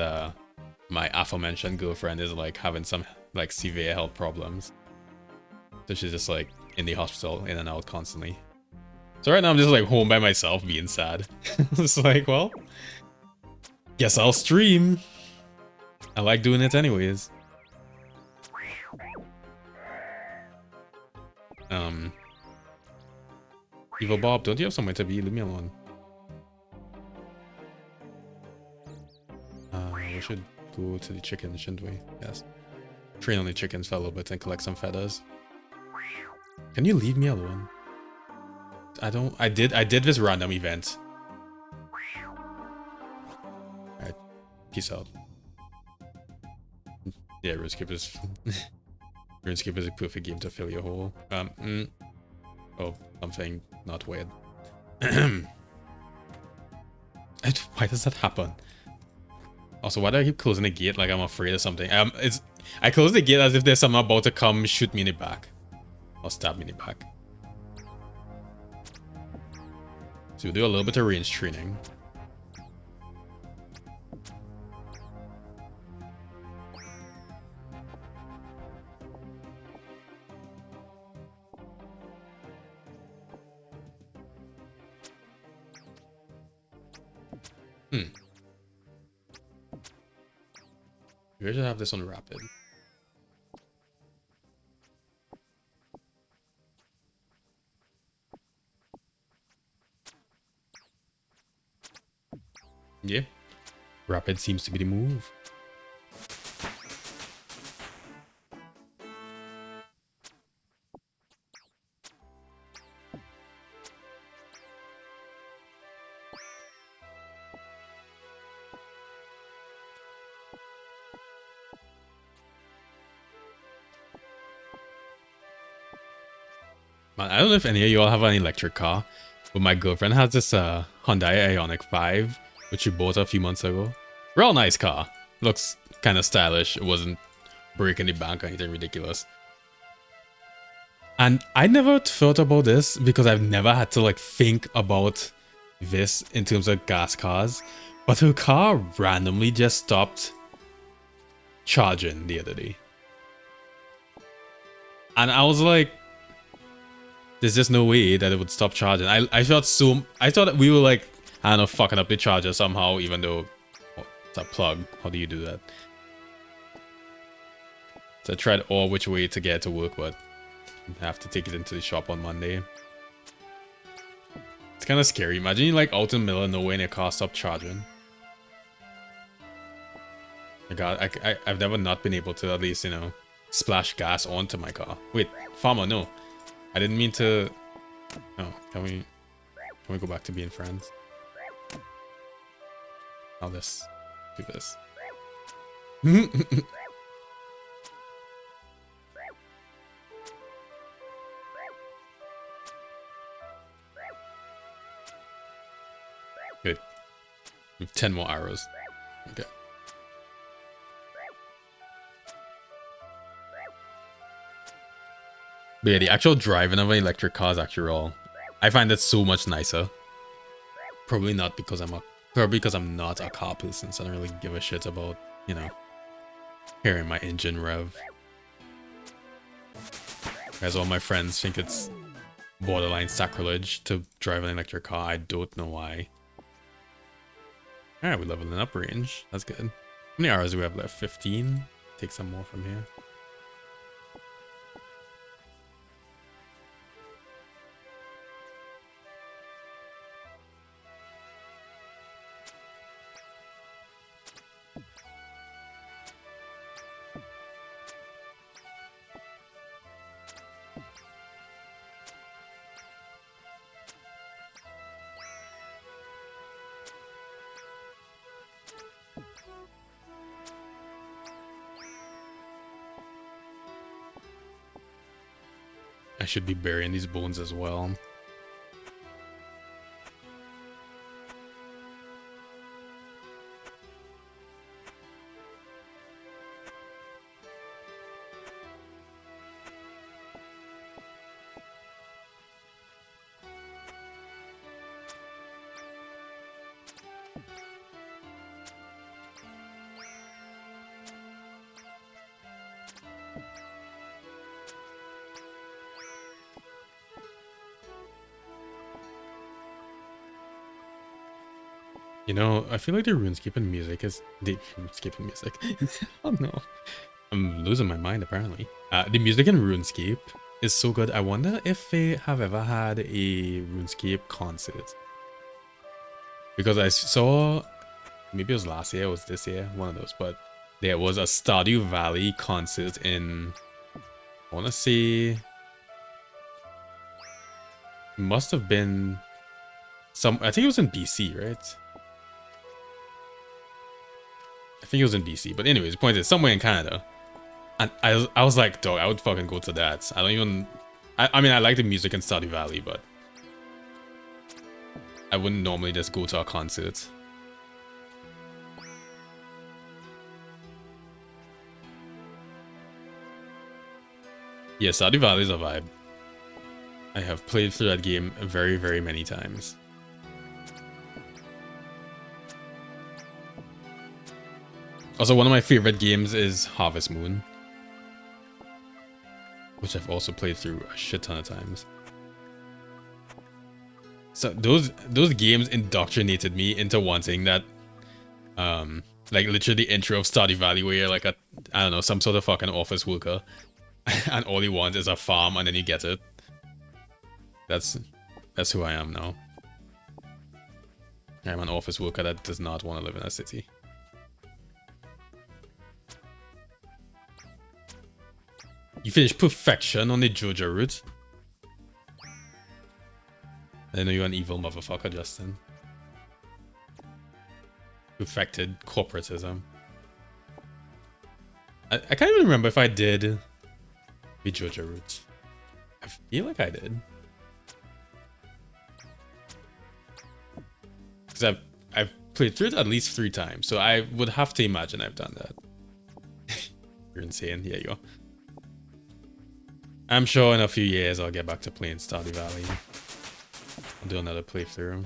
my aforementioned girlfriend is like having some like severe health problems. So she's just like in the hospital in and out constantly. So right now I'm just like home by myself being sad. It's like, well, guess I'll stream. I like doing it anyways. Evil Bob, don't you have somewhere to be? Leave me alone. We should go to the chicken, shouldn't we? Yes. Train on the chickens for a little bit and collect some feathers. Can you leave me alone? I did this random event. Alright. Peace out. Yeah, Runescape is Runescape is a perfect game to fill your hole. Oh, something not weird. Why does that happen? Also, why do I keep closing the gate like I'm afraid of something? I close the gate as if there's someone about to come shoot me in the back. Or stab me in the back. So we'll do a little bit of range training. We should have this on rapid. Yeah. Rapid seems to be the move. Man, I don't know if any of y'all have an electric car, but my girlfriend has this Hyundai Ioniq 5, which she bought a few months ago. Real nice car. Looks kind of stylish. It wasn't breaking the bank or anything ridiculous. And I never thought about this because I've never had to like think about this in terms of gas cars. But her car randomly just stopped charging the other day. And I was like, there's just no way that it would stop charging. I thought that we were like, I don't know, fucking up the charger somehow, even though it's a plug. How do you do that? So I tried all which way to get it to work, but I have to take it into the shop on Monday. It's kind of scary. Imagine you like out in the middle of nowhere and your car stopped charging. My god, I've never not been able to at least, you know, splash gas onto my car. Wait, Farmer, no. I didn't mean to... Oh, can we go back to being friends? I'll just do this. Good. We have 10 more arrows. Okay. But yeah, the actual driving of an electric car is actually all. I find it so much nicer. Probably because I'm not a car person, so I don't really give a shit about, you know, hearing my engine rev. As all my friends think it's borderline sacrilege to drive an electric car. I don't know why. Alright, we're leveling up range. That's good. How many hours do we have left? 15? Take some more from here. I should be burying these bones as well. You know, I feel like the RuneScape and music is the RuneScape and music. Oh no, I'm losing my mind apparently. The music in RuneScape is so good. I wonder if they have ever had a RuneScape concert, because I saw, maybe it was last year, it was this year, one of those, but there was a Stardew Valley concert in, I want to say, it must have been some, I think it was in BC, right? I think it was in BC, but anyways, the point is somewhere in Canada. And I was like, dog, I would fucking go to that. I don't even, I mean, I like the music in Stardew Valley, but I wouldn't normally just go to a concert. Yeah, Stardew Valley is a vibe. I have played through that game very, very many times. Also, one of my favorite games is Harvest Moon, which I've also played through a shit ton of times. So those games indoctrinated me into wanting that, like literally the intro of Stardew Valley, where you're like a, I don't know, some sort of fucking office worker, and all you want is a farm, and then you get it. That's who I am now. I'm an office worker that does not want to live in a city. You finished perfection on the Jojo route. I know you're an evil motherfucker, Justin. Perfected corporatism. I can't even remember if I did the Jojo route. I feel like I did. Because I've played through it at least 3 times, so I would have to imagine I've done that. You're insane. Here you go. I'm sure in a few years I'll get back to playing Stardew Valley. I'll do another playthrough.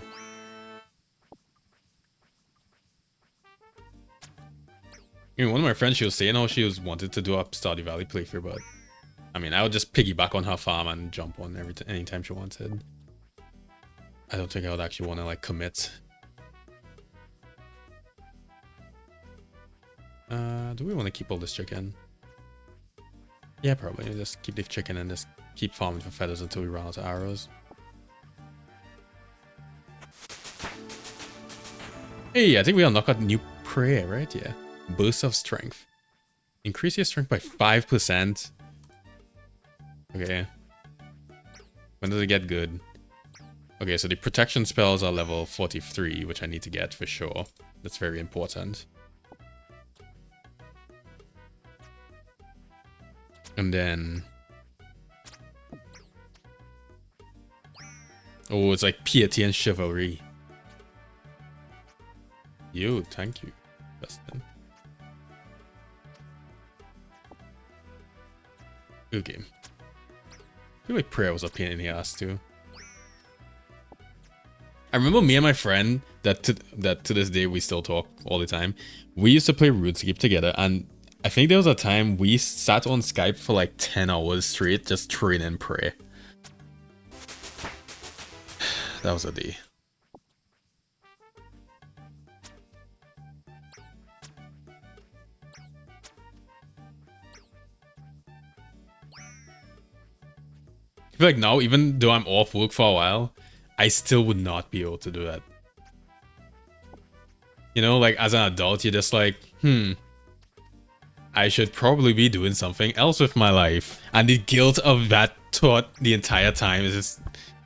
You know, one of my friends, she was saying how she wanted to do a Stardew Valley playthrough, but I mean, I would just piggyback on her farm and jump on anytime she wanted. I don't think I would actually want to like commit. Do we want to keep all this chicken? Yeah, probably. Just keep the chicken and just keep farming for feathers until we run out of arrows. Hey, I think we unlocked a new prayer, right? Yeah. Burst of strength. Increase your strength by 5%. Okay. When does it get good? Okay, so the protection spells are level 43, which I need to get for sure. That's very important. And then... oh, it's like piety and chivalry. Yo, thank you, Justin. Okay. I feel like prayer was a pain in the ass too. I remember me and my friend that to this day we still talk all the time. We used to play Runescape together, and I think there was a time we sat on Skype for like 10 hours straight just train and pray. That was a day. I feel like now, even though I'm off work for a while, I still would not be able to do that. You know, like as an adult, you're just like, I should probably be doing something else with my life. And the guilt of that thought the entire time is just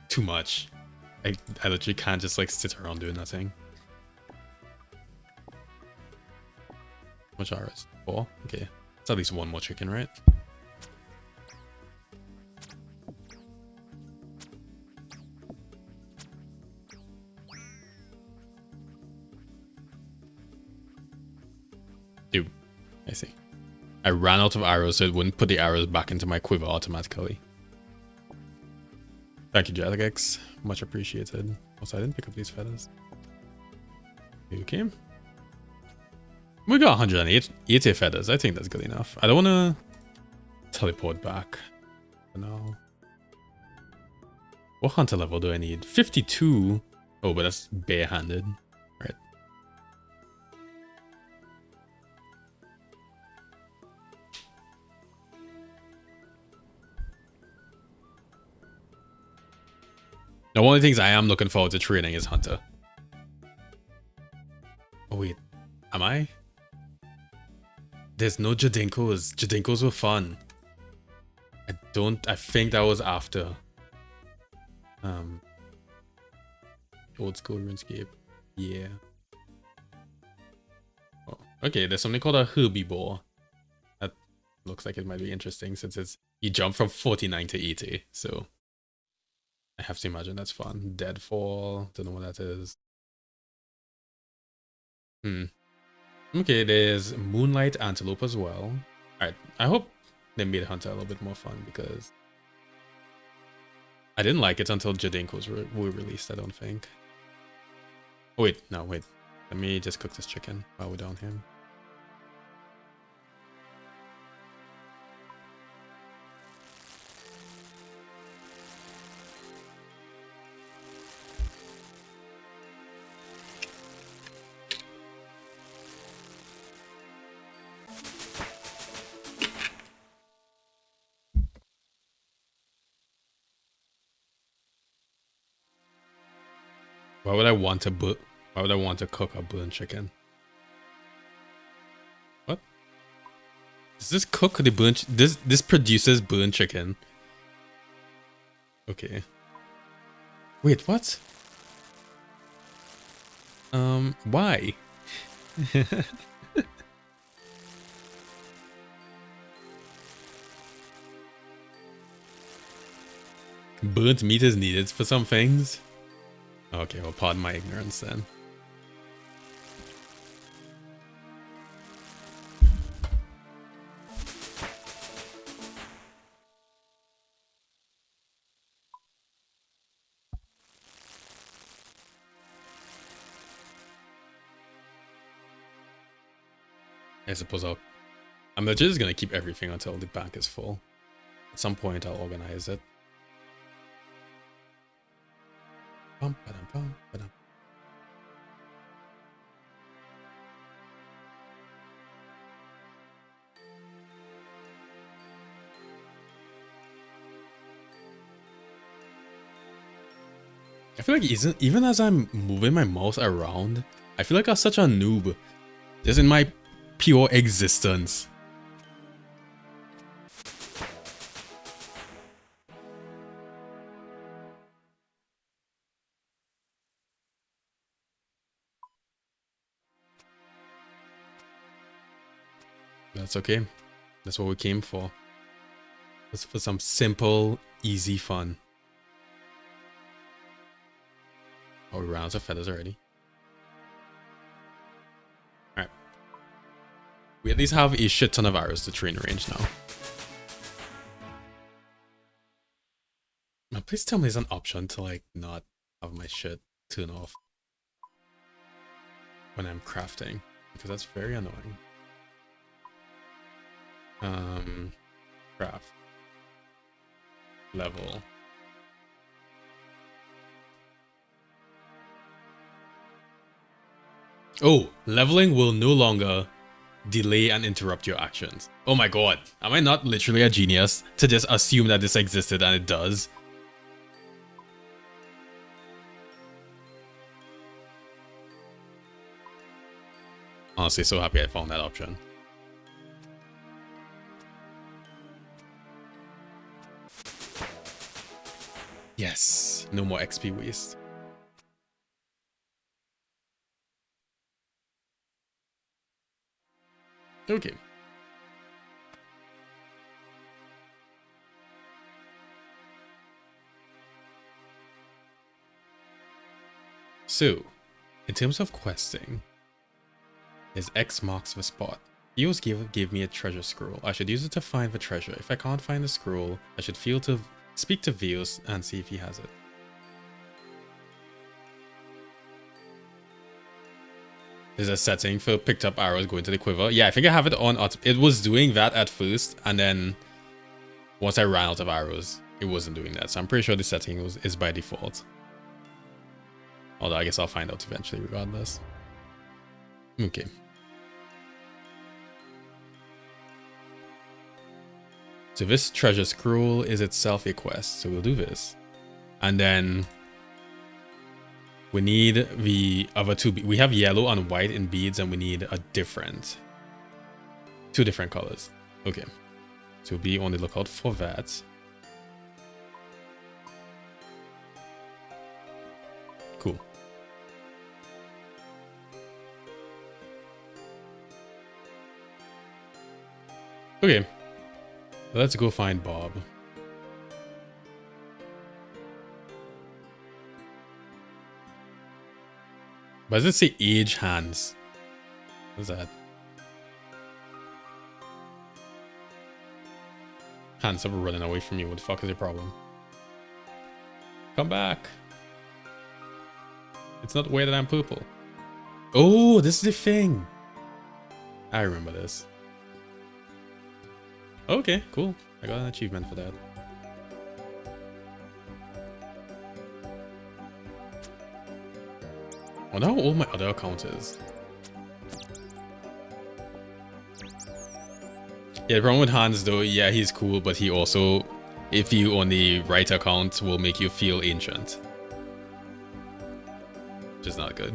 too much. I literally can't just like sit around doing nothing. How much hours? 4? Okay. It's at least one more chicken, right? Dude, I see. I ran out of arrows, so it wouldn't put the arrows back into my quiver automatically. Thank you, Jadagex. Much appreciated. Also, I didn't pick up these feathers. Okay. We got 180 feathers. I think that's good enough. I don't want to teleport back for now. What hunter level do I need? 52. Oh, but that's barehanded. Right. Now, one of the things I am looking forward to training is hunter. Oh, wait. Am I? There's no Jadinkos. Jadinkos were fun. I think that was after. Old school RuneScape. Yeah. Oh, okay, there's something called a herbivore. That looks like it might be interesting since it's you jump from 49 to 80, so I have to imagine that's fun. Deadfall, don't know what that is. Okay, there's Moonlight Antelope as well. Alright, I hope they made Hunter a little bit more fun because I didn't like it until Jadinkos were released, I don't think. Oh, wait, no, wait. Let me just cook this chicken while we're down here. Why would I want to cook a burnt chicken? What? Does this cook the burnt? This produces burnt chicken. Okay. Wait, what? Why? Burnt meat is needed for some things. Okay, well, pardon my ignorance then. I suppose I'm legit just gonna keep everything until the bank is full. At some point, I'll organize it. Bum, ba-dum, bum, ba-dum. I feel like even as I'm moving my mouse around, I feel like I'm such a noob. Just in my pure existence. That's okay. That's what we came for. Just for some simple, easy fun. Oh, we ran out of feathers already. Alright. We at least have a shit ton of arrows to train range now. Now, please tell me there's an option to like not have my shit turn off when I'm crafting, because that's very annoying. Craft. Level. Oh, leveling will no longer delay and interrupt your actions. Oh my god, am I not literally a genius to just assume that this existed and it does? Honestly, so happy I found that option. Yes, no more XP waste. Okay. So, in terms of questing, is X marks the spot. Eos gave me a treasure scroll. I should use it to find the treasure. If I can't find the scroll, I should speak to Veos and see if he has it. There's a setting for picked up arrows going to the quiver. Yeah, I think I have it on. It was doing that at first, and then once I ran out of arrows, it wasn't doing that. So I'm pretty sure the setting is by default. Although I guess I'll find out eventually regardless. Okay. So this treasure scroll is itself a quest. So we'll do this. And then we need the other two. We have yellow and white in beads, and we need a two different colors. Okay. So be on the lookout for that. Cool. Okay. Let's go find Bob. Why does it say age hands? What's that? Hands are running away from you. What the fuck is your problem? Come back. It's not weird that I'm purple. Oh, this is the thing. I remember this. Okay, cool. I got an achievement for that. I wonder how old my other account is. Yeah, the problem with Hans though, yeah, he's cool, but he also, if you on the right account, will make you feel ancient. Which is not good.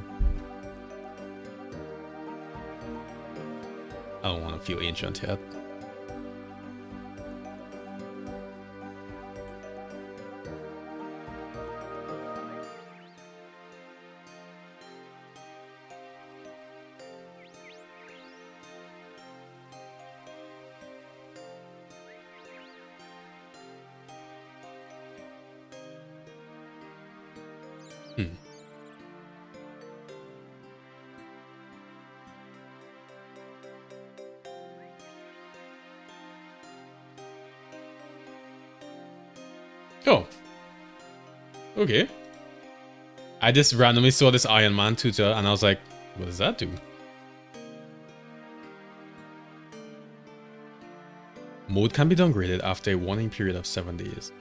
I don't want to feel ancient yet. Oh. Okay. I just randomly saw this Iron Man tutor and I was like, what does that do? Mode can be downgraded after a warning period of 7 days.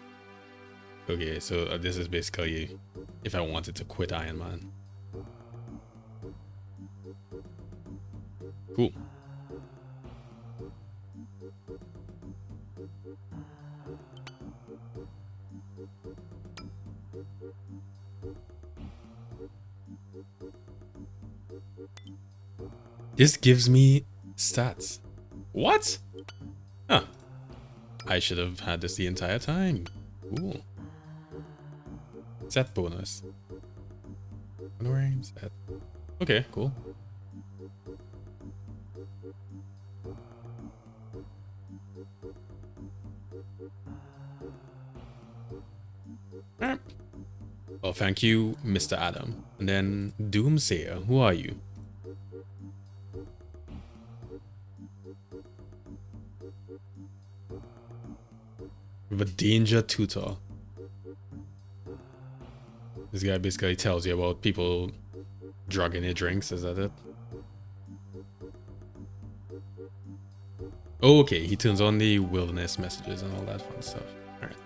Okay, so this is basically if I wanted to quit Iron Man. Cool. This gives me stats. What? Huh. I should have had this the entire time. Cool. Set bonus. Set. Okay, cool. Well, thank you, Mr. Adam. And then Doomsayer, who are you? The Danger Tutor. This guy basically tells you about people drugging their drinks. Is that it? Oh, okay, he turns on the wilderness messages and all that fun stuff. Alright.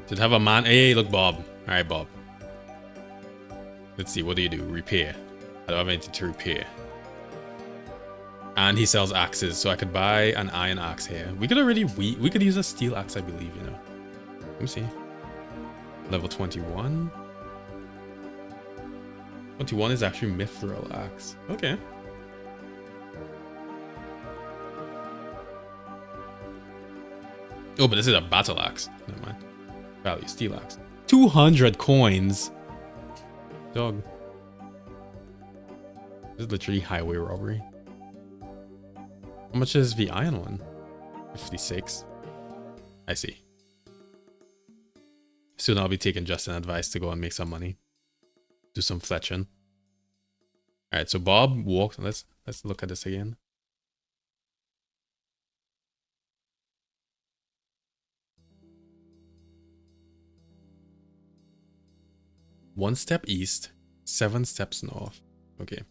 Should have a man. Hey, look, Bob. Alright, Bob. Let's see, what do you do? Repair. I don't have anything to repair. And he sells axes, so I could buy an iron axe here. We could already, we could use a steel axe, I believe, you know. Let me see. Level 21. 21 is actually mithril axe. Okay. Oh, but this is a battle axe. Never mind. Value steel axe. 200 coins. Dog. This is literally highway robbery. How much is the iron one? 56. I see. Soon I'll be taking Justin's advice to go and make some money. Do some fletching. Alright, so Bob walked. Let's look at this again. One step east, 7 steps north. Okay,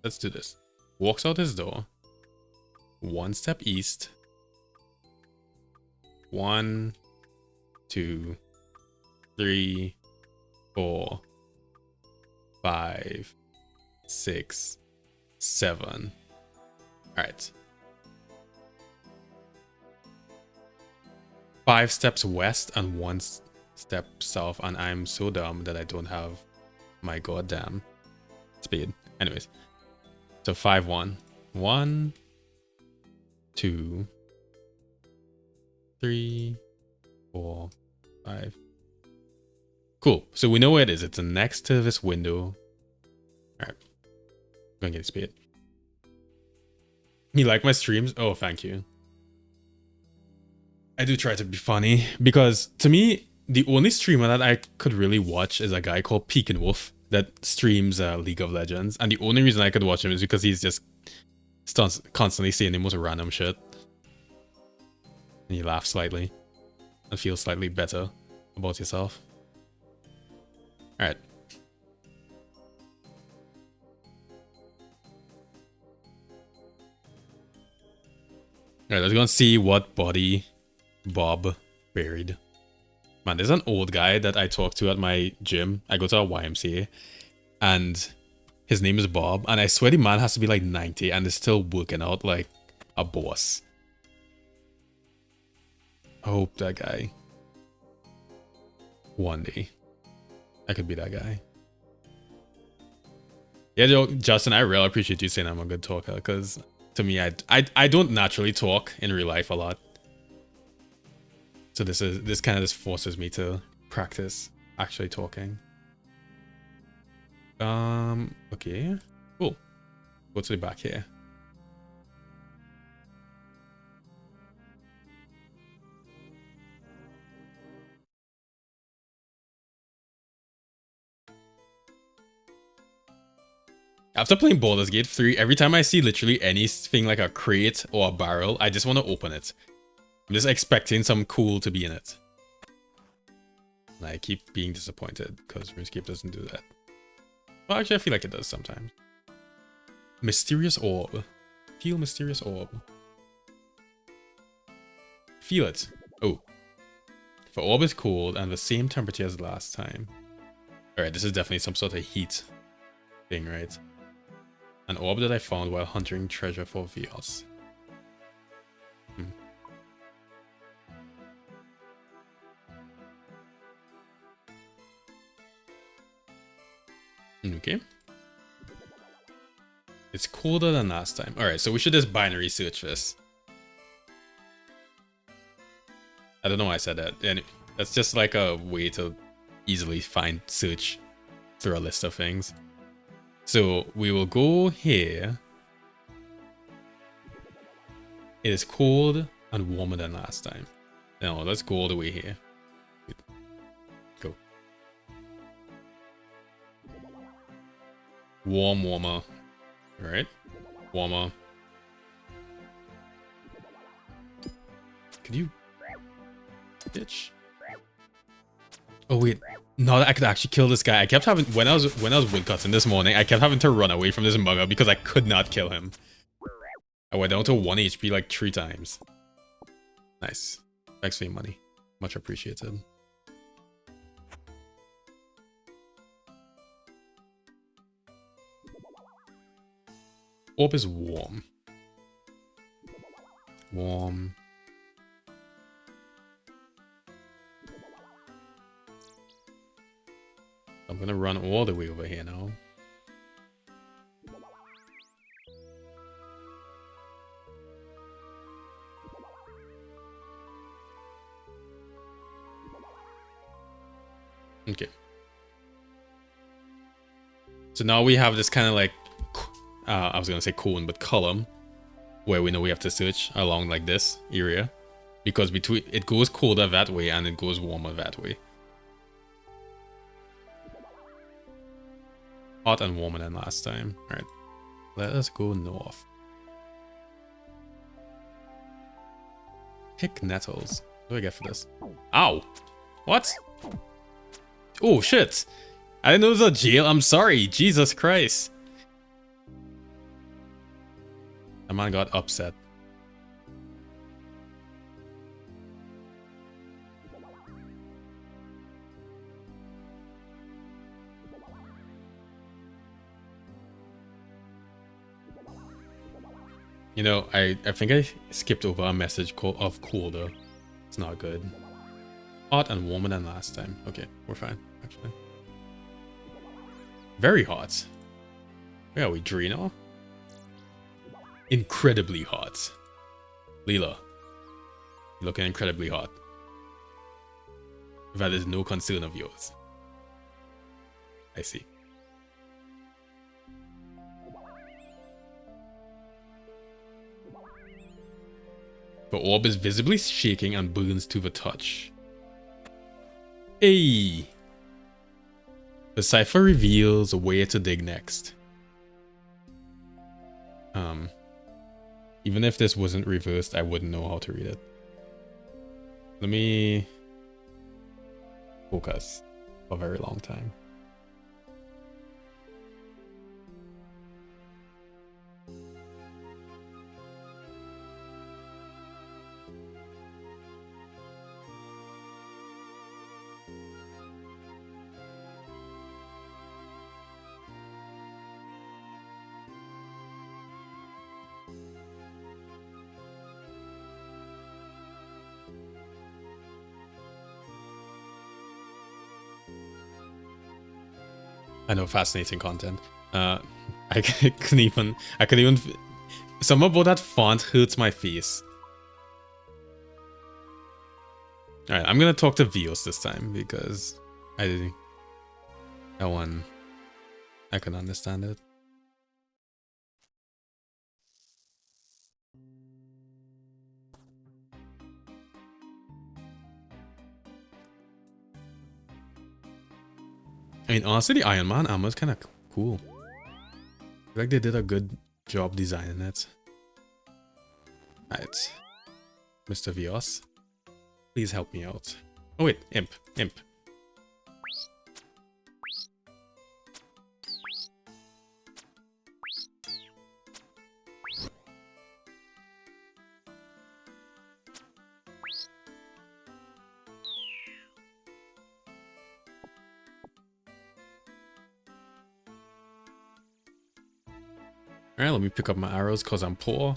let's do this. Walks out his door. 1 step east. 1, 2, 3, 4, 5, 6, 7. Alright. 5 steps west and 1 step south, and I'm so dumb that I don't have my goddamn speed. Anyways, so 5, 1. 1, 2, 3, 4, 5. Cool. So we know where it is. It's next to this window. Alright. I'm gonna get speed. You like my streams? Oh, thank you. I do try to be funny because to me, the only streamer that I could really watch is a guy called Pekin Wolf that streams League of Legends. And the only reason I could watch him is because he's just constantly saying the most random shit. And you laugh slightly and feel slightly better about yourself. Alright. Alright, let's go and see what body Bob buried. Man, there's an old guy that I talk to at my gym. I go to a YMCA. And his name is Bob. And I swear the man has to be like 90 and is still working out like a boss. I hope that guy. One day. I could be that guy. Yeah, Justin, I really appreciate you saying I'm a good talker. Because to me, I don't naturally talk in real life a lot. So this kind of just forces me to practice actually talking. Okay. Cool. Go to the back here. After playing Baldur's Gate 3, every time I see literally anything like a crate or a barrel, I just want to open it. I'm just expecting some cool to be in it. And I keep being disappointed because Runescape doesn't do that. Well, actually, I feel like it does sometimes. Mysterious orb. Feel mysterious orb. Feel it. Oh. The orb is cold and the same temperature as last time. Alright, this is definitely some sort of heat thing, right? An orb that I found while hunting treasure for Vios. Okay. It's colder than last time. Alright, so we should just binary search this. I don't know why I said that. And that's just like a way to easily find search through a list of things. So we will go here. It is cold and warmer than last time. Now let's go all the way here. Go. Warm, warmer. Alright. Warmer. Could you, bitch? Oh wait, no, I could actually kill this guy. I kept having when I was woodcutting this morning, I kept having to run away from this mugger because I could not kill him. I went down to 1 HP like 3 times. Nice. Thanks for your money. Much appreciated. Orb is warm. Warm. I'm gonna run all the way over here now. Okay. So now we have this kind of like, I was gonna say cone, but column, where we know we have to search along like this area, because between it goes colder that way and it goes warmer that way. Hot and warmer than last time. All right, let us go north. Pick nettles. What do I get for this? Ow! What? Oh shit! I didn't know it was a jail. I'm sorry. Jesus Christ. The man got upset. You know, I think I skipped over a message of colder. It's not good. Hot and warmer than last time. Okay, we're fine, actually. Very hot. Where are we, Drino? Incredibly hot. Leela, you're looking incredibly hot. That is no concern of yours. I see. The orb is visibly shaking and burns to the touch. Hey! The cipher reveals where to dig next. Even if this wasn't reversed, I wouldn't know how to read it. Let me focus for a very long time. I know, fascinating content. I couldn't even. Some about that font hurts my face. All right, I'm gonna talk to Vios this time because that one I can understand it. I mean, honestly, the Iron Man armor is kind of cool. I feel like they did a good job designing it. Alright. Mr. Vios, please help me out. Oh wait, Imp. Alright, let me pick up my arrows because I'm poor.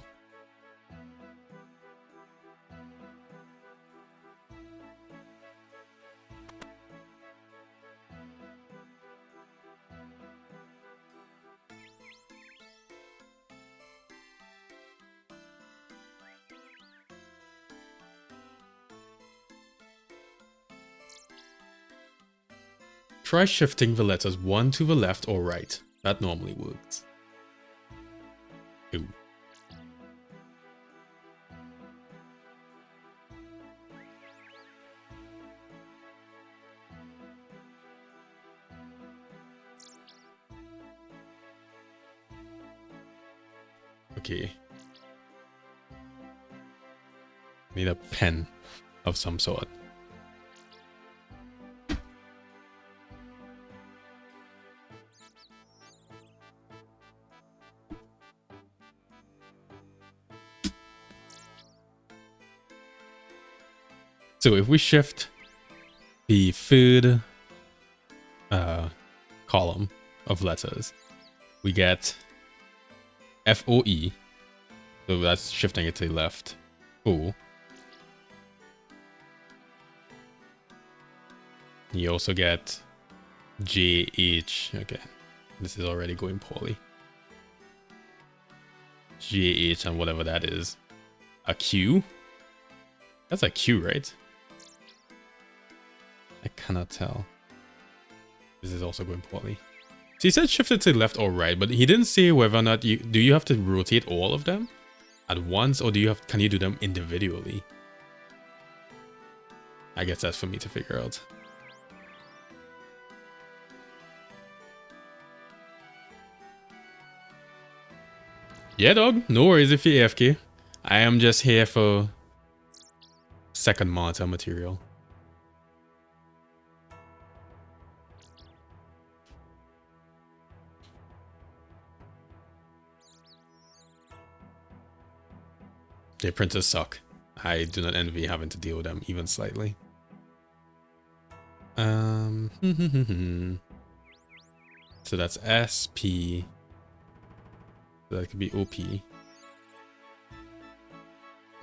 Try shifting the letters one to the left or right. That normally works. Ooh. Okay. Need a pen of some sort. So if we shift the third column of letters, we get FOE. So that's shifting it to the left. O. You also get JH. Okay, this is already going poorly. JH and whatever that is. A Q? That's a Q, right? I cannot tell. This is also going poorly. So he said shift it to the left or right, but he didn't say whether or not do you have to rotate all of them at once, or can you do them individually? I guess that's for me to figure out. Yeah, dog. No worries if you're AFK. I am just here for second monitor material. Their printers suck. I do not envy having to deal with them even slightly. So that's SP. So that could be OP.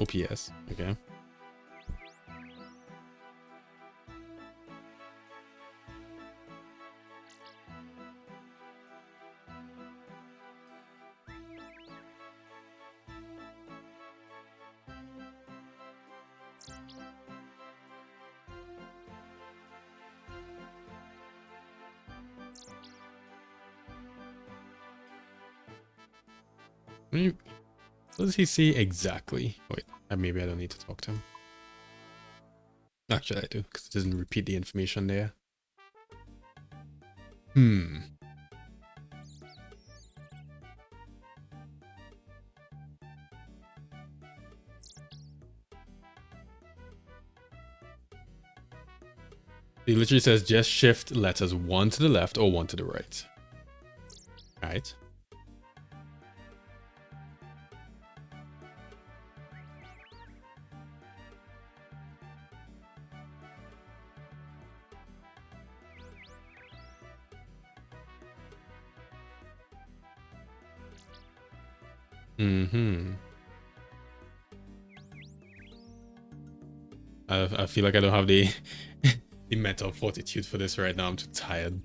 OPS, okay. What does he say exactly? Wait, maybe I don't need to talk to him. Actually, I do, because it doesn't repeat the information there. He literally says just shift letters one to the left or one to the right. Alright. I feel like I don't have the the mental fortitude for this right now. I'm too tired.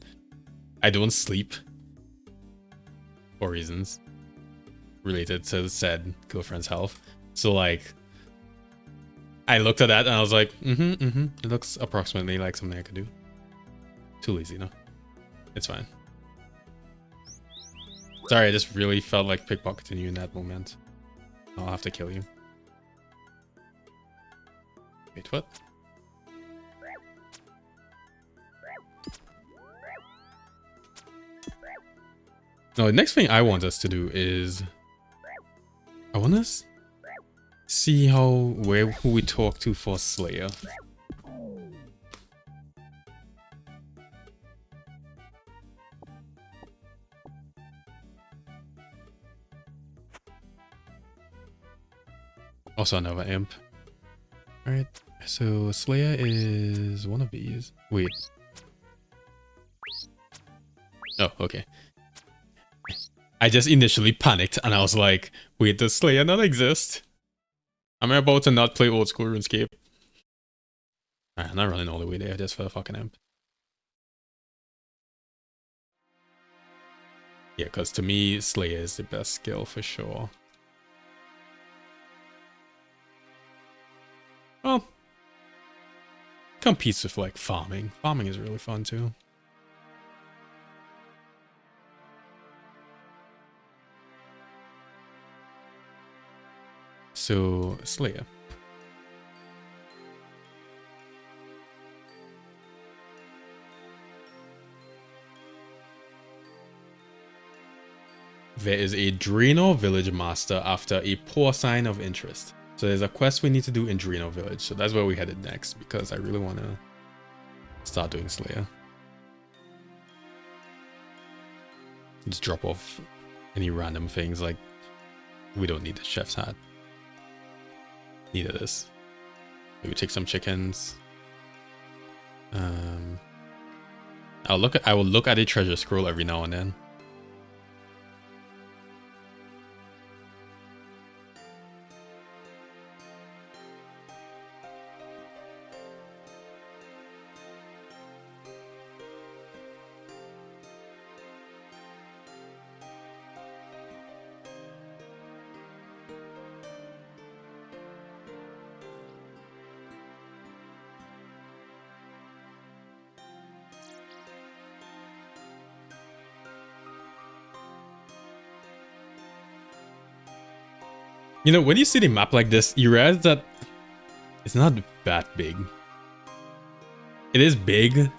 I don't sleep for reasons related to said girlfriend's health. So like, I looked at that and I was like, it looks approximately like something I could do. Too lazy, no? It's fine. Sorry, I just really felt like pickpocketing you in that moment. I'll have to kill you. Wait, what? No, the next thing I want us to do is I want us see who we talk to for Slayer. Also another imp. Alright, so Slayer is one of these. Wait. Oh, okay. I just initially panicked and I was like, wait, does Slayer not exist? Am I about to not play old school RuneScape? Alright, I'm not running all the way there just for a fucking imp. Yeah, because to me, Slayer is the best skill for sure. Well, competes with like farming. Farming is really fun too. So, Slayer. There is a Draenor village master after a poor sign of interest. So there's a quest we need to do in Drino Village. So that's where we headed next because I really want to start doing Slayer. Just drop off any random things like we don't need the chef's hat. Neither this. Maybe take some chickens. I will look at a treasure scroll every now and then. You know, when you see the map like this, you realize that it's not that big. It is big,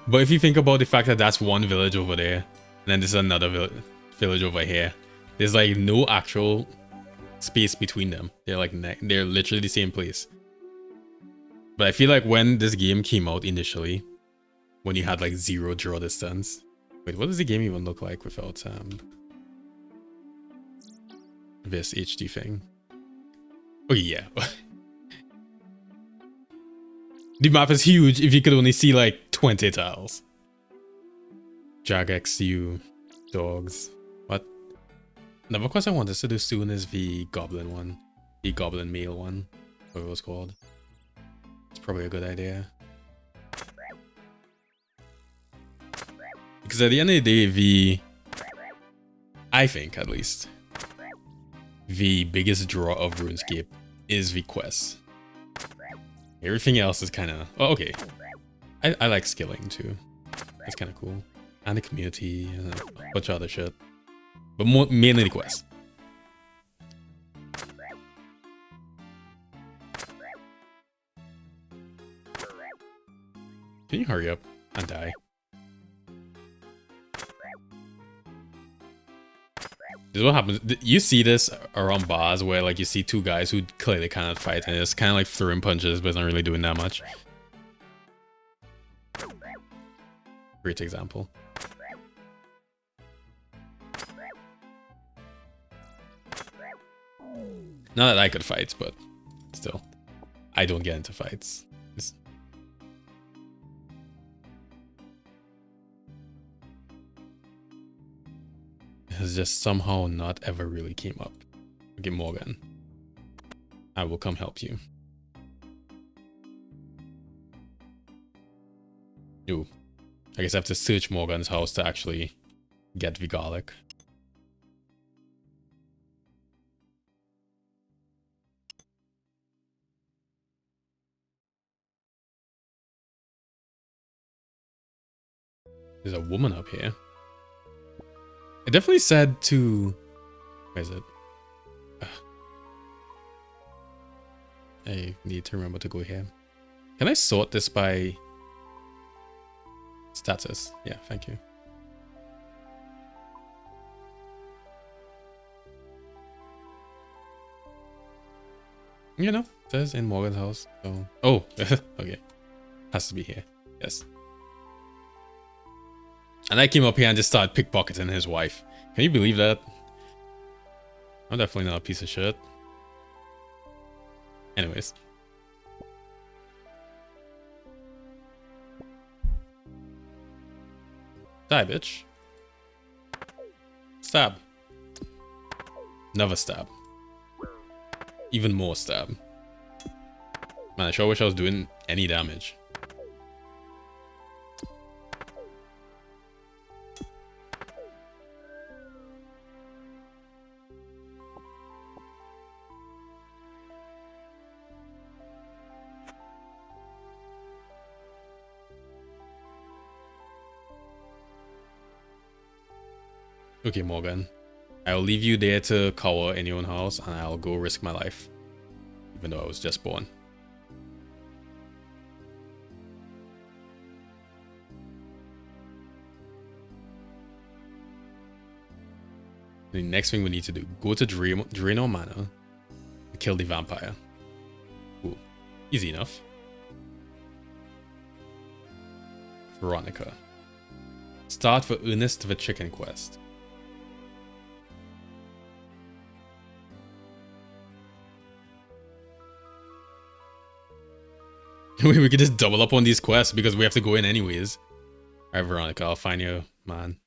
but if you think about the fact that that's one village over there, and then there's another village over here, there's like no actual space between them. They're like they're literally the same place. But I feel like when this game came out initially, when you had like 0 draw distance. Wait, what does the game even look like without this HD thing? Okay, yeah. The map is huge if you could only see like 20 tiles. JagXU, dogs. What? Another quest I want us to do soon is the goblin one. The goblin male one. Whatever it was called. It's probably a good idea. Because at the end of the day, I think at least, the biggest draw of RuneScape is the quests. Everything else is kind of... Oh, okay. I like skilling too. That's kind of cool. And the community and a bunch of other shit. But mainly the quests. Can you hurry up and die? This is what happens. You see this around bars where like you see 2 guys who clearly cannot fight and it's kind of like throwing punches but it's not really doing that much. Great example. Not that I could fight, but still. I don't get into fights. Has just somehow not ever really came up. Okay, Morgan. I will come help you. Ooh. I guess I have to search Morgan's house to actually get the garlic. There's a woman up here. I definitely said to... Where is it? I need to remember to go here. Can I sort this by status? Yeah, thank you. You know, it says in Morgan's house. So... Oh, okay. Has to be here. Yes. And I came up here and just started pickpocketing his wife. Can you believe that? I'm definitely not a piece of shit. Anyways. Die, bitch. Stab. Another stab. Even more stab. Man, I sure wish I was doing any damage. Okay, Morgan. I'll leave you there to cower in your own house and I'll go risk my life. Even though I was just born. The next thing we need to do, go to Drino Manor, kill the vampire. Cool. Easy enough. Veronica. Start for Ernest the Chicken Quest. We could just double up on these quests because we have to go in anyways. Alright, Veronica, I'll find you, man.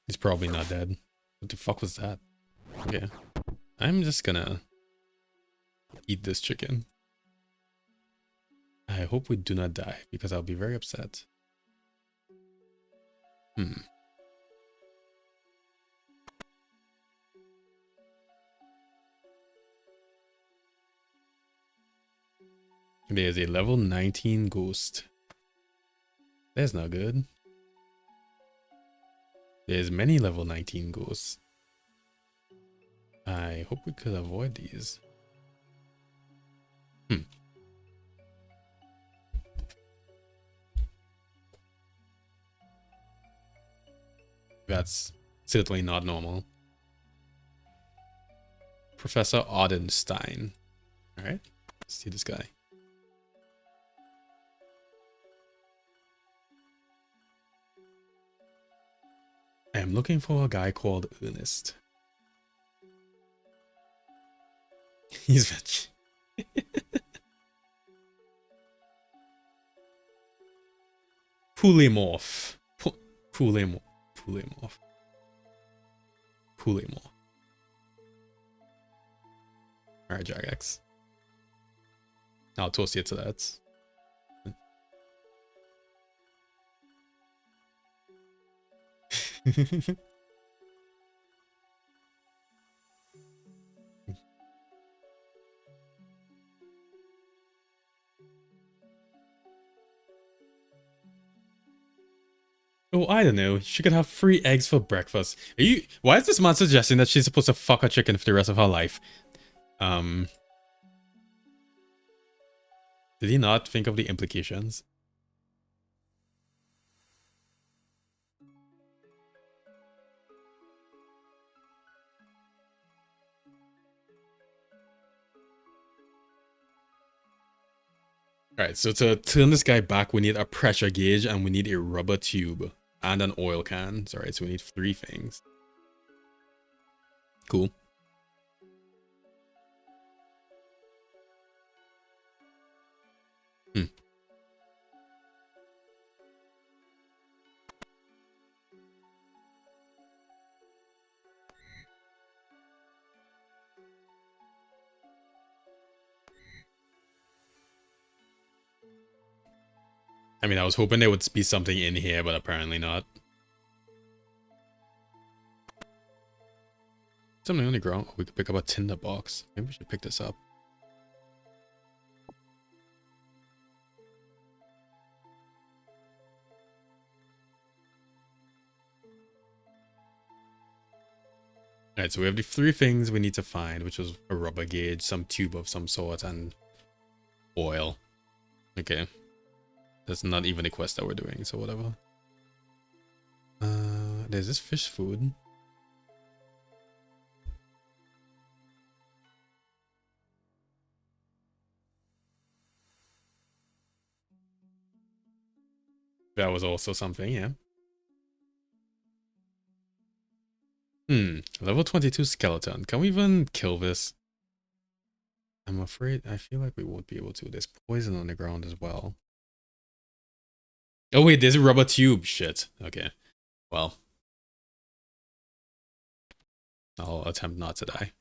He's probably not dead. What the fuck was that? Okay. I'm just gonna eat this chicken. I hope we do not die because I'll be very upset. There's a level 19 ghost. That's not good. There's many level 19 ghosts. I hope we could avoid these. That's certainly not normal. Professor Audenstein. Alright, let's see this guy. I am looking for a guy called Ernest. He's veg. Polymorph. Polymorph. Alright, Jagex. I'll toast you to that. Oh, I don't know. She could have 3 eggs for breakfast. Are you? Why is this man suggesting that she's supposed to fuck a chicken for the rest of her life? Did he not think of the implications? Alright, so to turn this guy back, we need a pressure gauge and we need a rubber tube and an oil can. Alright, so we need 3 things. Cool. I mean, I was hoping there would be something in here, but apparently not. Something on the ground. We could pick up a tinder box. Maybe we should pick this up. Alright, so we have the 3 things we need to find, which was a rubber gauge, some tube of some sort, and oil. Okay. That's not even a quest that we're doing, so whatever. There's this fish food. That was also something, yeah. Level 22 skeleton. Can we even kill this? I'm afraid, I feel like we won't be able to. There's poison on the ground as well. Oh wait, there's a rubber tube. Shit. Okay. Well. I'll attempt not to die.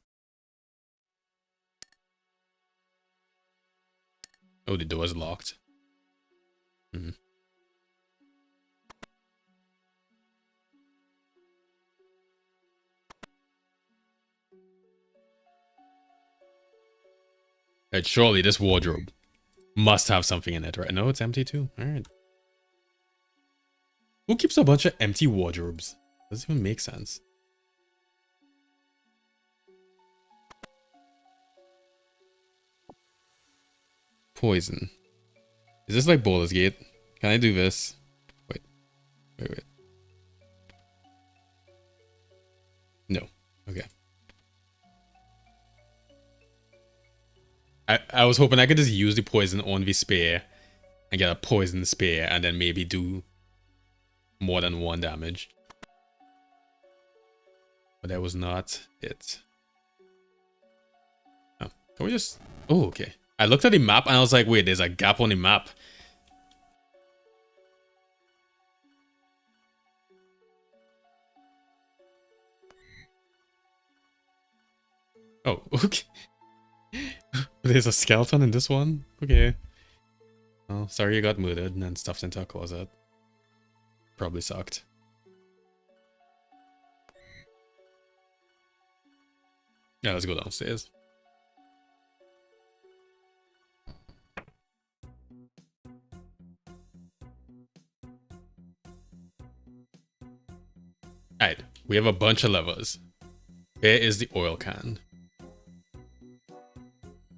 Oh, the door's locked. Right, surely this wardrobe must have something in it, right? No, it's empty too. Alright. Who keeps a bunch of empty wardrobes? Doesn't even make sense. Poison. Is this like Baldur's Gate? Can I do this? Wait. No. Okay. I was hoping I could just use the poison on the spear and get a poison spear and then maybe do more than 1 damage. But that was not it. Oh, can we just... Oh, okay. I looked at the map and I was like, wait, there's a gap on the map. Oh, okay. There's a skeleton in this one? Okay. Oh, sorry you got murdered and then stuffed into a closet. Probably sucked. Yeah, let's go downstairs. Alright, we have a bunch of levers. Where is the oil can?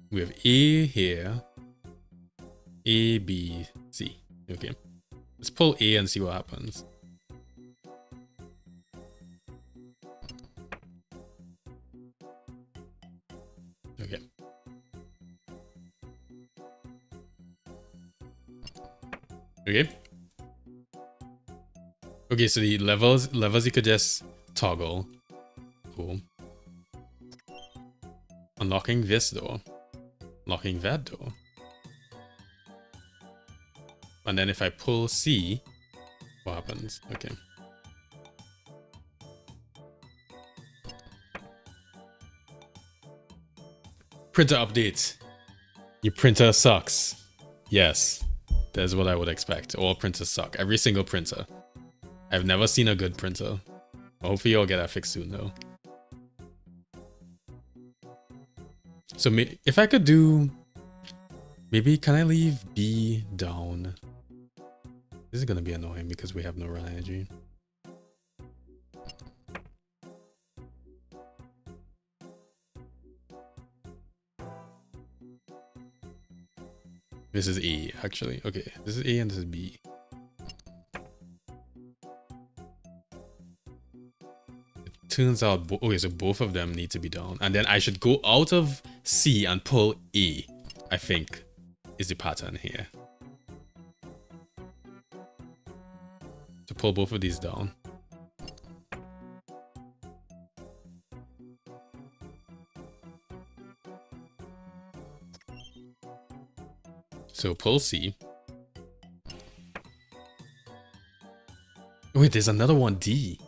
We have A here. A, B, C. Okay. Let's pull A and see what happens. Okay. Okay. Okay, so the levels you could just toggle. Cool. Unlocking this door. Locking that door. And then if I pull C, what happens? Okay. Printer updates. Your printer sucks. Yes. That's what I would expect. All printers suck. Every single printer. I've never seen a good printer. Hopefully you'll get that fixed soon though. So if I could do... Maybe can I leave B down? This is gonna be annoying because we have no run energy. This is A actually. Okay, this is A and this is B. It turns out, okay, so both of them need to be down. And then I should go out of C and pull A, I think, is the pattern here. To pull both of these down. So pull C. Wait, there's another one, D.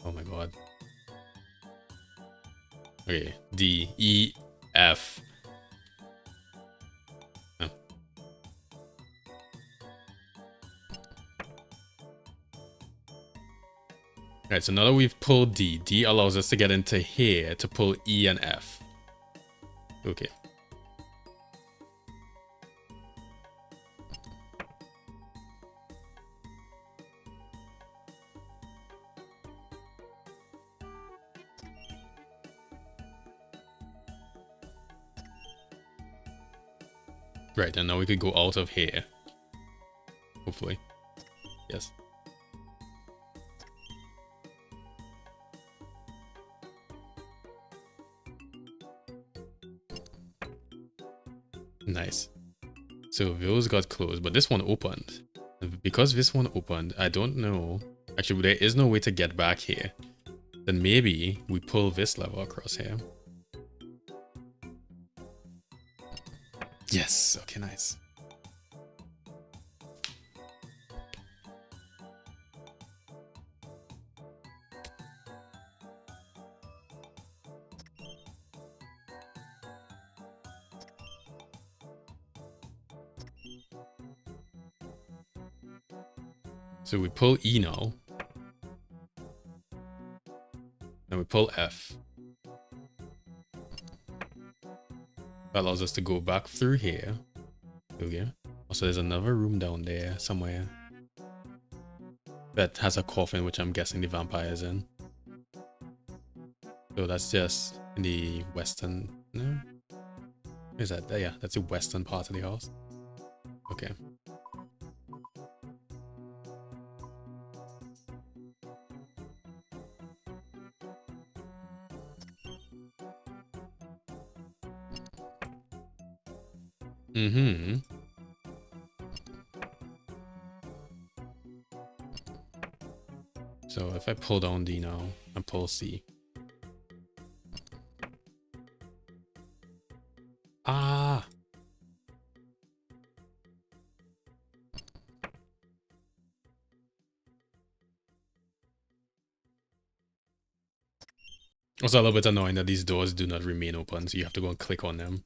Oh my god. Okay, D, E, F. Oh. Alright, so now that we've pulled D, D allows us to get into here to pull E and F. Okay. Right, and now we could go out of here. Hopefully. Yes. Nice. So those got closed, but this one opened. And because this one opened, I don't know. Actually, there is no way to get back here. Then maybe we pull this lever across here. Yes. Okay, nice. So we pull E now. And we pull F. That allows us to go back through here. Okay. Also, there's another room down there somewhere. That has a coffin, which I'm guessing the vampire is in. So that's just in the western... No? Is that? Yeah, that's the western part of the house. Okay. Mm-hmm. So if I pull down D now and pull C. Ah. Also a little bit annoying that these doors do not remain open, so you have to go and click on them.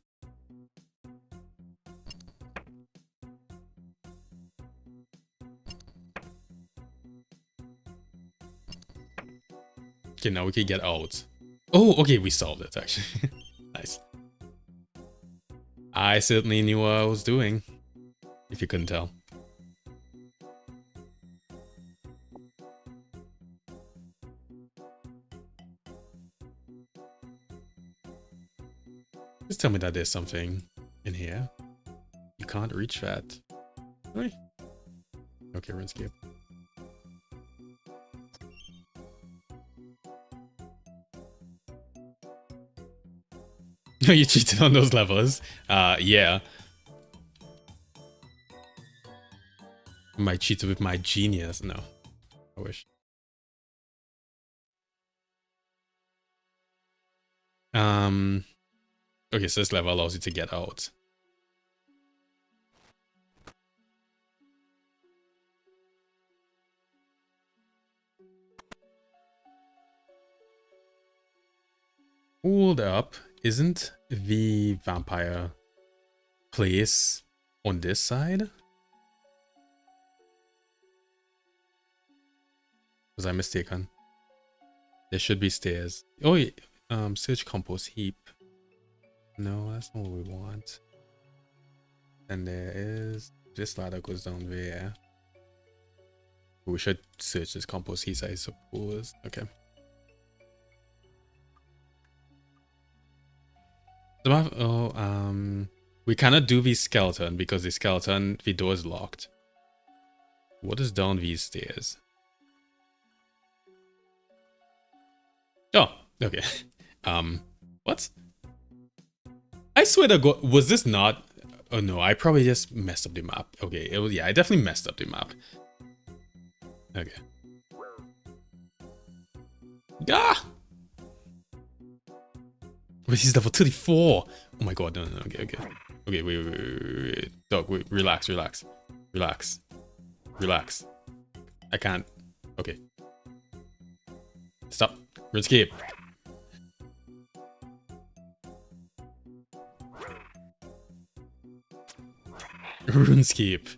Okay, now we can get out. Oh, okay, we solved it, actually. Nice. I certainly knew what I was doing, if you couldn't tell. Just tell me that there's something in here. You can't reach that. Really? Okay, Runescape. You cheated on those levels. Yeah. Might cheat with my genius. No. I wish. Okay, so this level allows you to get out. Hold up. Isn't the vampire place on this side? Was I mistaken? There should be stairs. Oh, search compost heap. No, that's not what we want. And there is... This ladder goes down there. We should search this compost heap, I suppose. Okay. We cannot do the skeleton because the door is locked. What is down these stairs? Oh, okay. What? I swear to God, was this not? Oh no, I probably just messed up the map. Okay, it was, yeah, I definitely messed up the map. Okay. Ah! Wait, he's level 34. Oh my God, no, okay. Okay, wait. Dog, wait, relax. I can't. Okay. Stop. Runescape. Runescape.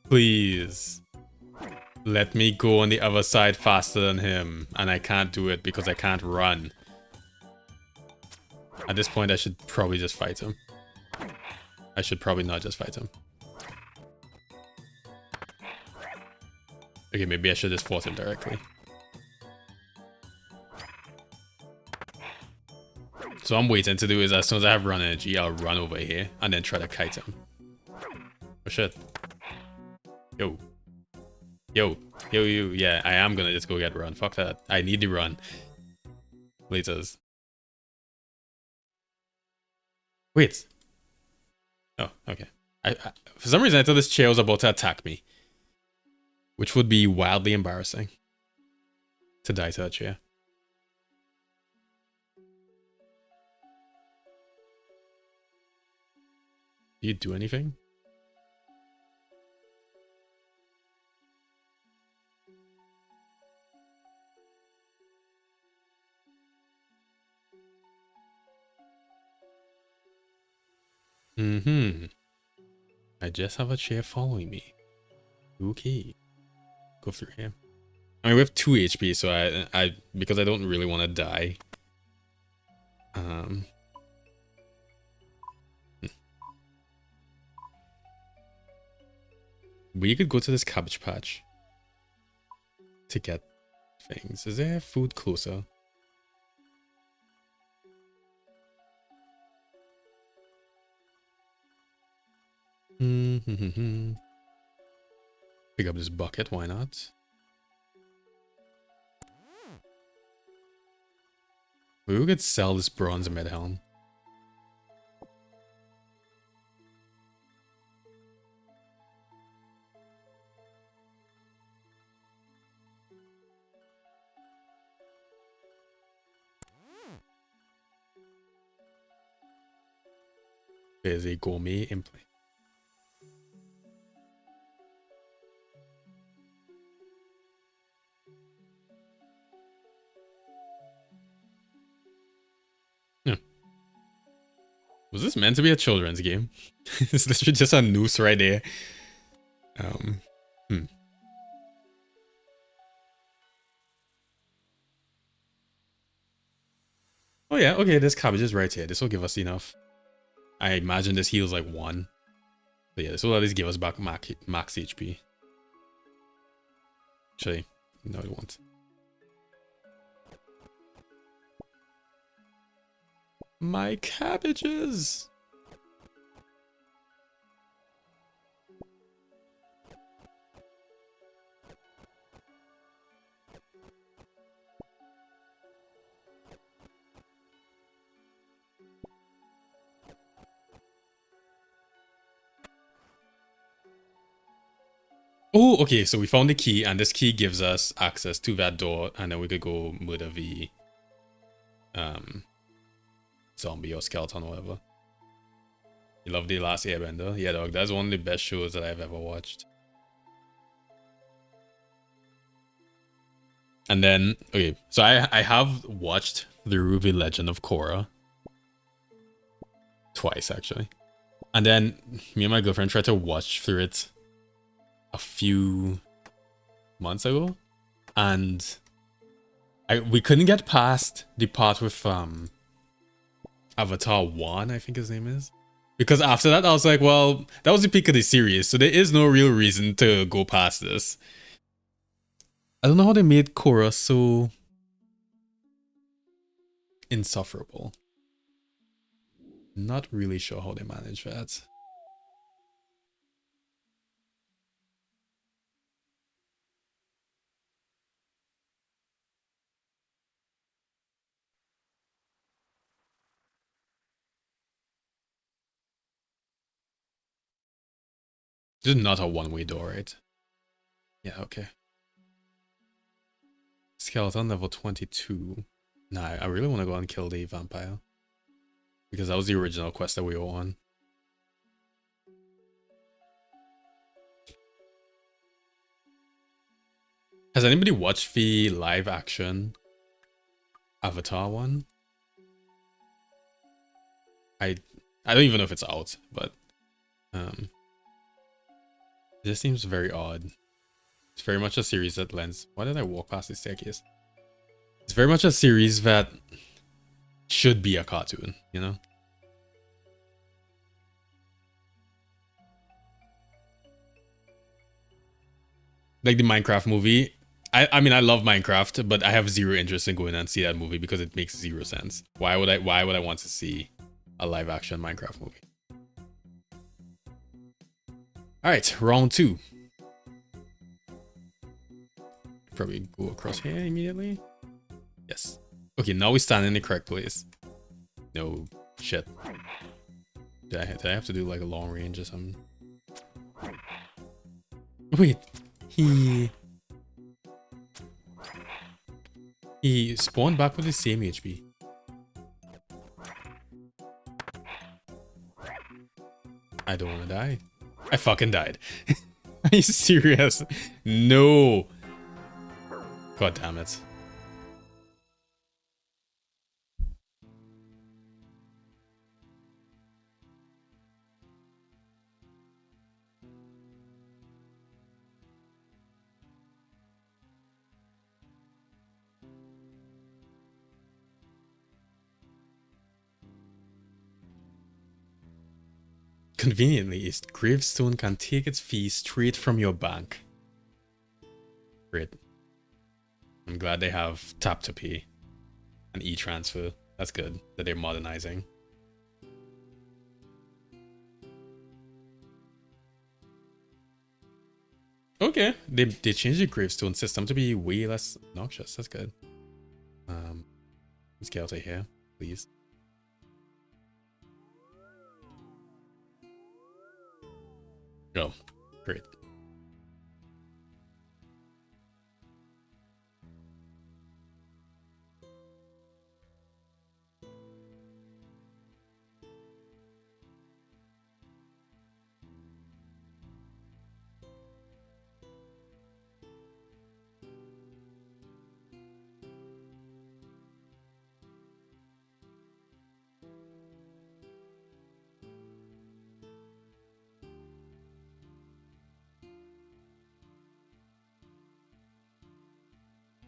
Please. Let me go on the other side faster than him. And I can't do it because I can't run. At this point, I should probably just fight him. I should probably not just fight him. Okay, maybe I should just force him directly. So I'm waiting to do is as soon as I have run energy, I'll run over here and then try to kite him. Oh shit. Yo. Yeah, I am gonna just go get run. Fuck that. I need to run. Laters. Wait. Oh, okay. For some reason, I thought this chair was about to attack me. Which would be wildly embarrassing. To die to a chair. Do you do anything? I just have a chair following me. Okay. Go through here. I mean, we have 2 HP, so I because I don't really want to die. We could go to this cabbage patch to get things. Is there food closer? Pick up this bucket, why not? We could sell this bronze med helm. There's a gourmet implant. Hmm. Was this meant to be a children's game? Is this just a noose right there? Hmm. Oh yeah, okay, there's cabbages right here. This will give us enough. I imagine this heals like 1. But yeah, this will at least give us back max HP. Actually, no it won't. My cabbages! Oh, okay, so we found the key, and this key gives us access to that door, and then we could go murder the zombie or skeleton or whatever. You love The Last Airbender? Yeah, dog, that's one of the best shows that I've ever watched. And then, okay, so I have watched through The Legend of Korra. Twice, actually. And then me and my girlfriend tried to watch through it a few months ago. And we couldn't get past the part with Avatar 1, I think his name is. Because after that, I was like, well, that was the peak of the series, so there is no real reason to go past this. I don't know how they made Korra so insufferable. Not really sure how they managed that. This is not a one-way door, right? Yeah, okay. Skeleton level 22. Nah, I really want to go and kill the vampire. Because that was the original quest that we were on. Has anybody watched the live action Avatar one? I don't even know if it's out, but it just seems very odd. It's very much a series that lends. Why did I walk past the staircase? It's very much a series that should be a cartoon, you know? Like the Minecraft movie. I mean I love Minecraft, but I have zero interest in going and see that movie because it makes zero sense. Why would I want to see a live action Minecraft movie? Alright, round 2. Probably go across here immediately. Yes. Okay, now we stand in the correct place. No shit. Did I have to do like a long range or something? Wait, he spawned back with the same HP. I don't want to die. I fucking died. Are you serious? No. God damn it. Conveniently, a gravestone can take its fee straight from your bank. Great. I'm glad they have tap to pay and e-transfer. That's good that they're modernizing. Okay, they changed the gravestone system to be way less noxious. That's good. Let's get out of here, please. Oh, great.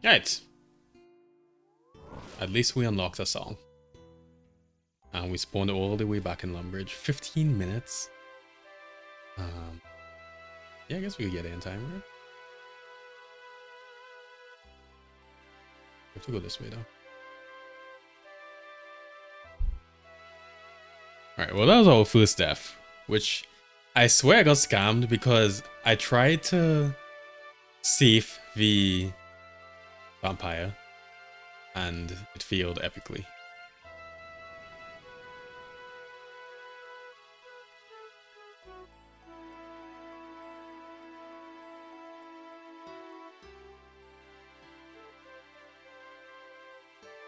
Right. At least we unlocked a song. And we spawned all the way back in Lumbridge. 15 minutes. Yeah, I guess we could get in time, right? We have to go this way, though. Alright, well, that was our first death. Which, I swear I got scammed because I tried to save the vampire. And it failed epically.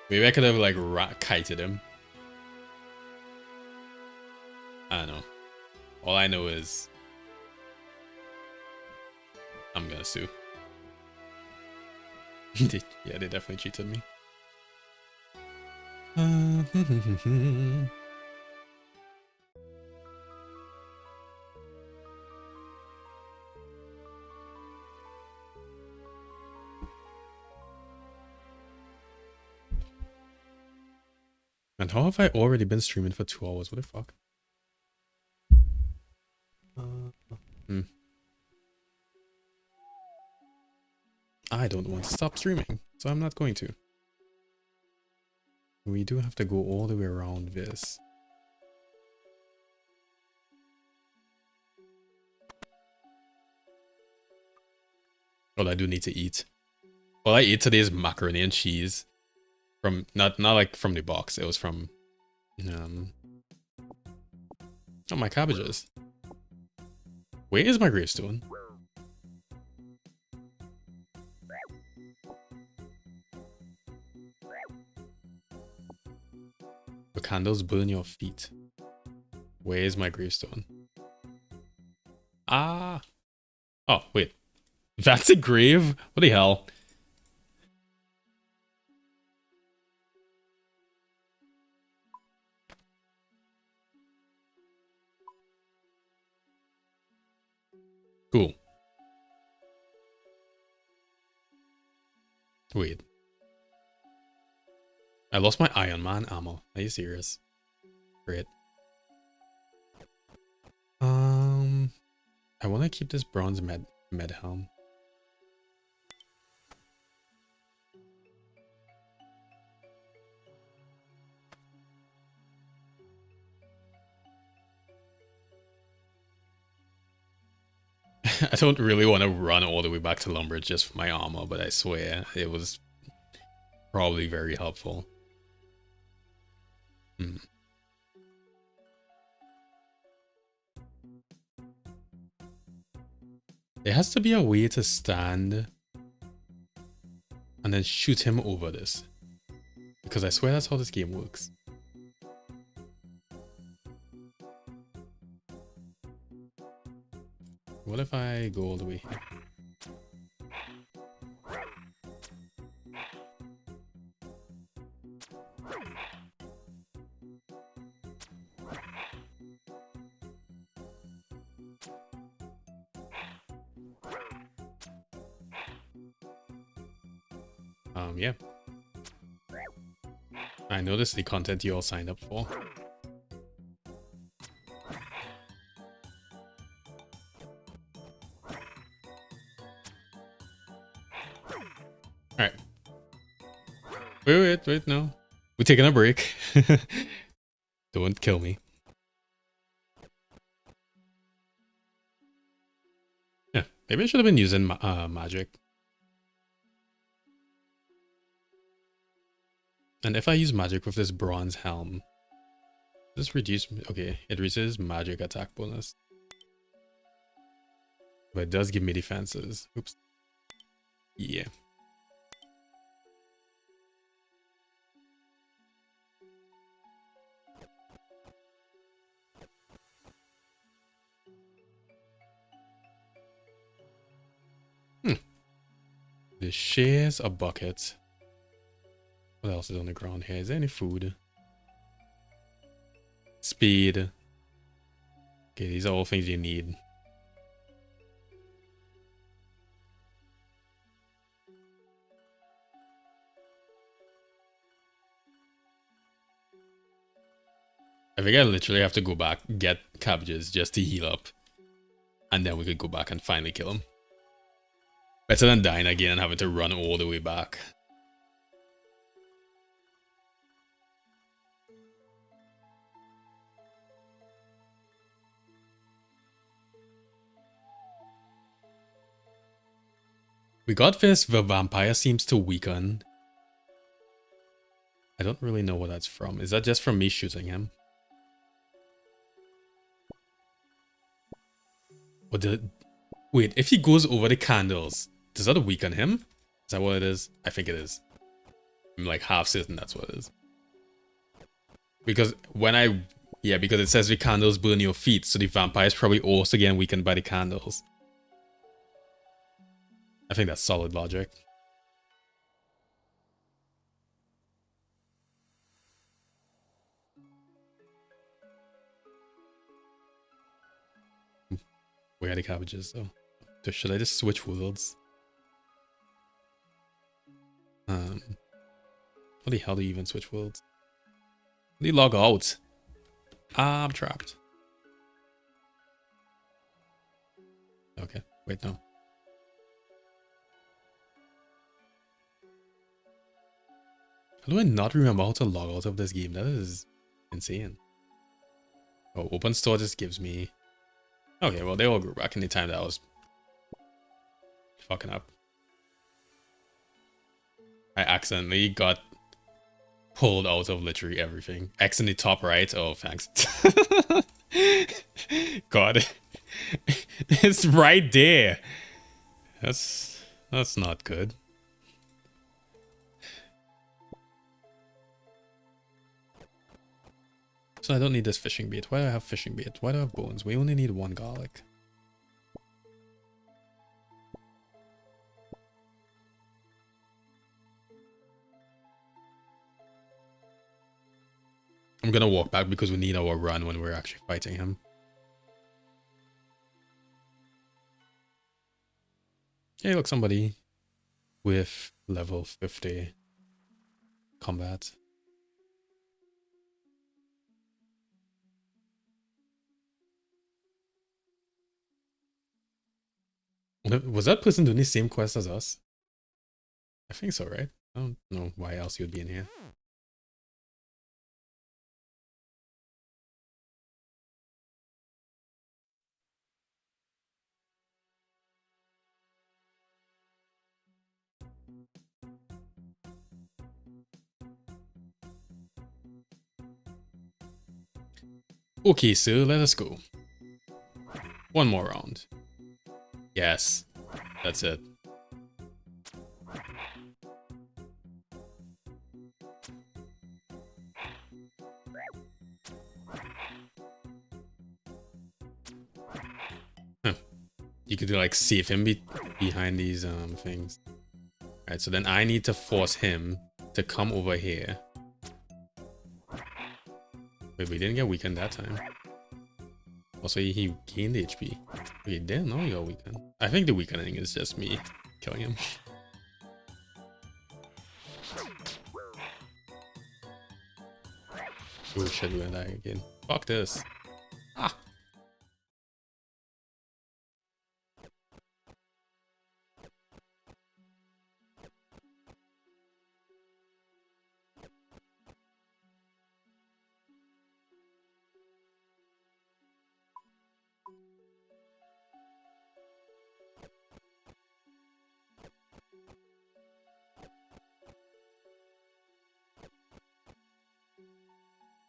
Maybe I could have like kited him. I don't know. All I know is I'm gonna sue. Yeah, they definitely cheated me. And how have I already been streaming for 2 hours? What the fuck? I don't want to stop streaming, so I'm not going to. We do have to go all the way around this. Well, I do need to eat. Well, I ate today's macaroni and cheese from not like from the box. It was from oh, my cabbages. Where is my gravestone? The candles burn your feet. Where is my gravestone? Ah. Oh, wait. That's a grave? What the hell? Cool. Wait. I lost my Iron Man ammo. Are you serious? Great. I want to keep this bronze med helm. I don't really want to run all the way back to Lumbridge just for my armor, but I swear it was probably very helpful. There has to be a way to stand and then shoot him over this. Because I swear that's how this game works. What if I go all the way here? Yeah. I noticed the content you all signed up for. Alright. Wait, no. We're taking a break. Don't kill me. Yeah, maybe I should have been using magic. And if I use magic with this bronze helm, does this reduce... Okay, it reduces magic attack bonus. But it does give me defenses. Oops. Yeah. The shares a bucket. What else is on the ground here? Is there any food? Speed. Okay, these are all things you need. I think I literally have to go back, get cabbages just to heal up. And then we could go back and finally kill him. Better than dying again and having to run all the way back. We got this, the vampire seems to weaken. I don't really know what that's from. Is that just from me shooting him? Or did... Wait, if he goes over the candles, does that weaken him? Is that what it is? I think it is. I'm like half certain that's what it is. Because when I... Yeah, because it says the candles burn your feet, so the vampire is probably also getting weakened by the candles. I think that's solid logic. Where are the cabbages though? Should I just switch worlds? How the hell do you even switch worlds? How do you log out? I'm trapped. Okay, wait, no. How do I not remember how to log out of this game? That is insane. Oh, open store just gives me... Okay, well, they all grew back in the time that I was fucking up. I accidentally got pulled out of literally everything. X in the top right. Oh, thanks. God. It's right there. That's not good. So I don't need this fishing bait. Why do I have fishing bait? Why do I have bones? We only need one garlic. I'm gonna walk back because we need our run when we're actually fighting him. Hey, look, somebody with level 50 combat. Was that person doing the same quest as us? I think so, right? I don't know why else you'd be in here. Okay, so let us go. One more round. Yes, that's it. Huh. You could like save him behind these things. Alright, so then I need to force him to come over here. Wait, we didn't get weakened that time. Also, he gained HP. We didn't know he got weakened. I think the weakening is just me killing him. Oh shit, we're gonna die again. Fuck this. Ah!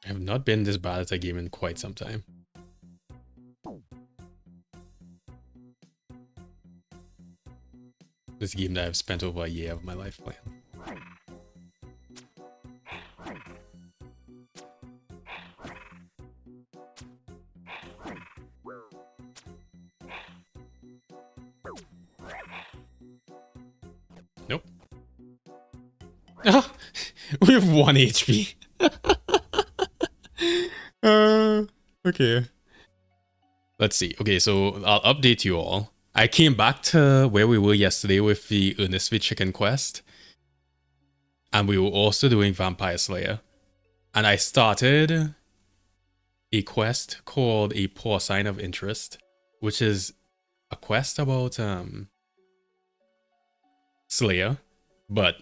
I have not been this bad at a game in quite some time. This game that I've spent over a year of my life playing. Nope. Ah, we have 1 HP. Okay. Let's see. Okay, so I'll update you all. I came back to where we were yesterday with the Earnestly Chicken quest. And we were also doing Vampire Slayer. And I started a quest called A Poor Sign of Interest, which is a quest about Slayer, but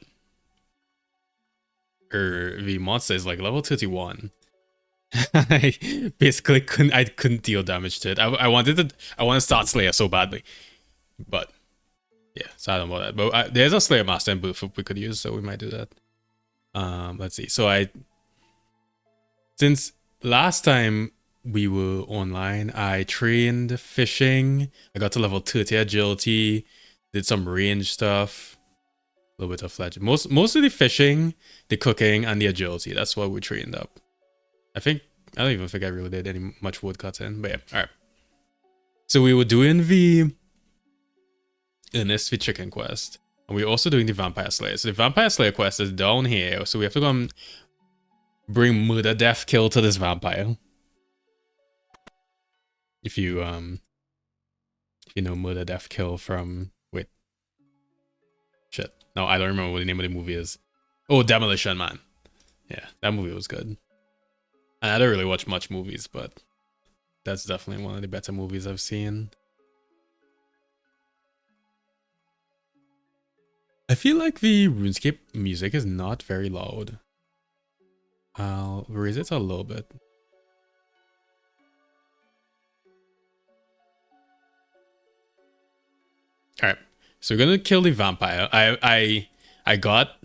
the monster is like level 31. I basically couldn't deal damage to it. I want to start Slayer so badly, but yeah, so I don't know about that. But there's a Slayer master in booth we could use, so we might do that. Let's see. So since last time we were online, I trained fishing. I got to level 30 agility, did some range stuff, a little bit of fletch. Mostly the fishing, the cooking, and the agility. That's what we trained up. I don't even think I really did any much woodcuts in, but yeah, alright. So we were doing the Ernest the Chicken quest. And we're also doing the Vampire Slayer. So the Vampire Slayer quest is down here. So we have to go and bring murder, death, kill to this vampire. If you know murder, death, kill from wait. Shit. No, I don't remember what the name of the movie is. Oh, Demolition Man. Yeah, that movie was good. And I don't really watch much movies, but that's definitely one of the better movies I've seen. I feel like the RuneScape music is not very loud. I'll raise it a little bit. Alright, so we're gonna kill the vampire. I got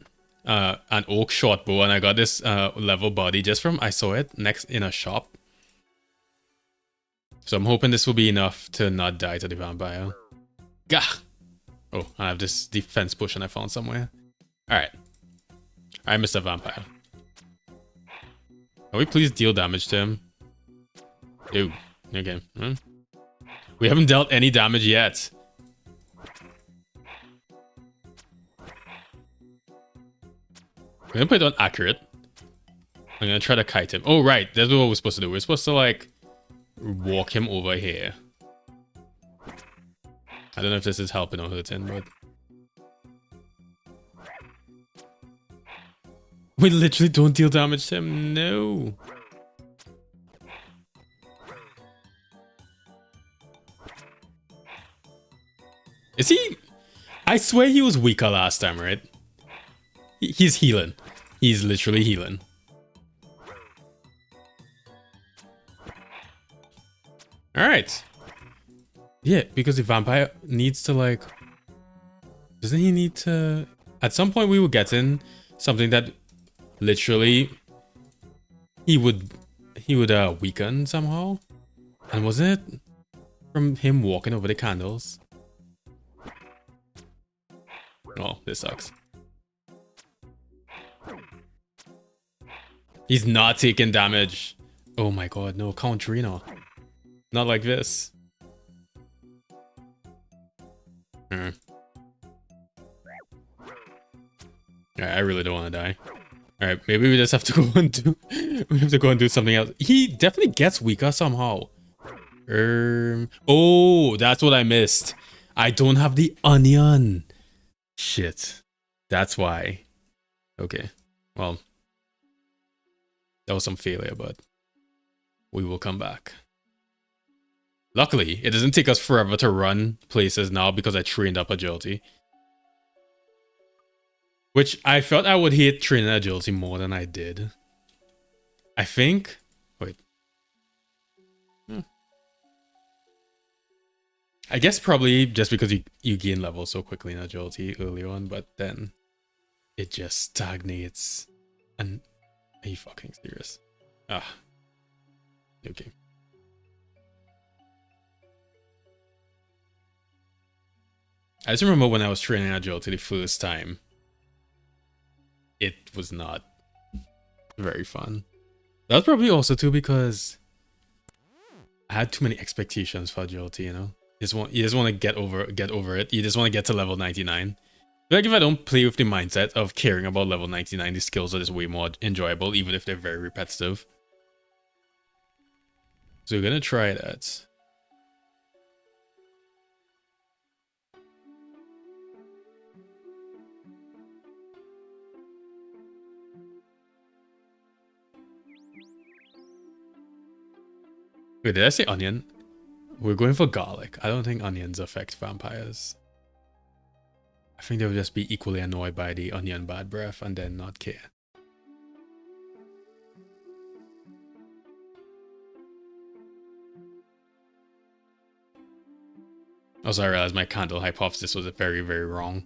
an oak short bow and I got this level body just from I saw it next in a shop. So I'm hoping this will be enough to not die to the vampire. Gah! Oh, I have this defense potion I found somewhere. Alright. Alright, Mr. Vampire. Can we please deal damage to him? Ew. Okay. We haven't dealt any damage yet. I'm gonna put it on accurate. I'm gonna try to kite him. Oh, right. That's what we're supposed to do. We're supposed to, like, walk him over here. I don't know if this is helping or hurting, but... We literally don't deal damage to him. No. Is he... I swear he was weaker last time, right? He's healing. He's literally healing. Alright. Yeah, because the vampire needs to, like... Doesn't he need to... At some point we were getting something that literally he would weaken somehow. And wasn't it from him walking over the candles? Oh, this sucks. He's not taking damage. Oh my god, no, Count Reno. Not like this. Alright, I really don't want to die. Alright, maybe we just have to go and do... We have to go and do something else. He definitely gets weaker somehow. Oh, that's what I missed. I don't have the onion. Shit. That's why. Okay. Well. That was some failure, but... we will come back. Luckily, it doesn't take us forever to run places now because I trained up agility. Which I felt I would hate training agility more than I did. I think... Wait. I guess probably just because you gain level so quickly in agility early on, but then it just stagnates. And are you fucking serious? Ah. Okay. I just remember when I was training agility the first time. It was not very fun. That was probably also too because I had too many expectations for agility, you know? You just want to get over it. You just want to get to level 99. Like if I don't play with the mindset of caring about level 99, the skills are just way more enjoyable, even if they're very repetitive. So we're gonna try that. Wait, did I say onion? We're going for garlic. I don't think onions affect vampires. I think they would just be equally annoyed by the onion bad breath and then not care. Also, I realized my candle hypothesis was very, very wrong.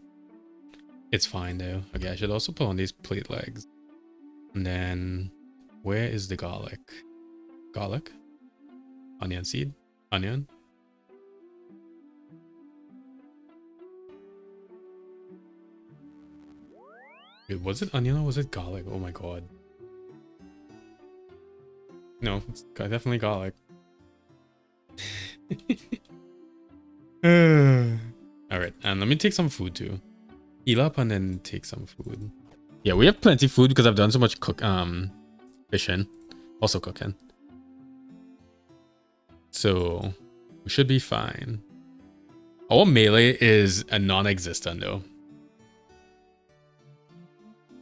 It's fine though. Okay, I should also put on these plate legs. And then, where is the garlic? Garlic? Onion seed? Onion? Wait, was it onion or was it garlic? Oh my god. No, it's definitely garlic. Alright, and let me take some food too. Heal up and then take some food. Yeah, we have plenty of food because I've done so much fishing. Also cooking. So we should be fine. Our melee is a non-existent though.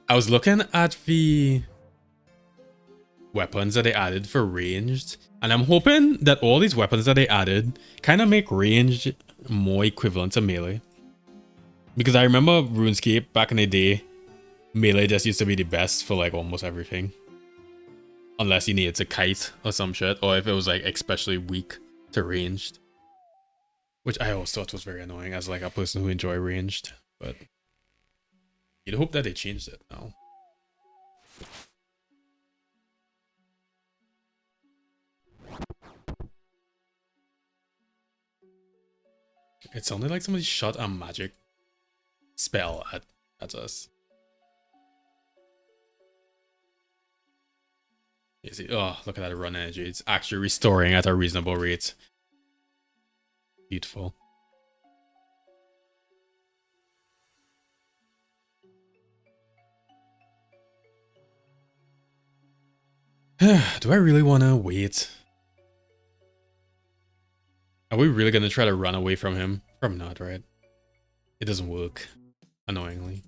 I was looking at the weapons that they added for ranged, and I'm hoping that all these weapons that they added kind of make ranged more equivalent to melee. Because I remember RuneScape back in the day, melee just used to be the best for like almost everything. Unless you needed to kite or some shit, or if it was like especially weak to ranged. Which I always thought was very annoying as like a person who enjoy ranged, but you'd hope that they changed it now. It sounded like somebody shot a magic spell at us. You see, oh, look at that run energy. It's actually restoring at a reasonable rate. Beautiful. Do I really want to wait? Are we really going to try to run away from him? Probably not, right? It doesn't work, annoyingly.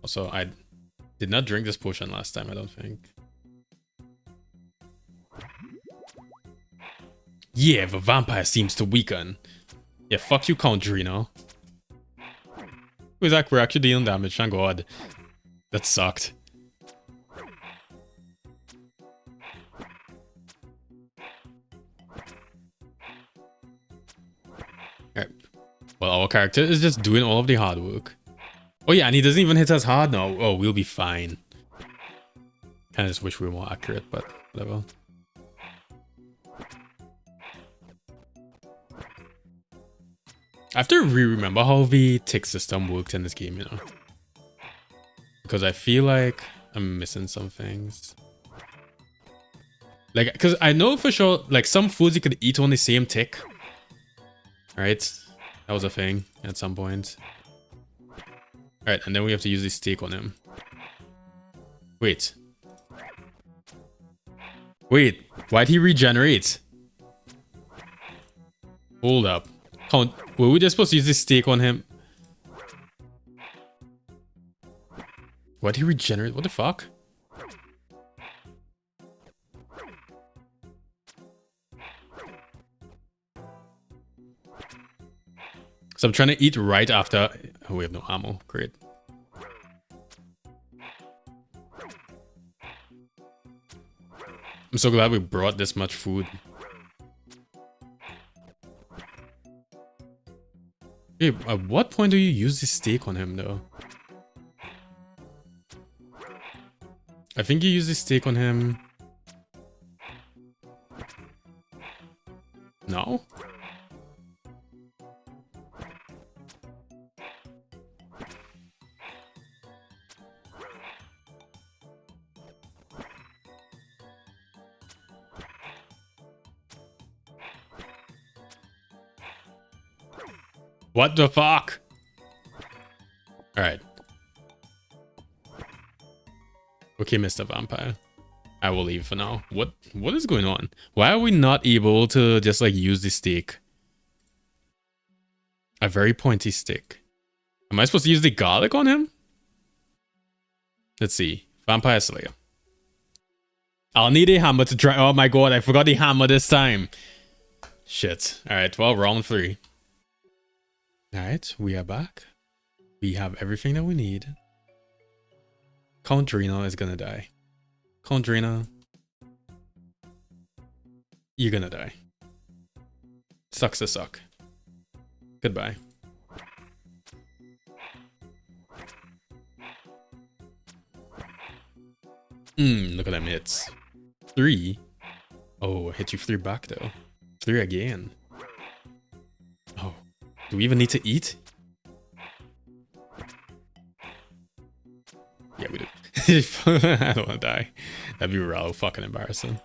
Also, I did not drink this potion last time, I don't think. Yeah, the vampire seems to weaken. Yeah, fuck you, Count Drino. Wait, Zach, we're actually dealing damage, thank god. That sucked. Alright. Well, our character is just doing all of the hard work. Oh yeah, and he doesn't even hit us hard now. Oh, we'll be fine. Kinda just wish we were more accurate, but whatever. I have to remember how the tick system worked in this game, you know. Because I feel like I'm missing some things. Like, because I know for sure, like, some foods you could eat on the same tick. Right? That was a thing at some point. Alright, and then we have to use the steak on him. Wait. Wait, why'd he regenerate? Hold up. Were we just supposed to use this steak on him? Why'd he regenerate? What the fuck? So I'm trying to eat right after... Oh, we have no ammo. Great. I'm so glad we brought this much food. Hey, at what point do you use this steak on him, though? I think you use this steak on him... No? What the fuck? Alright. Okay, Mr. Vampire. I will leave for now. What is going on? Why are we not able to just like use the stick? A very pointy stick. Am I supposed to use the garlic on him? Let's see. Vampire Slayer. I'll need a hammer to try. Oh my god, I forgot the hammer this time. Shit. Alright, well, round 3. Alright, we are back. We have everything that we need. Count Drina is gonna die. Count Drina, you're gonna die. Sucks to suck. Goodbye. Look at them hits. 3. Oh, I hit you 3 back though. 3 again. Oh, do we even need to eat? Yeah, we do. I don't want to die. That'd be real fucking embarrassing.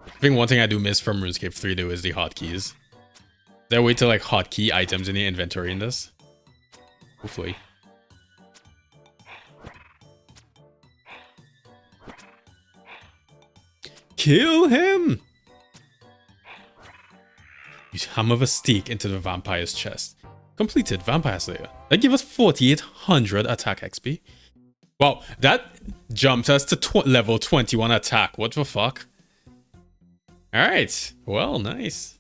I think one thing I do miss from RuneScape 3 though is the hotkeys. Is there a way to like hotkey items in the inventory in this? Hopefully. Kill him! Use Hammer of a Steak into the vampire's chest. Completed Vampire Slayer. That gives us 4800 attack XP. Wow, that jumped us to level 21 attack. What the fuck? Alright, well, nice.